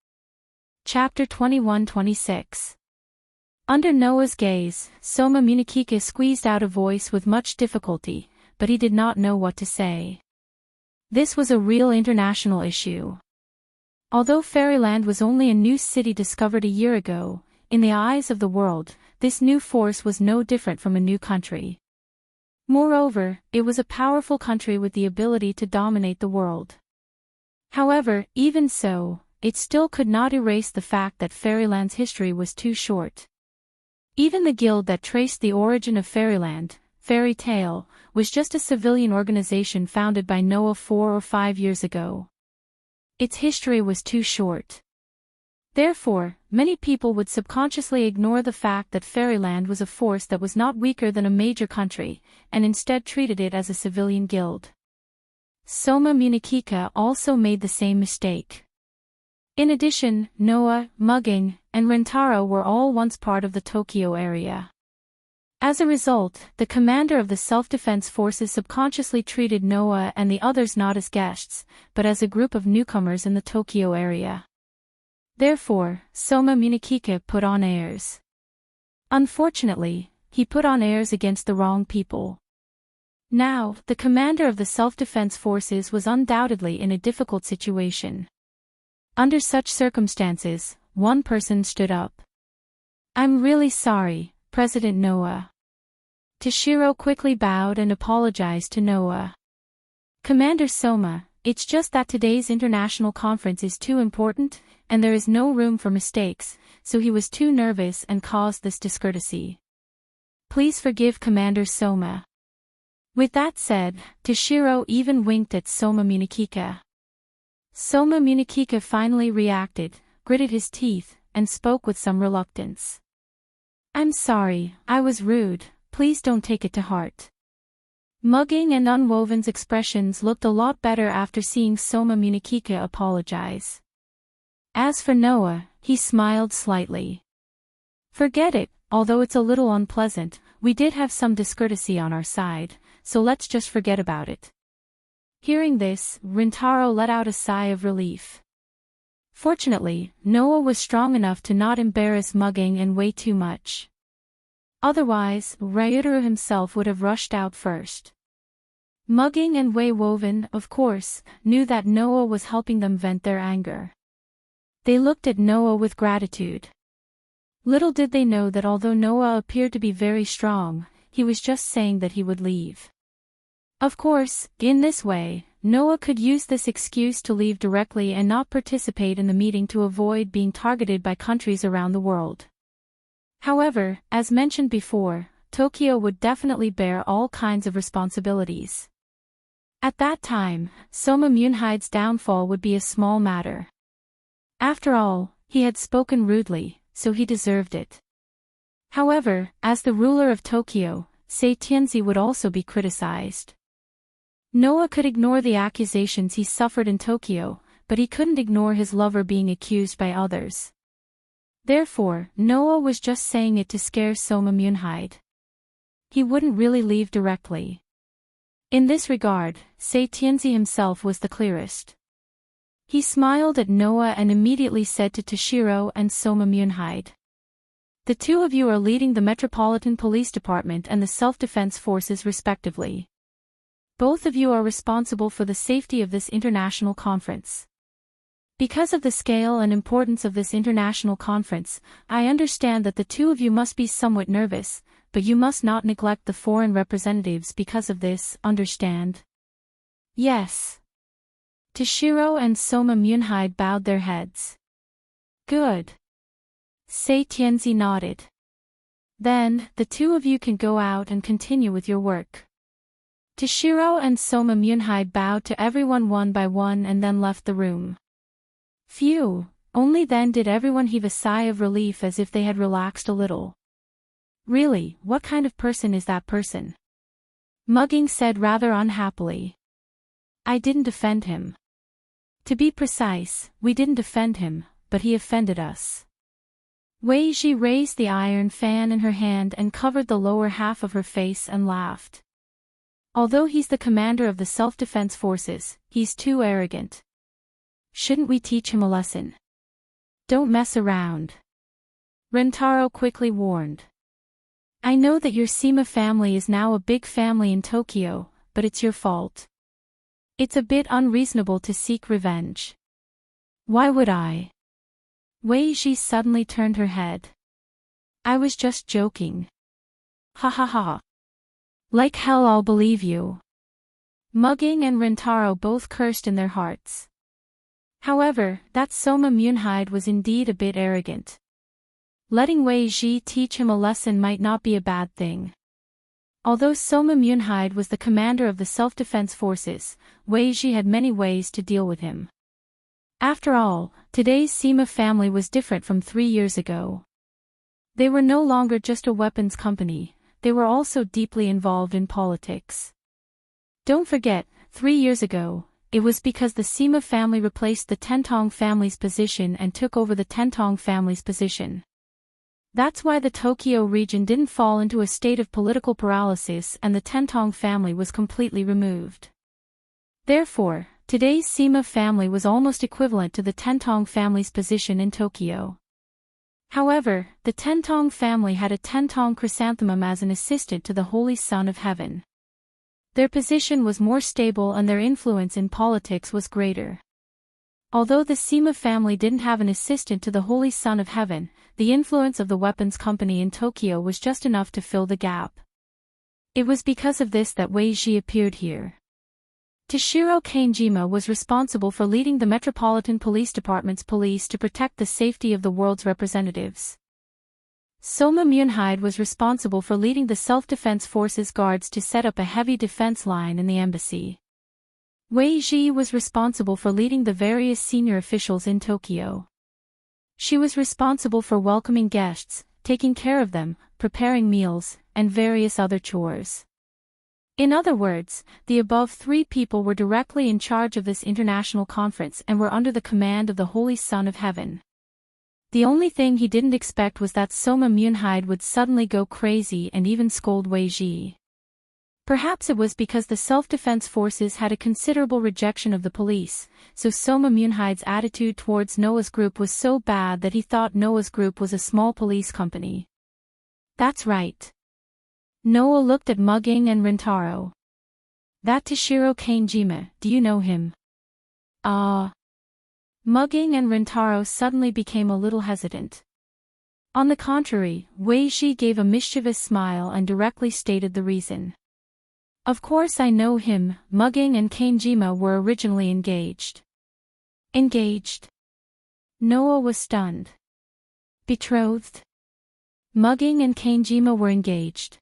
Chapter 21-26. Under Noah's gaze, Soma Munikika squeezed out a voice with much difficulty, but he did not know what to say. This was a real international issue. Although Fairyland was only a new city discovered a year ago, in the eyes of the world, this new force was no different from a new country. Moreover, it was a powerful country with the ability to dominate the world. However, even so, it still could not erase the fact that Fairyland's history was too short. Even the guild that traced the origin of Fairyland, Fairy Tale, was just a civilian organization founded by Noah 4 or 5 years ago. Its history was too short. Therefore, many people would subconsciously ignore the fact that Fairyland was a force that was not weaker than a major country, and instead treated it as a civilian guild. Soma Munikika also made the same mistake. In addition, Noah, Mugging, and Rentaro were all once part of the Tokyo area. As a result, the commander of the self-defense forces subconsciously treated Noah and the others not as guests, but as a group of newcomers in the Tokyo area. Therefore, Soma Munikika put on airs. Unfortunately, he put on airs against the wrong people. Now, the commander of the self-defense forces was undoubtedly in a difficult situation. Under such circumstances, one person stood up. "I'm really sorry, President Noah." Toshiro quickly bowed and apologized to Noah. "Commander Soma, it's just that today's international conference is too important, and there is no room for mistakes, so he was too nervous and caused this discourtesy. Please forgive Commander Soma." With that said, Toshiro even winked at Soma Munikika. Soma Munikika finally reacted, gritted his teeth, and spoke with some reluctance. "I'm sorry, I was rude, please don't take it to heart." Mugging and Unwoven's expressions looked a lot better after seeing Soma Munikika apologize. As for Noah, he smiled slightly. "Forget it, although it's a little unpleasant, we did have some discourtesy on our side, so let's just forget about it." Hearing this, Rintaro let out a sigh of relief. Fortunately, Noah was strong enough to not embarrass Mugging and Wei too much. Otherwise, Ryutaru himself would have rushed out first. Mugging and Wei Woven, of course, knew that Noah was helping them vent their anger. They looked at Noah with gratitude. Little did they know that although Noah appeared to be very strong, he was just saying that he would leave. Of course, in this way, Noah could use this excuse to leave directly and not participate in the meeting to avoid being targeted by countries around the world. However, as mentioned before, Tokyo would definitely bear all kinds of responsibilities. At that time, Soma Munhide's downfall would be a small matter. After all, he had spoken rudely, so he deserved it. However, as the ruler of Tokyo, Sei Tianzi would also be criticized. Noah could ignore the accusations he suffered in Tokyo, but he couldn't ignore his lover being accused by others. Therefore, Noah was just saying it to scare Soma Munhide. He wouldn't really leave directly. In this regard, Sei Tianzi himself was the clearest. He smiled at Noah and immediately said to Toshiro and Soma Munhide, "The two of you are leading the Metropolitan Police Department and the Self-Defense Forces respectively. Both of you are responsible for the safety of this international conference. Because of the scale and importance of this international conference, I understand that the two of you must be somewhat nervous, but you must not neglect the foreign representatives because of this, understand? Yes. Toshiro and Soma Munhide bowed their heads. Good. Sei Tianzi nodded. Then, the two of you can go out and continue with your work. Toshiro and Soma Munhide bowed to everyone one by one and then left the room. Phew, only then did everyone heave a sigh of relief as if they had relaxed a little. Really, what kind of person is that person? Mugging said rather unhappily. I didn't offend him. To be precise, we didn't offend him, but he offended us. Wei Ji raised the iron fan in her hand and covered the lower half of her face and laughed. Although he's the commander of the self-defense forces, he's too arrogant. Shouldn't we teach him a lesson? Don't mess around. Rentaro quickly warned. I know that your Sima family is now a big family in Tokyo, but it's your fault. It's a bit unreasonable to seek revenge. Why would I? Wei Ji suddenly turned her head. I was just joking. Ha ha ha. Like hell I'll believe you. Mugging and Rentaro both cursed in their hearts. However, that Soma Munhide was indeed a bit arrogant. Letting Wei Ji teach him a lesson might not be a bad thing. Although Soma Munhide was the commander of the self-defense forces, Wei Ji had many ways to deal with him. After all, today's Sima family was different from 3 years ago. They were no longer just a weapons company, they were also deeply involved in politics. Don't forget, 3 years ago, it was because the Sima family replaced the Tentong family's position and took over the Tentong family's position. That's why the Tokyo region didn't fall into a state of political paralysis and the Tentong family was completely removed. Therefore, today's Sima family was almost equivalent to the Tentong family's position in Tokyo. However, the Tentong family had a Tentong chrysanthemum as an assistant to the Holy Son of Heaven. Their position was more stable and their influence in politics was greater. Although the Sima family didn't have an assistant to the Holy Son of Heaven, the influence of the weapons company in Tokyo was just enough to fill the gap. It was because of this that Wei Ji appeared here. Toshiro Kanejima was responsible for leading the Metropolitan Police Department's police to protect the safety of the world's representatives. Soma Munhide was responsible for leading the self-defense forces guards to set up a heavy defense line in the embassy. Wei Ji was responsible for leading the various senior officials in Tokyo. She was responsible for welcoming guests, taking care of them, preparing meals, and various other chores. In other words, the above 3 people were directly in charge of this international conference and were under the command of the Holy Son of Heaven. The only thing he didn't expect was that Soma Munhide would suddenly go crazy and even scold Wei Ji. Perhaps it was because the self-defense forces had a considerable rejection of the police, so Soma Munhide's attitude towards Noah's group was so bad that he thought Noah's group was a small police company. That's right. Noah looked at Mugging and Rentaro. That Toshiro Kanejima, do you know him? Mugging and Rentaro suddenly became a little hesitant. On the contrary, Wei Ji gave a mischievous smile and directly stated the reason. Of course I know him. Mugging and Kanejima were originally engaged. Engaged? Noah was stunned. Betrothed? Mugging and Kanejima were engaged.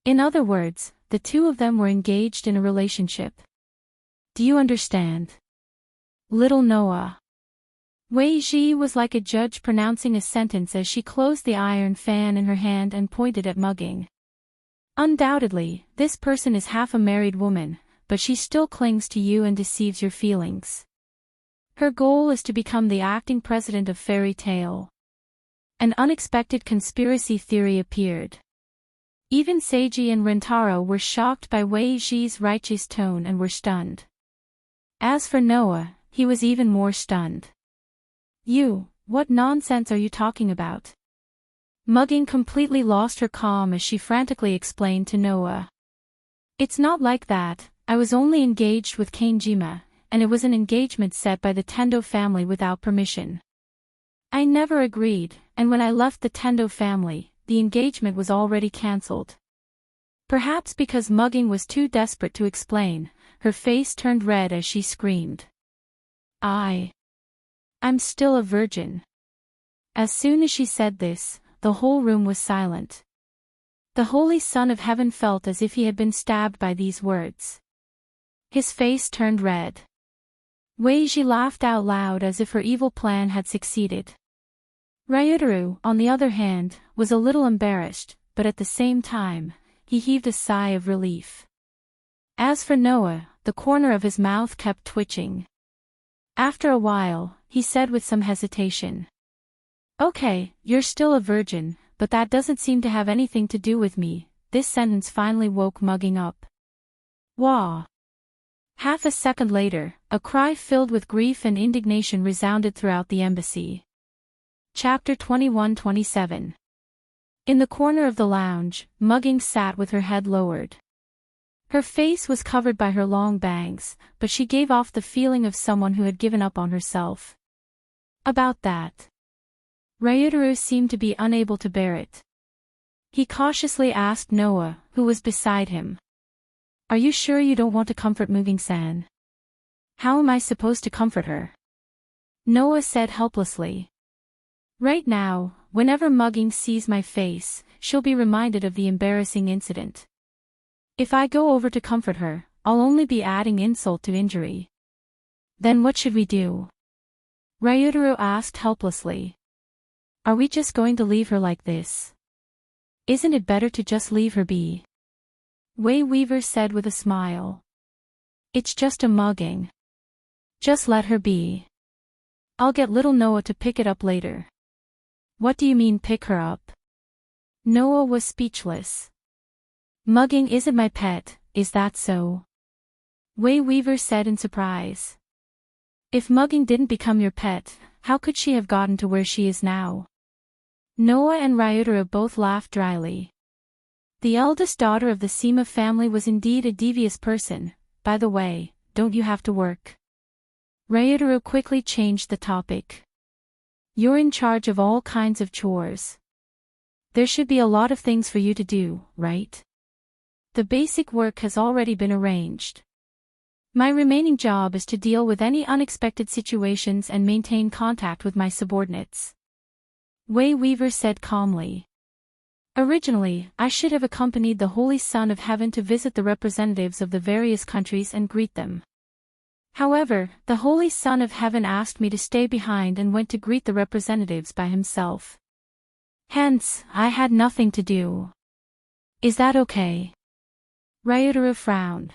In other words, the two of them were engaged in a relationship. Do you understand? Little Noah. Wei Ji was like a judge pronouncing a sentence as she closed the iron fan in her hand and pointed at Mugging. Undoubtedly, this person is half a married woman, but she still clings to you and deceives your feelings. Her goal is to become the acting president of Fairy Tale. An unexpected conspiracy theory appeared. Even Seiji and Rentaro were shocked by Wei Ji's righteous tone and were stunned. As for Noah, he was even more stunned. What nonsense are you talking about? Mugging completely lost her calm as she frantically explained to Noah. It's not like that, I was only engaged with Kanejima, and it was an engagement set by the Tendo family without permission. I never agreed, and when I left the Tendo family, the engagement was already cancelled. Perhaps because Mugging was too desperate to explain, her face turned red as she screamed. I'm still a virgin. As soon as she said this, the whole room was silent. The Holy Son of Heaven felt as if he had been stabbed by these words. His face turned red. Weiji laughed out loud as if her evil plan had succeeded. Ryutaru, on the other hand, was a little embarrassed, but at the same time, he heaved a sigh of relief. As for Noah, the corner of his mouth kept twitching. After a while, he said with some hesitation. Okay, you're still a virgin, but that doesn't seem to have anything to do with me. This sentence finally woke Mugging up. Wah! Half a second later, a cry filled with grief and indignation resounded throughout the embassy. Chapter 21-27. In the corner of the lounge, Mugging sat with her head lowered. Her face was covered by her long bangs, but she gave off the feeling of someone who had given up on herself. About that. Ryutaru seemed to be unable to bear it. He cautiously asked Noah, who was beside him. Are you sure you don't want to comfort Mugging-san? How am I supposed to comfort her? Noah said helplessly. Right now, whenever Mugging sees my face, she'll be reminded of the embarrassing incident. If I go over to comfort her, I'll only be adding insult to injury. Then what should we do? Ryutaru asked helplessly. Are we just going to leave her like this? Isn't it better to just leave her be? Wei Weaver said with a smile. It's just a mugging. Just let her be. I'll get little Noah to pick it up later. What do you mean pick her up? Noah was speechless. Mugging isn't my pet, is that so? Wei Weaver said in surprise. If Mugging didn't become your pet, how could she have gotten to where she is now? Noah and Ryutaru both laughed dryly. The eldest daughter of the Sima family was indeed a devious person. By the way, don't you have to work? Ryutaru quickly changed the topic. You're in charge of all kinds of chores. There should be a lot of things for you to do, right? The basic work has already been arranged. My remaining job is to deal with any unexpected situations and maintain contact with my subordinates. Wei Weaver said calmly. Originally, I should have accompanied the Holy Son of Heaven to visit the representatives of the various countries and greet them. However, the Holy Son of Heaven asked me to stay behind and went to greet the representatives by himself. Hence, I had nothing to do. Is that okay? Ryutaru frowned.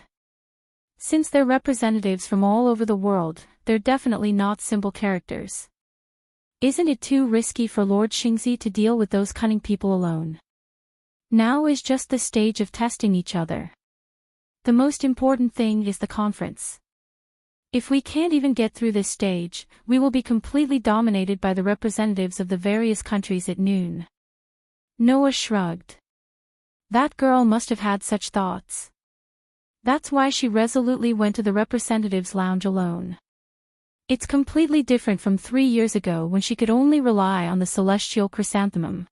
Since they're representatives from all over the world, they're definitely not simple characters. Isn't it too risky for Lord Xingzi to deal with those cunning people alone? Now is just the stage of testing each other. The most important thing is the conference. If we can't even get through this stage, we will be completely dominated by the representatives of the various countries at noon. Noah shrugged. That girl must have had such thoughts. That's why she resolutely went to the representatives' lounge alone. It's completely different from 3 years ago when she could only rely on the celestial chrysanthemum.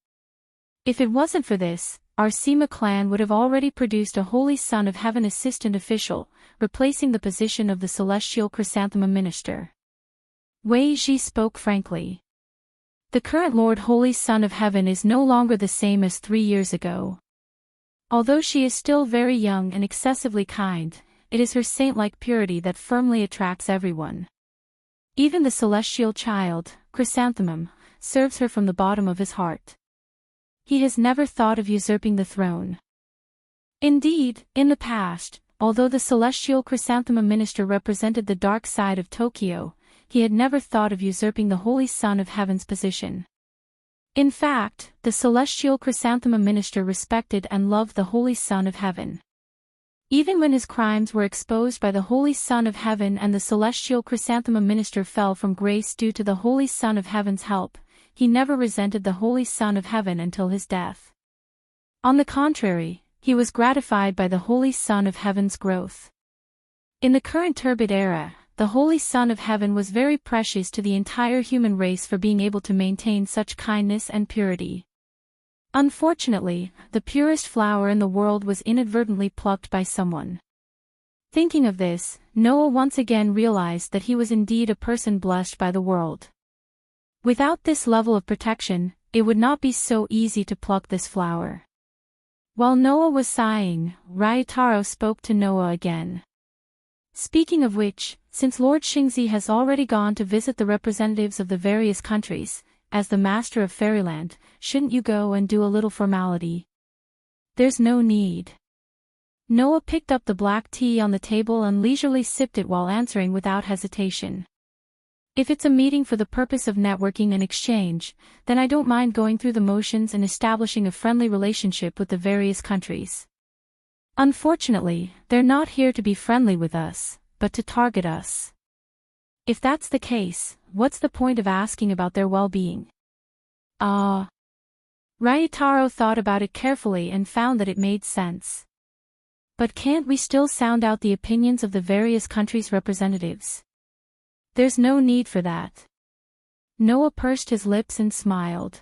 If it wasn't for this, our Sima clan would have already produced a Holy Son of Heaven assistant official, replacing the position of the celestial chrysanthemum minister. Wei Ji spoke frankly. The current Lord Holy Son of Heaven is no longer the same as 3 years ago. Although she is still very young and excessively kind, it is her saint-like purity that firmly attracts everyone. Even the celestial child, Chrysanthemum, serves her from the bottom of his heart. He has never thought of usurping the throne. Indeed, in the past, although the celestial chrysanthemum minister represented the dark side of Tokyo, he had never thought of usurping the Holy Son of Heaven's position. In fact, the celestial chrysanthemum minister respected and loved the Holy Son of Heaven. Even when his crimes were exposed by the Holy Son of Heaven and the celestial chrysanthemum minister fell from grace due to the Holy Son of Heaven's help, he never resented the Holy Son of Heaven until his death. On the contrary, he was gratified by the Holy Son of Heaven's growth. In the current turbid era, the Holy Son of Heaven was very precious to the entire human race for being able to maintain such kindness and purity. Unfortunately, the purest flower in the world was inadvertently plucked by someone. Thinking of this, Noah once again realized that he was indeed a person blessed by the world. Without this level of protection, it would not be so easy to pluck this flower. While Noah was sighing, Ryotaro spoke to Noah again. Speaking of which, since Lord Xingzi has already gone to visit the representatives of the various countries, as the master of Fairyland, shouldn't you go and do a little formality? There's no need. Noah picked up the black tea on the table and leisurely sipped it while answering without hesitation. If it's a meeting for the purpose of networking and exchange, then I don't mind going through the motions and establishing a friendly relationship with the various countries. Unfortunately, they're not here to be friendly with us, but to target us. If that's the case, what's the point of asking about their well-being? Ryotaro thought about it carefully and found that it made sense. But can't we still sound out the opinions of the various countries' representatives? There's no need for that. Noah pursed his lips and smiled.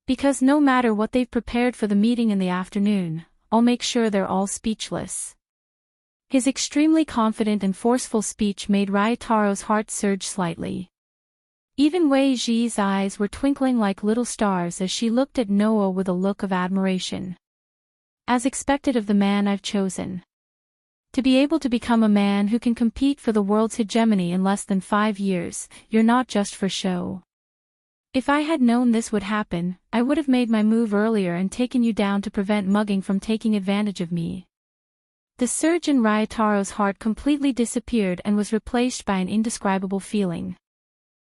Because no matter what they've prepared for the meeting in the afternoon, I'll make sure they're all speechless. His extremely confident and forceful speech made Ryotaro's heart surge slightly. Even Wei Ji's eyes were twinkling like little stars as she looked at Noah with a look of admiration. As expected of the man I've chosen. To be able to become a man who can compete for the world's hegemony in less than 5 years, you're not just for show. If I had known this would happen, I would have made my move earlier and taken you down to prevent mugging from taking advantage of me. The surge in Ryotaro's heart completely disappeared and was replaced by an indescribable feeling.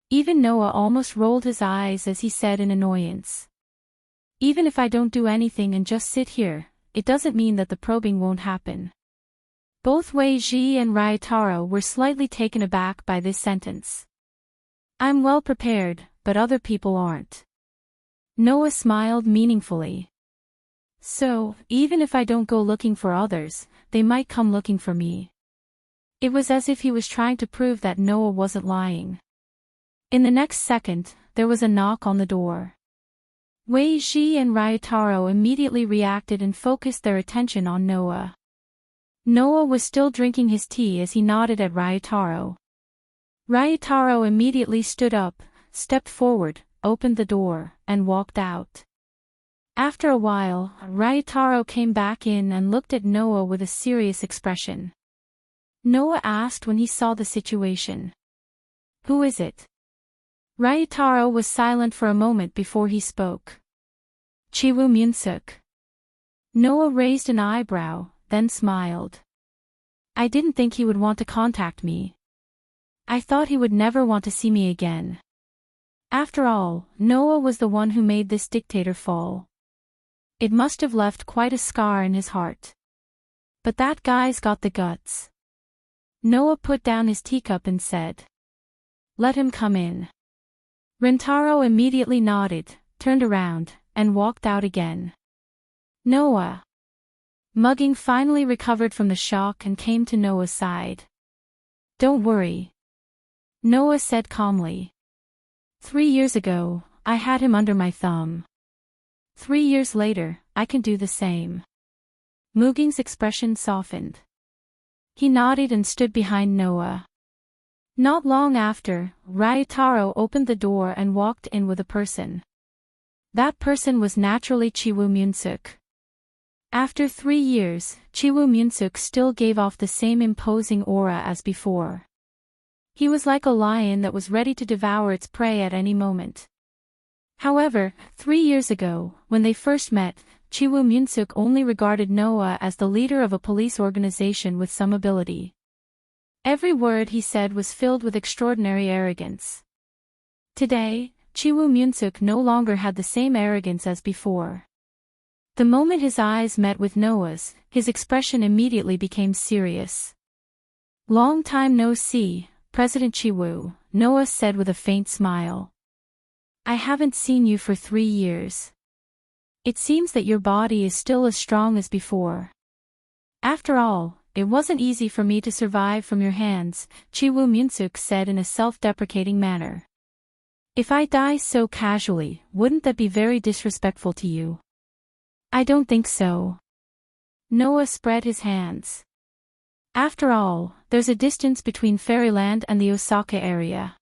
Even Noah almost rolled his eyes as he said in annoyance. Even if I don't do anything and just sit here, it doesn't mean that the probing won't happen. Both Wei Ji and Ryotaro were slightly taken aback by this sentence. I'm well prepared, but other people aren't. Noah smiled meaningfully. So, even if I don't go looking for others, they might come looking for me. It was as if he was trying to prove that Noah wasn't lying. In the next second, there was a knock on the door. Wei Ji and Ryotaro immediately reacted and focused their attention on Noah. Noah was still drinking his tea as he nodded at Ryotaro. Ryotaro immediately stood up, stepped forward, opened the door, and walked out. After a while, Ryotaro came back in and looked at Noah with a serious expression. Noah asked when he saw the situation. Who is it? Ryotaro was silent for a moment before he spoke. Chiwoo Myunsuk. Noah raised an eyebrow, then smiled. I didn't think he would want to contact me. I thought he would never want to see me again. After all, Noah was the one who made this dictator fall. It must have left quite a scar in his heart. But that guy's got the guts. Noah put down his teacup and said, Let him come in. Rentaro immediately nodded, turned around, and walked out again. Noah. Mugging finally recovered from the shock and came to Noah's side. Don't worry. Noah said calmly. 3 years ago, I had him under my thumb. 3 years later, I can do the same. Muging's expression softened. He nodded and stood behind Noah. Not long after, Ryotaro opened the door and walked in with a person. That person was naturally Chiwoo Myunsuk. After 3 years, Chiwoo Myunsuk still gave off the same imposing aura as before. He was like a lion that was ready to devour its prey at any moment. However, 3 years ago, when they first met, Chiwoo Myunsuk only regarded Noah as the leader of a police organization with some ability. Every word he said was filled with extraordinary arrogance. Today, Chiwoo Myunsuk no longer had the same arrogance as before. The moment his eyes met with Noah's, his expression immediately became serious. Long time no see, President Chiwoo, Noah said with a faint smile. I haven't seen you for 3 years. It seems that your body is still as strong as before. After all, it wasn't easy for me to survive from your hands, Chiwoo Myunsuk said in a self-deprecating manner. If I die so casually, wouldn't that be very disrespectful to you? I don't think so. Noah spread his hands. After all, there's a distance between Fairyland and the Osaka area.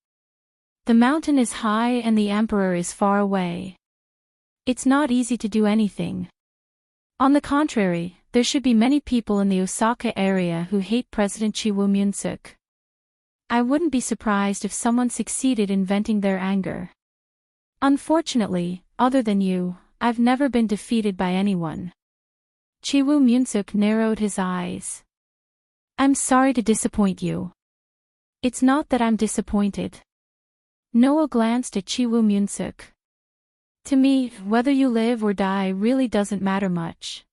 The mountain is high and the emperor is far away. It's not easy to do anything. On the contrary, there should be many people in the Osaka area who hate President Chiwoo Myunsuk. I wouldn't be surprised if someone succeeded in venting their anger. Unfortunately, other than you, I've never been defeated by anyone. Chiwoo Myunsuk narrowed his eyes. I'm sorry to disappoint you. It's not that I'm disappointed. Noah glanced at Chiwoo Myunsuk. To me, whether you live or die really doesn't matter much.